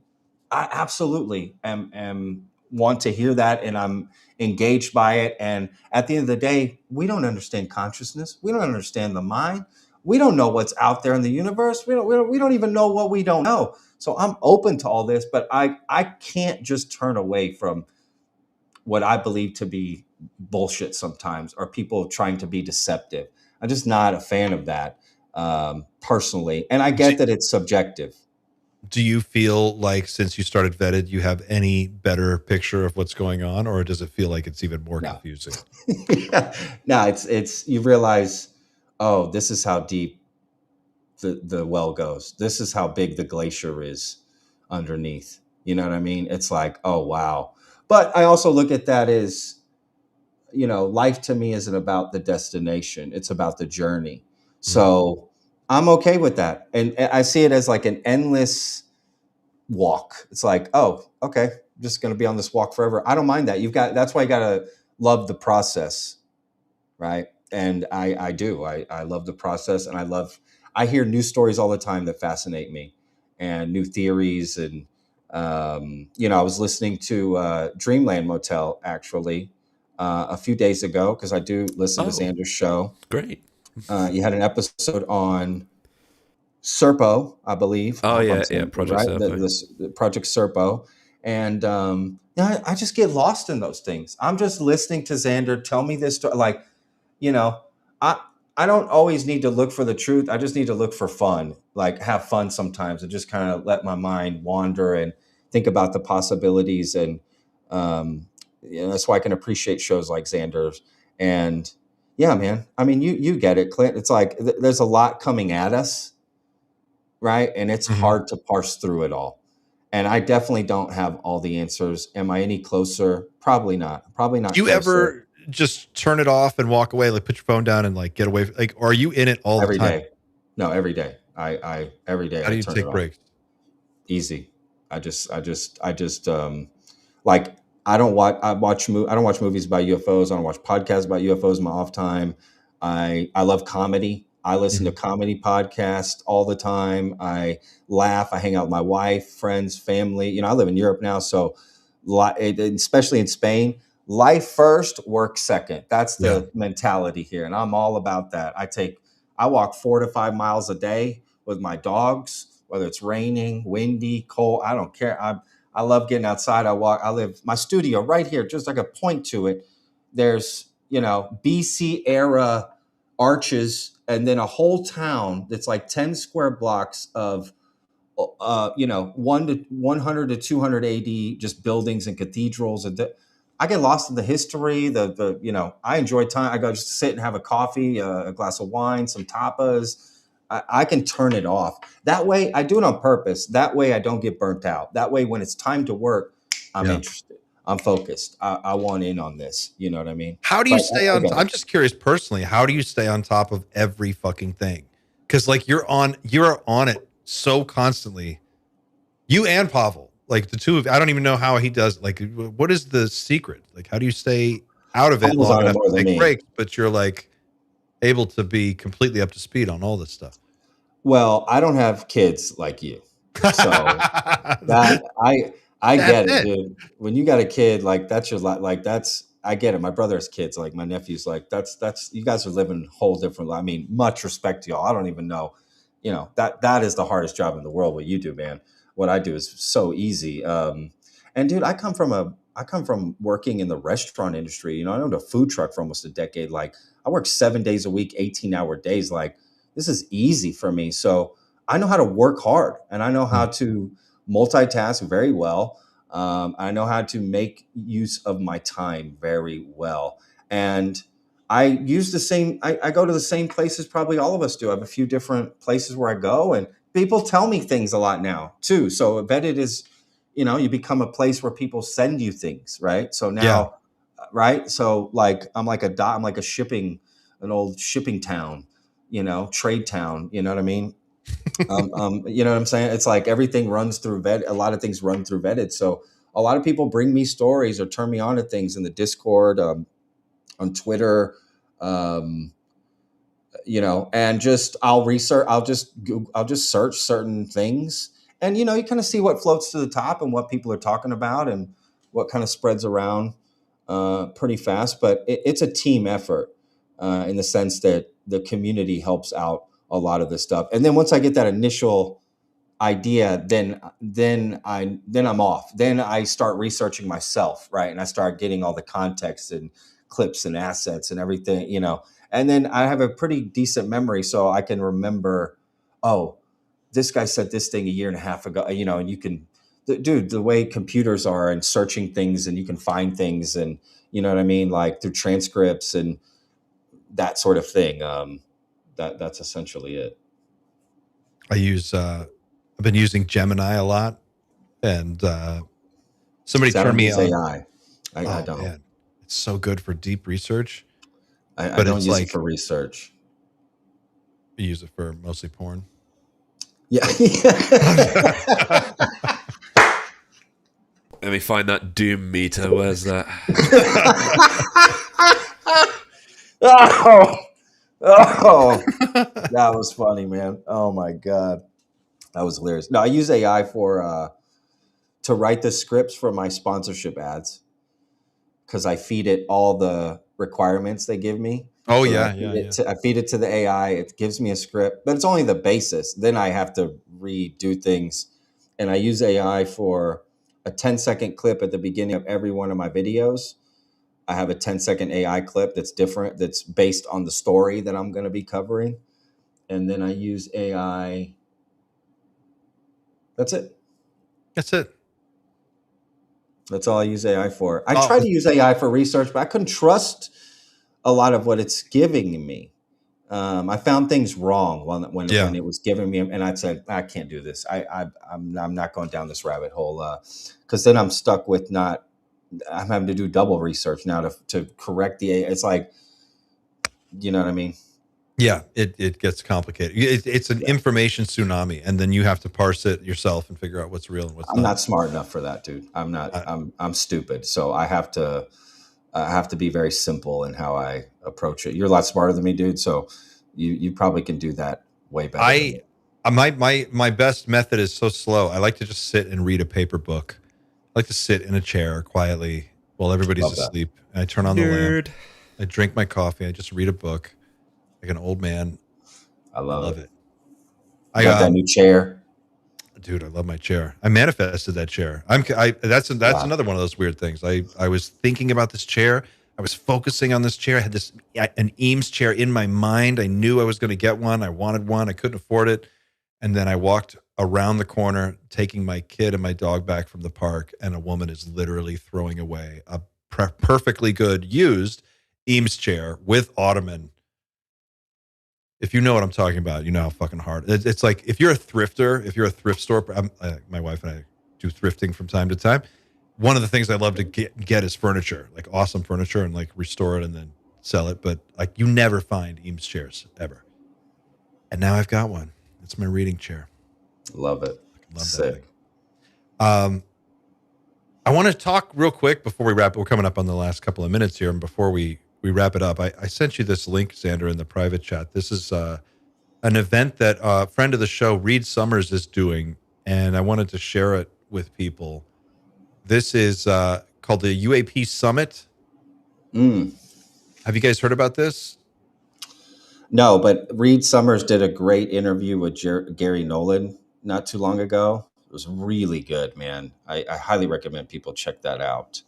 [SPEAKER 3] I absolutely am want to hear that and I'm engaged by it. And at the end of the day, we don't understand consciousness. We don't understand the mind. We don't know what's out there in the universe. We don't even know what we don't know. So I'm open to all this, but I can't just turn away from what I believe to be bullshit sometimes, or people trying to be deceptive. I'm just not a fan of that personally. And I get that it's subjective.
[SPEAKER 1] Do you feel like since you started Vetted, you have any better picture of what's going on, or does it feel like it's even more confusing?
[SPEAKER 3] No, it's you realize, oh, this is how deep the well goes. This is how big the glacier is underneath. You know what I mean? It's like, oh, wow. But I also look at that as, life to me isn't about the destination. It's about the journey. So I'm okay with that. And I see it as like an endless walk. It's like, oh, okay, I'm just going to be on this walk forever. I don't mind that. That's why you got to love the process. Right. And I do. I love the process, and I hear new stories all the time that fascinate me, and new theories. And, I was listening to Dreamland Motel actually a few days ago, because I do listen to Xander's show.
[SPEAKER 2] Great.
[SPEAKER 3] You had an episode on Serpo, I believe.
[SPEAKER 2] Oh, yeah. Project Serpo.
[SPEAKER 3] The Project Serpo. And I just get lost in those things. I'm just listening to Xander tell me this story. Like, you know, I I don't always need to look for the truth. I just need to look for fun, like have fun sometimes, and just kind of let my mind wander and think about the possibilities. And um, that's why I can appreciate shows like Xander's. And yeah, man. I mean, you get it, Clint. It's like there's a lot coming at us, right? And it's
[SPEAKER 1] Mhm.
[SPEAKER 3] hard to parse through it all. And I definitely don't have all the answers. Am I any closer? Probably not. Probably
[SPEAKER 1] Do
[SPEAKER 3] not
[SPEAKER 1] you
[SPEAKER 3] closer.
[SPEAKER 1] ever just turn it off and walk away, like put your phone down and like get away? Like, or are you in it all the
[SPEAKER 3] Every
[SPEAKER 1] time?
[SPEAKER 3] day. No, every day. I every day
[SPEAKER 1] How
[SPEAKER 3] I
[SPEAKER 1] do you
[SPEAKER 3] turn it
[SPEAKER 1] take
[SPEAKER 3] off.
[SPEAKER 1] breaks?
[SPEAKER 3] Easy. I just like I don't watch movies about UFOs. I don't watch podcasts about UFOs in my off time. I love comedy. I listen to
[SPEAKER 1] Mhm.
[SPEAKER 3] comedy podcasts all the time. I laugh. I hang out with my wife, friends, family. I live in Europe now, so especially in Spain, life first, work second. That's
[SPEAKER 1] Yeah.
[SPEAKER 3] the mentality here, and I'm all about that. I walk 4 to 5 miles a day with my dogs, whether it's raining, windy, cold. I don't care. I love getting outside. I live my studio right here, just like a point to it. There's BC era arches, and then a whole town that's like 10 square blocks of 100 to 200 AD, just buildings and cathedrals. And I get lost in the history. I enjoy time. I go just sit and have a coffee, a glass of wine, some tapas. I can turn it off. That way, I do it on purpose. That way, I don't get burnt out. That way, when it's time to work, I'm
[SPEAKER 1] Yeah.
[SPEAKER 3] interested. I'm focused. I want in on this. You know what I mean?
[SPEAKER 1] How do you
[SPEAKER 3] But
[SPEAKER 1] stay
[SPEAKER 3] I
[SPEAKER 1] on?
[SPEAKER 3] get
[SPEAKER 1] I'm
[SPEAKER 3] it.
[SPEAKER 1] just curious personally. How do you stay on top of every fucking thing? Because like you're on it so constantly. You and Pavel, like the two of. I don't even know how he does. Like, what is the secret? Like, how do you stay out of it
[SPEAKER 3] Paul's
[SPEAKER 1] long
[SPEAKER 3] on it
[SPEAKER 1] enough
[SPEAKER 3] more
[SPEAKER 1] to
[SPEAKER 3] than
[SPEAKER 1] take
[SPEAKER 3] me.
[SPEAKER 1] breaks, but you're like able to be completely up to speed on all this stuff?
[SPEAKER 3] Well, I don't have kids like you, so that I
[SPEAKER 1] That's
[SPEAKER 3] get it,
[SPEAKER 1] it.
[SPEAKER 3] dude. When you got a kid, like that's your like that's I get it. My brother has kids, like my nephew's like that's you guys are living a whole different life. I mean, much respect to y'all. I don't even know, that is the hardest job in the world. What you do, man. What I do is so easy. And dude, I come from working in the restaurant industry. I owned a food truck for almost a decade. Like I work 7 days a week, 18-hour days. Like this is easy for me. So I know how to work hard, and I know how
[SPEAKER 1] Mm.
[SPEAKER 3] to multitask very well. I know how to make use of my time very well. And I use the same, I go to the same places probably all of us do. I have a few different places where I go, and people tell me things a lot now too. So Vetted is, you become a place where people send you things, right? So
[SPEAKER 1] Yeah.
[SPEAKER 3] now, right? So like, I'm like an old shipping town, trade town, you know what I mean? You know what I'm saying? It's like everything runs through vet. A lot of things run through vetted. So a lot of people bring me stories or turn me on to things in the Discord, on Twitter, um, and just I'll just search certain things, and you kind of see what floats to the top and what people are talking about and what kind of spreads around pretty fast. But it's a team effort in the sense that the community helps out a lot of this stuff. And then once I get that initial idea, then I'm off. Then I start researching myself, right? And I start getting all the context and clips and assets and everything, and then I have a pretty decent memory, so I can remember, oh, this guy said this thing a year and a half ago, and you can, dude, the way computers are and searching things, and you can find things, and you know what I mean, like through transcripts and that sort of thing. That's essentially it.
[SPEAKER 1] I've been using Gemini a lot, and somebody
[SPEAKER 3] So I
[SPEAKER 1] turned
[SPEAKER 3] don't
[SPEAKER 1] me
[SPEAKER 3] use
[SPEAKER 1] on.
[SPEAKER 3] AI. I
[SPEAKER 1] Oh
[SPEAKER 3] don't.
[SPEAKER 1] man, it's so good for deep research,
[SPEAKER 3] I
[SPEAKER 1] but
[SPEAKER 3] don't
[SPEAKER 1] it's
[SPEAKER 3] use it
[SPEAKER 1] like
[SPEAKER 3] for research.
[SPEAKER 1] you use it for mostly porn.
[SPEAKER 3] Yeah.
[SPEAKER 2] Let me find that doom meter. Where's that?
[SPEAKER 3] Oh, oh, that was funny, man. Oh my god, that was hilarious. No, I use AI for to write the scripts for my sponsorship ads because I feed it all the requirements they give me.
[SPEAKER 1] Oh
[SPEAKER 3] So then
[SPEAKER 1] yeah, yeah, yeah.
[SPEAKER 3] I feed it to the AI. It gives me a script, but it's only the basis. Then I have to redo things, and I use AI for a 10-second clip at the beginning of every one of my videos. I have a 10-second AI clip that's different, that's based on the story that I'm going to be covering. And then I use AI. That's it.
[SPEAKER 1] That's it.
[SPEAKER 3] That's all I use AI for. I
[SPEAKER 1] Oh,
[SPEAKER 3] try to use AI for research, but I couldn't trust a lot of what it's giving me. I found things wrong
[SPEAKER 1] yeah.
[SPEAKER 3] when it was giving me, and I said, I can't do this. I'm not going down this rabbit hole, because then I'm stuck with not. I'm having to do double research now to correct the AI. It's like, you know what I mean?
[SPEAKER 1] Yeah, it gets complicated. It's an information tsunami, and then you have to parse it yourself and figure out what's real and what's
[SPEAKER 3] I'm
[SPEAKER 1] not.
[SPEAKER 3] not smart enough for that, dude. I'm not. I'm stupid. So I have to be very simple in how I approach it. You're a lot smarter than me, dude. So you probably can do that way better than me.
[SPEAKER 1] My best method is so slow. I like to just sit and read a paper book. I like to sit in a chair quietly while everybody's
[SPEAKER 3] Love that.
[SPEAKER 1] asleep. And I turn on the lamp.
[SPEAKER 2] Nerd.
[SPEAKER 1] I drink my coffee. I just read a book like an old man.
[SPEAKER 3] I love it.
[SPEAKER 1] I
[SPEAKER 3] Got that new chair.
[SPEAKER 1] Dude, I love my chair. I manifested that chair. That's
[SPEAKER 3] Wow.
[SPEAKER 1] another one of those weird things. I was thinking about this chair. I was focusing on this chair. I had an Eames chair in my mind. I knew I was going to get one. I wanted one. I couldn't afford it. And then I walked around the corner, taking my kid and my dog back from the park, and a woman is literally throwing away a perfectly good used Eames chair with ottoman. If you know what I'm talking about, you know how fucking hard it's like. If you're a thrifter, if you're a thrift store, my wife and I do thrifting from time to time. One of the things I love to get is furniture, like awesome furniture, and like restore it and then sell it. But like you never find Eames chairs ever. And now I've got one. It's my reading chair.
[SPEAKER 3] Love it.
[SPEAKER 1] Love
[SPEAKER 3] Sick.
[SPEAKER 1] that thing. I want to talk real quick before we wrap. We're coming up on the last couple of minutes here, and before we wrap it up, I sent you this link, Xander, in the private chat. This is an event that a friend of the show, Reed Summers, is doing, and I wanted to share it with people. This is called the UAP Summit. Have you guys heard about this?
[SPEAKER 3] No, but Reed Summers did a great interview with Gary Nolan not too long ago. It was really good, man. I highly recommend people check that out.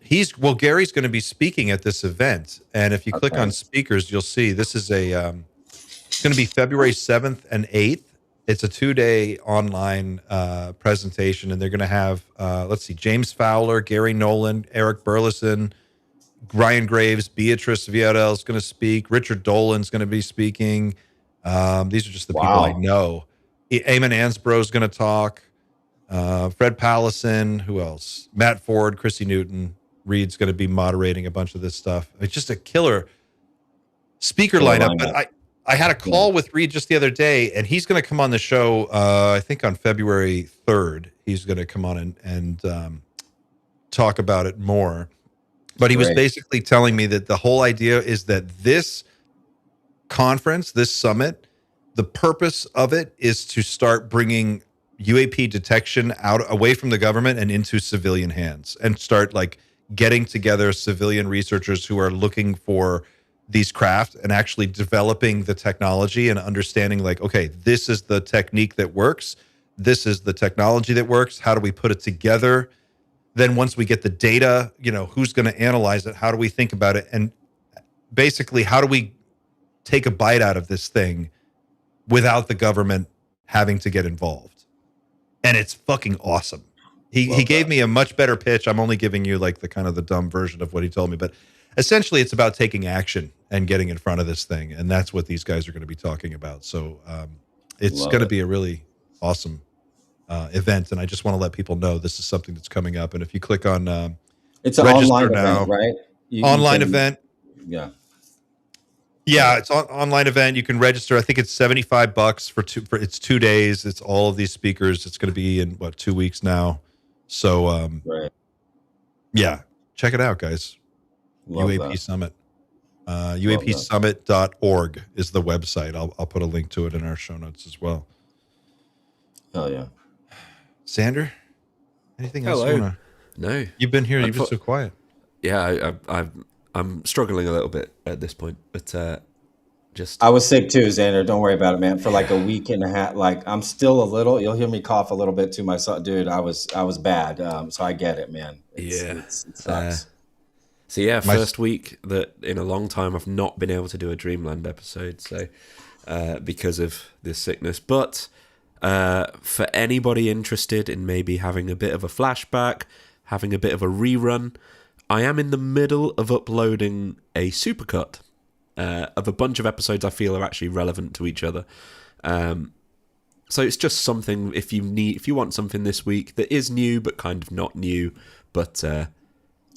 [SPEAKER 1] Gary's going to be speaking at this event, and if you click
[SPEAKER 3] Okay.
[SPEAKER 1] on speakers, you'll see this is it's going to be February 7th and 8th. It's a 2-day online presentation, and they're going to have James Fowler, Gary Nolan, Eric Burleson, Ryan Graves, Beatrice Viadel is going to speak. Richard Dolan's going to be speaking. These are just the people I know. Eamon Ansbro is going to talk. Fred Pallison. Who else? Matt Ford, Chrissy Newton. Reed's going to be moderating a bunch of this stuff. It's just a killer speaker lineup. But I had a call with Reed just the other day, and he's going to come on the show, I think on February 3rd. He's going to come on and talk about it more. But he was basically telling me that the whole idea is that this conference, this summit, the purpose of it is to start bringing UAP detection away from the government and into civilian hands, and start like getting together civilian researchers who are looking for these craft and actually developing the technology and understanding like, okay, this is the technique that works. This is the technology that works. How do we put it together? Then once we get the data, who's going to analyze it? How do we think about it? And basically, how do we take a bite out of this thing without the government having to get involved? And it's fucking awesome. He gave me a much better pitch. I'm only giving you like the kind of the dumb version of what he told me, but essentially it's about taking action and getting in front of this thing. And that's what these guys are going to be talking about. So it's going to be a really awesome event. And I just want to let people know this is something that's coming up. And if you click on
[SPEAKER 3] it's an online event, right?
[SPEAKER 1] Online event.
[SPEAKER 3] Yeah.
[SPEAKER 1] Yeah, it's an online event. You can register. I think it's $75 for it's 2 days. It's all of these speakers. It's going to be in 2 weeks now. So yeah, check it out, guys.
[SPEAKER 3] Love
[SPEAKER 1] UAP
[SPEAKER 3] that.
[SPEAKER 1] Summit. UAPsummit.org is the website. I'll put a link to it in our show notes as well.
[SPEAKER 3] Hell yeah.
[SPEAKER 1] Xander, anything else
[SPEAKER 2] Hello.
[SPEAKER 1] you want to?
[SPEAKER 2] No.
[SPEAKER 1] You've been here. You've been so quiet.
[SPEAKER 2] Yeah, I'm struggling a little bit at this point, but Just
[SPEAKER 3] I was sick too, Xander. Don't worry about it, man. For like a week and a half, like I'm still a little. You'll hear me cough a little bit to myself, dude. I was bad. So I get it, man.
[SPEAKER 2] yeah.
[SPEAKER 3] It
[SPEAKER 2] Uh,
[SPEAKER 3] sucks.
[SPEAKER 2] so yeah,
[SPEAKER 1] My
[SPEAKER 2] first week that in a long time I've not been able to do a Dreamland episode. So because of this sickness, but for anybody interested in maybe having a bit of a flashback, having a bit of a rerun, I am in the middle of uploading a supercut of a bunch of episodes I feel are actually relevant to each other. So it's just something if you want something this week that is new but kind of not new, but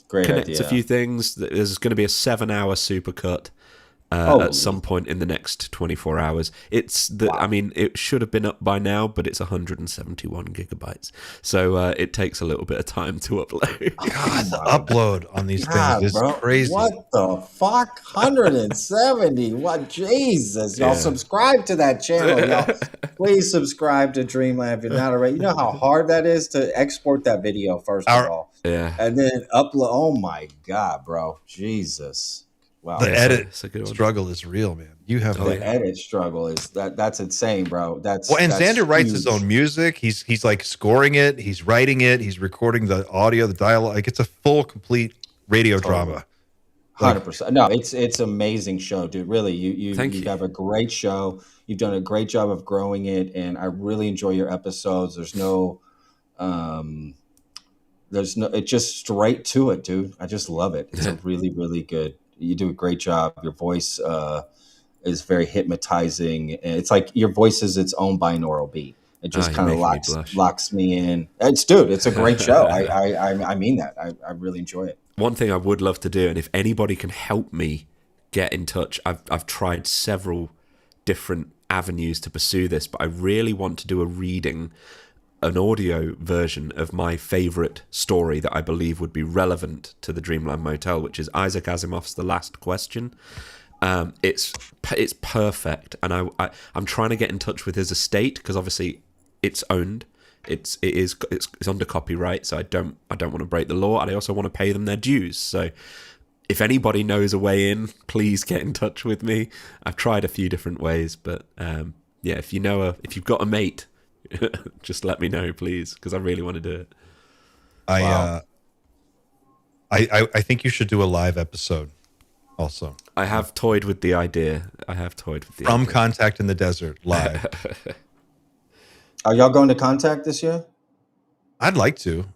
[SPEAKER 3] Great
[SPEAKER 2] connects
[SPEAKER 3] idea.
[SPEAKER 2] a few things. There's going to be a 7-hour supercut
[SPEAKER 3] Holy.
[SPEAKER 2] at some point in the next 24 hours. I mean, it should have been up by now, but it's 171 gigabytes. So it takes a little bit of time to upload.
[SPEAKER 1] God, the upload on these
[SPEAKER 3] God,
[SPEAKER 1] things is
[SPEAKER 3] bro.
[SPEAKER 1] crazy.
[SPEAKER 3] What the fuck? 170. What? Jesus. Y'all
[SPEAKER 2] Yeah.
[SPEAKER 3] subscribe to that channel, y'all. Please subscribe to Dreamland if you're not already. You know how hard that is to export that video, first of all.
[SPEAKER 2] Yeah.
[SPEAKER 3] And then upload. Oh my God, bro. Jesus. Wow.
[SPEAKER 1] The
[SPEAKER 2] Yeah,
[SPEAKER 1] edit
[SPEAKER 2] it's a good one.
[SPEAKER 1] struggle is real, man. You have
[SPEAKER 2] Oh,
[SPEAKER 1] like,
[SPEAKER 3] The edit struggle is that's insane, bro. That's
[SPEAKER 1] well, and
[SPEAKER 3] that's
[SPEAKER 1] Xander writes his
[SPEAKER 3] huge.
[SPEAKER 1] own music. He's like scoring it. He's writing it. He's recording the audio, the dialogue. Like it's a full, complete radio drama.
[SPEAKER 3] 100%. No, it's amazing show, dude. Really, you
[SPEAKER 2] Thank you.
[SPEAKER 3] have a great show. You've done a great job of growing it, and I really enjoy your episodes. There's no, it's just straight to it, dude. I just love it. It's a really, really good. You do a great job. Your voice is very hypnotizing. And it's like your voice is its own binaural beat. It just
[SPEAKER 2] You're
[SPEAKER 3] kind of
[SPEAKER 2] making me blush.
[SPEAKER 3] locks me in. It's a great show. I mean that. I really enjoy it.
[SPEAKER 2] One thing I would love to do, and if anybody can help me get in touch, I've tried several different avenues to pursue this, but I really want to do a reading, an audio version of my favorite story that I believe would be relevant to the Dreamland Motel, which is Isaac Asimov's The Last Question. It's perfect, and I'm trying to get in touch with his estate because obviously it's owned. It's under copyright, so I don't want to break the law, and I also want to pay them their dues. So if anybody knows a way in, please get in touch with me. I've tried a few different ways, but yeah, if you've got a mate, just let me know, please, because I really want to do it.
[SPEAKER 1] I think you should do a live episode also.
[SPEAKER 2] I have toyed with the idea.
[SPEAKER 1] From Contact in the Desert live.
[SPEAKER 3] Are y'all going to Contact this year?
[SPEAKER 1] I'd like to.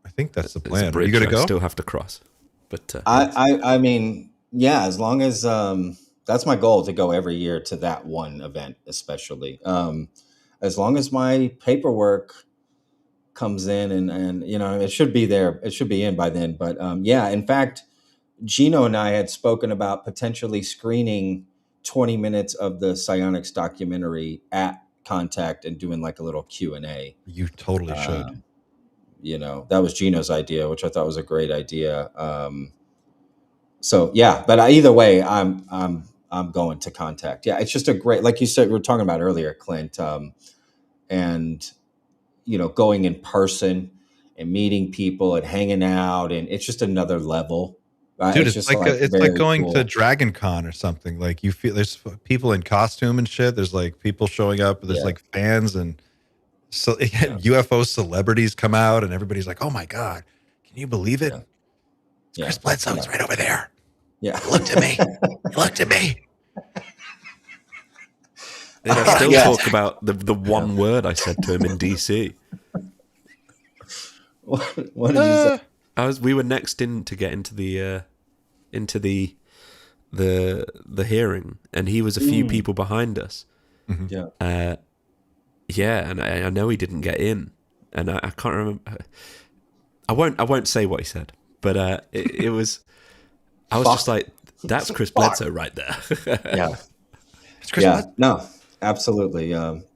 [SPEAKER 1] I think that's the
[SPEAKER 2] It's a
[SPEAKER 1] plan. Are
[SPEAKER 2] bridge
[SPEAKER 1] you going to
[SPEAKER 2] I
[SPEAKER 1] go?
[SPEAKER 2] still have to cross, but
[SPEAKER 3] I mean, yeah, as long as that's my goal, to go every year to that one event, especially. As long as my paperwork comes in and it should be there, it should be in by then. But yeah, in fact, Gino and I had spoken about potentially screening 20 minutes of the Psionics documentary at Contact and doing like a little Q&A.
[SPEAKER 1] You totally should.
[SPEAKER 3] That was Gino's idea, which I thought was a great idea. So yeah, but either way, I'm going to Contact. Yeah, it's just a great, like you said, we were talking about earlier, Clint, and going in person and meeting people and hanging out, and it's just another level. Right?
[SPEAKER 1] Dude, it's
[SPEAKER 3] just
[SPEAKER 1] like going
[SPEAKER 3] cool.
[SPEAKER 1] to Dragon Con or something. Like you feel there's people in costume and shit. There's like people showing up. There's like fans and so UFO celebrities come out and everybody's like, "Oh my God, can you believe it? Chris Bledsoe's right over there."
[SPEAKER 3] Yeah,
[SPEAKER 1] he looked at me. He looked at me.
[SPEAKER 2] I still talk about the one word I said to him in DC.
[SPEAKER 3] What did you say?
[SPEAKER 2] We were next in to get into the hearing, and he was a few people behind us.
[SPEAKER 3] Yeah.
[SPEAKER 2] Yeah, and I know he didn't get in, and I can't remember. I won't say what he said, but it was. I was just like, "That's Chris Bledsoe right there."
[SPEAKER 3] Yeah.
[SPEAKER 1] It's Chris Bledsoe.
[SPEAKER 3] No, absolutely.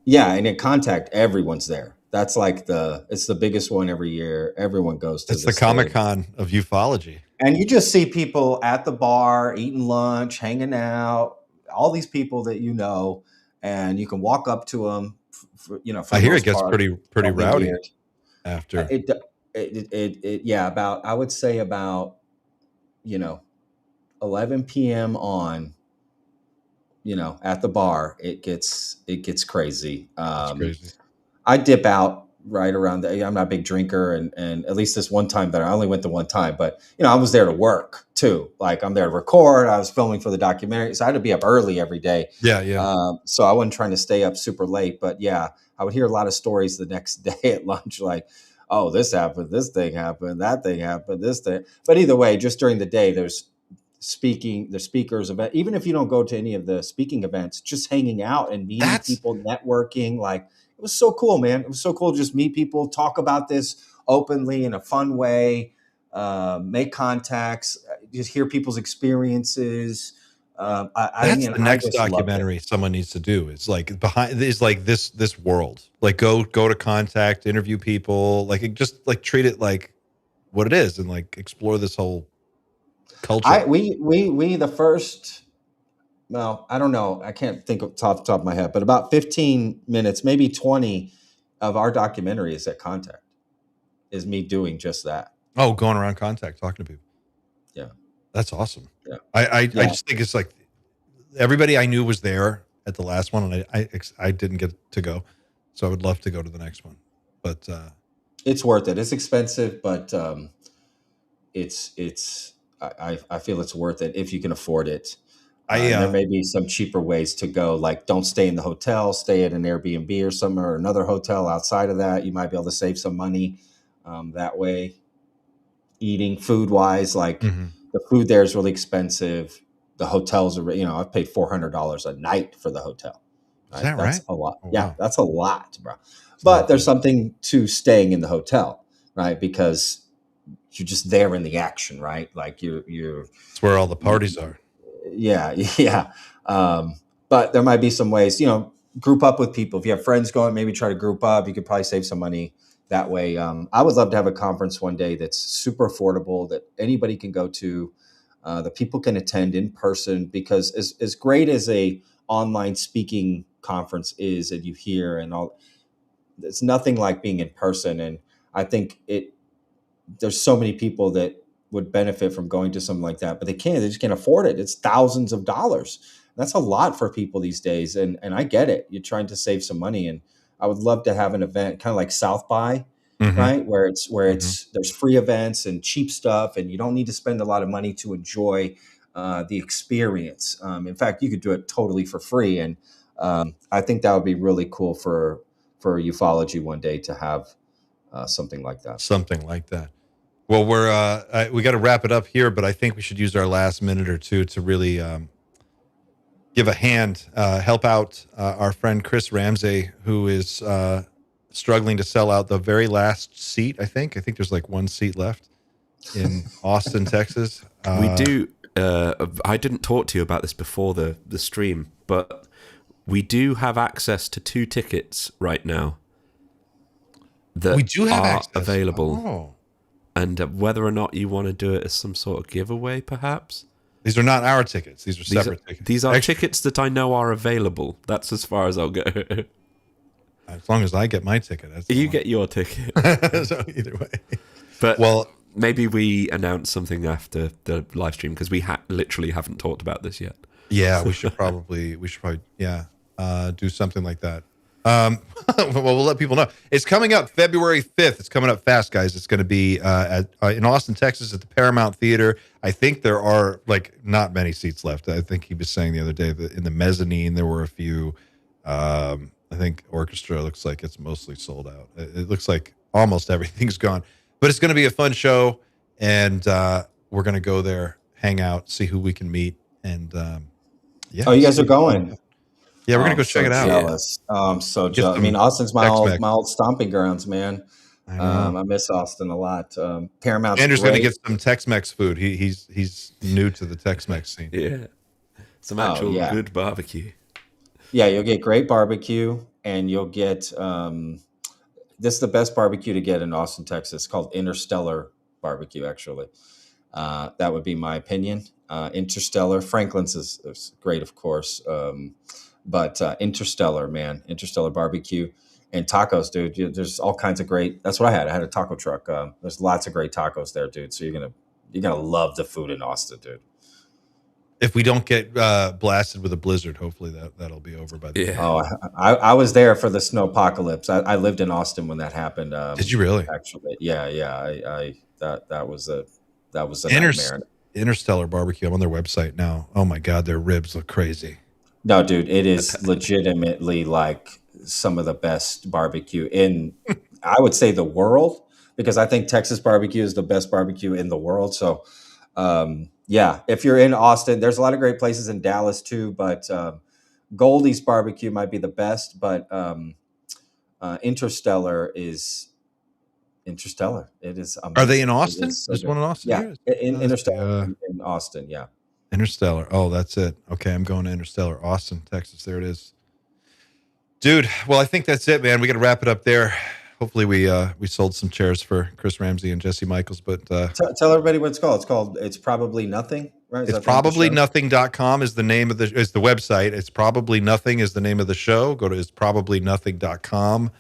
[SPEAKER 3] Yeah, and at Contact, everyone's there. That's like it's the biggest one every year. Everyone goes to.
[SPEAKER 1] It's the Comic-Con of ufology.
[SPEAKER 3] And you just see people at the bar eating lunch, hanging out. All these people that and you can walk up to them.
[SPEAKER 1] I hear it gets pretty rowdy after.
[SPEAKER 3] I would say about 11 p.m. on. at the bar, it gets crazy.
[SPEAKER 1] That's crazy.
[SPEAKER 3] I dip out right around I'm not a big drinker, and at least this one time that I only went the one time, but I was there to work too. Like, I'm there to record. I was filming for the documentary, so I had to be up early every day.
[SPEAKER 1] Yeah.
[SPEAKER 3] So I wasn't trying to stay up super late, but yeah, I would hear a lot of stories the next day at lunch, like, oh, this happened, this thing happened, that thing happened, this thing. But either way, just during the day, there's speakers event. Even if you don't go to any of the speaking events, just hanging out and meeting people, networking, like, it was so cool, man. It was so cool to just meet people, talk about this openly in a fun way, make contacts, just hear people's experiences.
[SPEAKER 1] That's the next documentary someone needs to do. It's like this world. Like, go to contact, interview people, like, just like treat it like what it is, and like explore this whole culture.
[SPEAKER 3] We the first. Well, I don't know. I can't think off the top of my head, but about 15 minutes, maybe 20 of our documentary is at Contact, is me doing just that.
[SPEAKER 1] Oh, going around Contact, talking to people.
[SPEAKER 3] Yeah.
[SPEAKER 1] That's awesome.
[SPEAKER 3] Yeah.
[SPEAKER 1] I just think it's like everybody I knew was there at the last one, and I didn't get to go. So I would love to go to the next one. But
[SPEAKER 3] it's worth it. It's expensive, but I feel it's worth it if you can afford it. There may be some cheaper ways to go, like, don't stay in the hotel, stay at an Airbnb or somewhere, or another hotel outside of that. You might be able to save some money that way. Eating food wise, like, the food there is really expensive. The hotels are, I've paid $400 a night for the hotel.
[SPEAKER 1] Right? Is that
[SPEAKER 3] That's
[SPEAKER 1] right?
[SPEAKER 3] a lot.
[SPEAKER 1] Oh,
[SPEAKER 3] Yeah,
[SPEAKER 1] wow.
[SPEAKER 3] that's a lot, bro. But there's something to staying in the hotel, right? Because you're just there in the action, right? Like, you're.
[SPEAKER 1] It's where all the parties are.
[SPEAKER 3] Yeah. But there might be some ways, group up with people. If you have friends going, maybe try to group up. You could probably save some money that way. I would love to have a conference one day that's super affordable, that anybody can go to, that people can attend in person, because as great as a online speaking conference is, and you hear and all, it's nothing like being in person. And I think there's so many people that would benefit from going to something like that, but they just can't afford it. It's thousands of dollars. That's a lot for people these days. And I get it. You're trying to save some money. And I would love to have an event kind of like South by, right? Where there's free events and cheap stuff, and you don't need to spend a lot of money to enjoy the experience. In fact, you could do it totally for free. And I think that would be really cool for ufology one day to have something like that.
[SPEAKER 1] Something like that. Well, we got to wrap it up here, but I think we should use our last minute or two to really give a hand, help out our friend Chris Ramsey, who is struggling to sell out the very last seat. I think there's like one seat left in Austin, Texas.
[SPEAKER 2] We do. I didn't talk to you about this before the stream, but we do have access to 2 tickets right now that
[SPEAKER 1] we do have
[SPEAKER 2] are
[SPEAKER 1] access.
[SPEAKER 2] available.
[SPEAKER 1] Oh.
[SPEAKER 2] And whether or not you want to do it as some sort of giveaway, perhaps.
[SPEAKER 1] These are not our tickets. These are separate tickets.
[SPEAKER 2] These are tickets that I know are available. That's as far as I'll go.
[SPEAKER 1] As long as I get my ticket.
[SPEAKER 2] You get your ticket.
[SPEAKER 1] So either way.
[SPEAKER 2] But maybe we announce something after the live stream, because we literally haven't talked about this yet.
[SPEAKER 1] Yeah, we should probably do something like that. Well, we'll let people know. It's coming up February 5th. It's coming up fast, guys. It's going to be in Austin, Texas, at the Paramount Theater. I think there are not many seats left. I think he was saying the other day that in the mezzanine there were a few. I think orchestra looks like it's mostly sold out. It looks like almost everything's gone. But it's going to be a fun show, and we're going to go there, hang out, see who we can meet, and
[SPEAKER 3] Oh, you guys are going?
[SPEAKER 1] Yeah, we're going to go check it out.
[SPEAKER 3] Jealous. I'm so jealous. I mean, Austin's my old stomping grounds, man. I miss Austin a lot. Paramount's
[SPEAKER 1] Andrew's going to get some Tex-Mex food. He's new to the Tex-Mex scene.
[SPEAKER 2] Yeah, some actual good barbecue.
[SPEAKER 3] Yeah, you'll get great barbecue, and you'll get this is the best barbecue to get in Austin, Texas. It's called Interstellar Barbecue, actually. That would be my opinion. Interstellar. Franklin's is great, of course. But Interstellar barbecue and tacos, dude. There's all kinds of great. That's what I had. I had a taco truck. There's lots of great tacos there, dude. So you're gonna love the food in Austin, dude.
[SPEAKER 1] If we don't get blasted with a blizzard, hopefully that'll be over by the
[SPEAKER 2] Yeah.
[SPEAKER 3] Oh, I was there for the snow apocalypse. I lived in Austin when that happened.
[SPEAKER 1] Did you really?
[SPEAKER 3] Actually, yeah. That was a
[SPEAKER 1] Inter-
[SPEAKER 3] nightmare.
[SPEAKER 1] Interstellar Barbecue. I'm on their website now. Oh my God, their ribs look crazy.
[SPEAKER 3] No, dude, it is legitimately like some of the best barbecue in, I would say, the world, because I think Texas barbecue is the best barbecue in the world. So, yeah, if you're in Austin, there's a lot of great places in Dallas too, but Goldie's barbecue might be the best. But Interstellar is Interstellar. It is amazing.
[SPEAKER 1] Are they in
[SPEAKER 3] It
[SPEAKER 1] Austin?
[SPEAKER 3] is so
[SPEAKER 1] There's
[SPEAKER 3] good.
[SPEAKER 1] one in Austin
[SPEAKER 3] Yeah,
[SPEAKER 1] here?
[SPEAKER 3] Interstellar in Austin. Yeah.
[SPEAKER 1] Interstellar. Oh, that's it. Okay, I'm going to Interstellar, Austin, Texas. There it is. Dude, well, I think that's it, man. We got to wrap it up there. Hopefully we sold some chairs for Chris Ramsey and Jesse Michaels, but
[SPEAKER 3] Tell everybody what it's called. It's Probably Nothing, right?
[SPEAKER 1] it's probablynothing.com is the name of the website. It's Probably Nothing is the name of the show. Go to it's probablynothing.com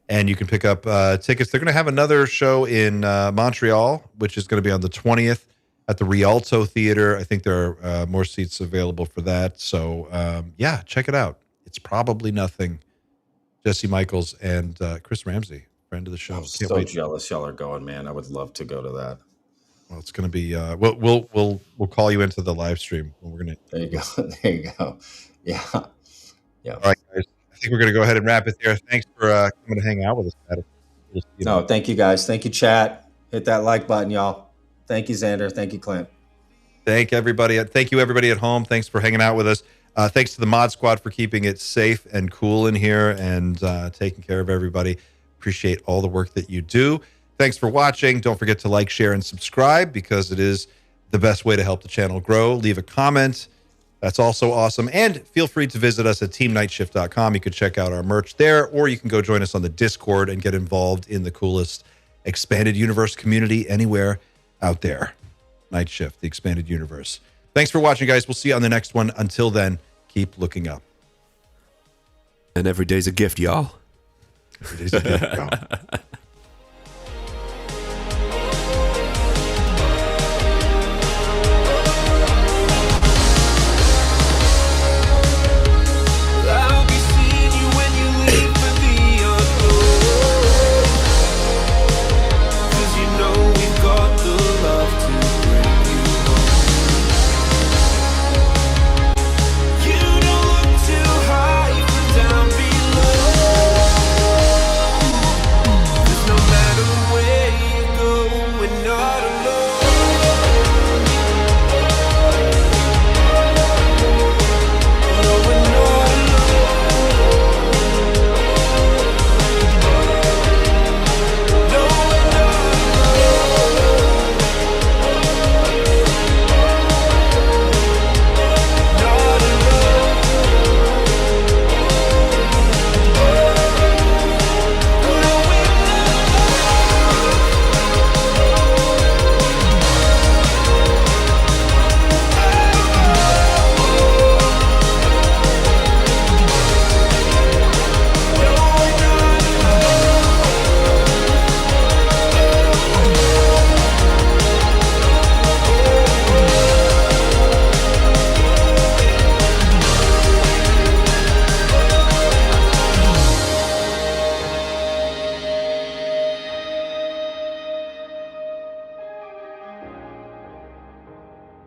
[SPEAKER 1] and you can pick up tickets. They're going to have another show in Montreal, which is going to be on the 20th at the Rialto Theater. I think there are more seats available for that. So yeah, check it out. It's Probably Nothing. Jesse Michaels and Chris Ramsey, friend of the show.
[SPEAKER 3] I'm so jealous y'all are going, man. I would love to go to that.
[SPEAKER 1] Well, it's going to be. We'll call you into the live stream. We're going to.
[SPEAKER 3] There you go. There you go. Yeah. Yeah.
[SPEAKER 1] All right, guys. I think we're going to go ahead and wrap it there. Thanks for coming to hang out with us, Matt.
[SPEAKER 3] No, thank you guys. Thank you, chat. Hit that like button, y'all. Thank you, Xander. Thank you, Clint.
[SPEAKER 1] Thank everybody. Thank you, everybody at home. Thanks for hanging out with us. Thanks to the Mod Squad for keeping it safe and cool in here and taking care of everybody. Appreciate all the work that you do. Thanks for watching. Don't forget to like, share, and subscribe because it is the best way to help the channel grow. Leave a comment. That's also awesome. And feel free to visit us at teamnightshift.com. You can check out our merch there, or you can go join us on the Discord and get involved in the coolest expanded universe community anywhere out there. Night Shift, the expanded universe. Thanks for watching, guys. We'll see you on the next one. Until then, keep looking up.
[SPEAKER 2] And every day's a gift, y'all.
[SPEAKER 1] Every day's a gift, y'all.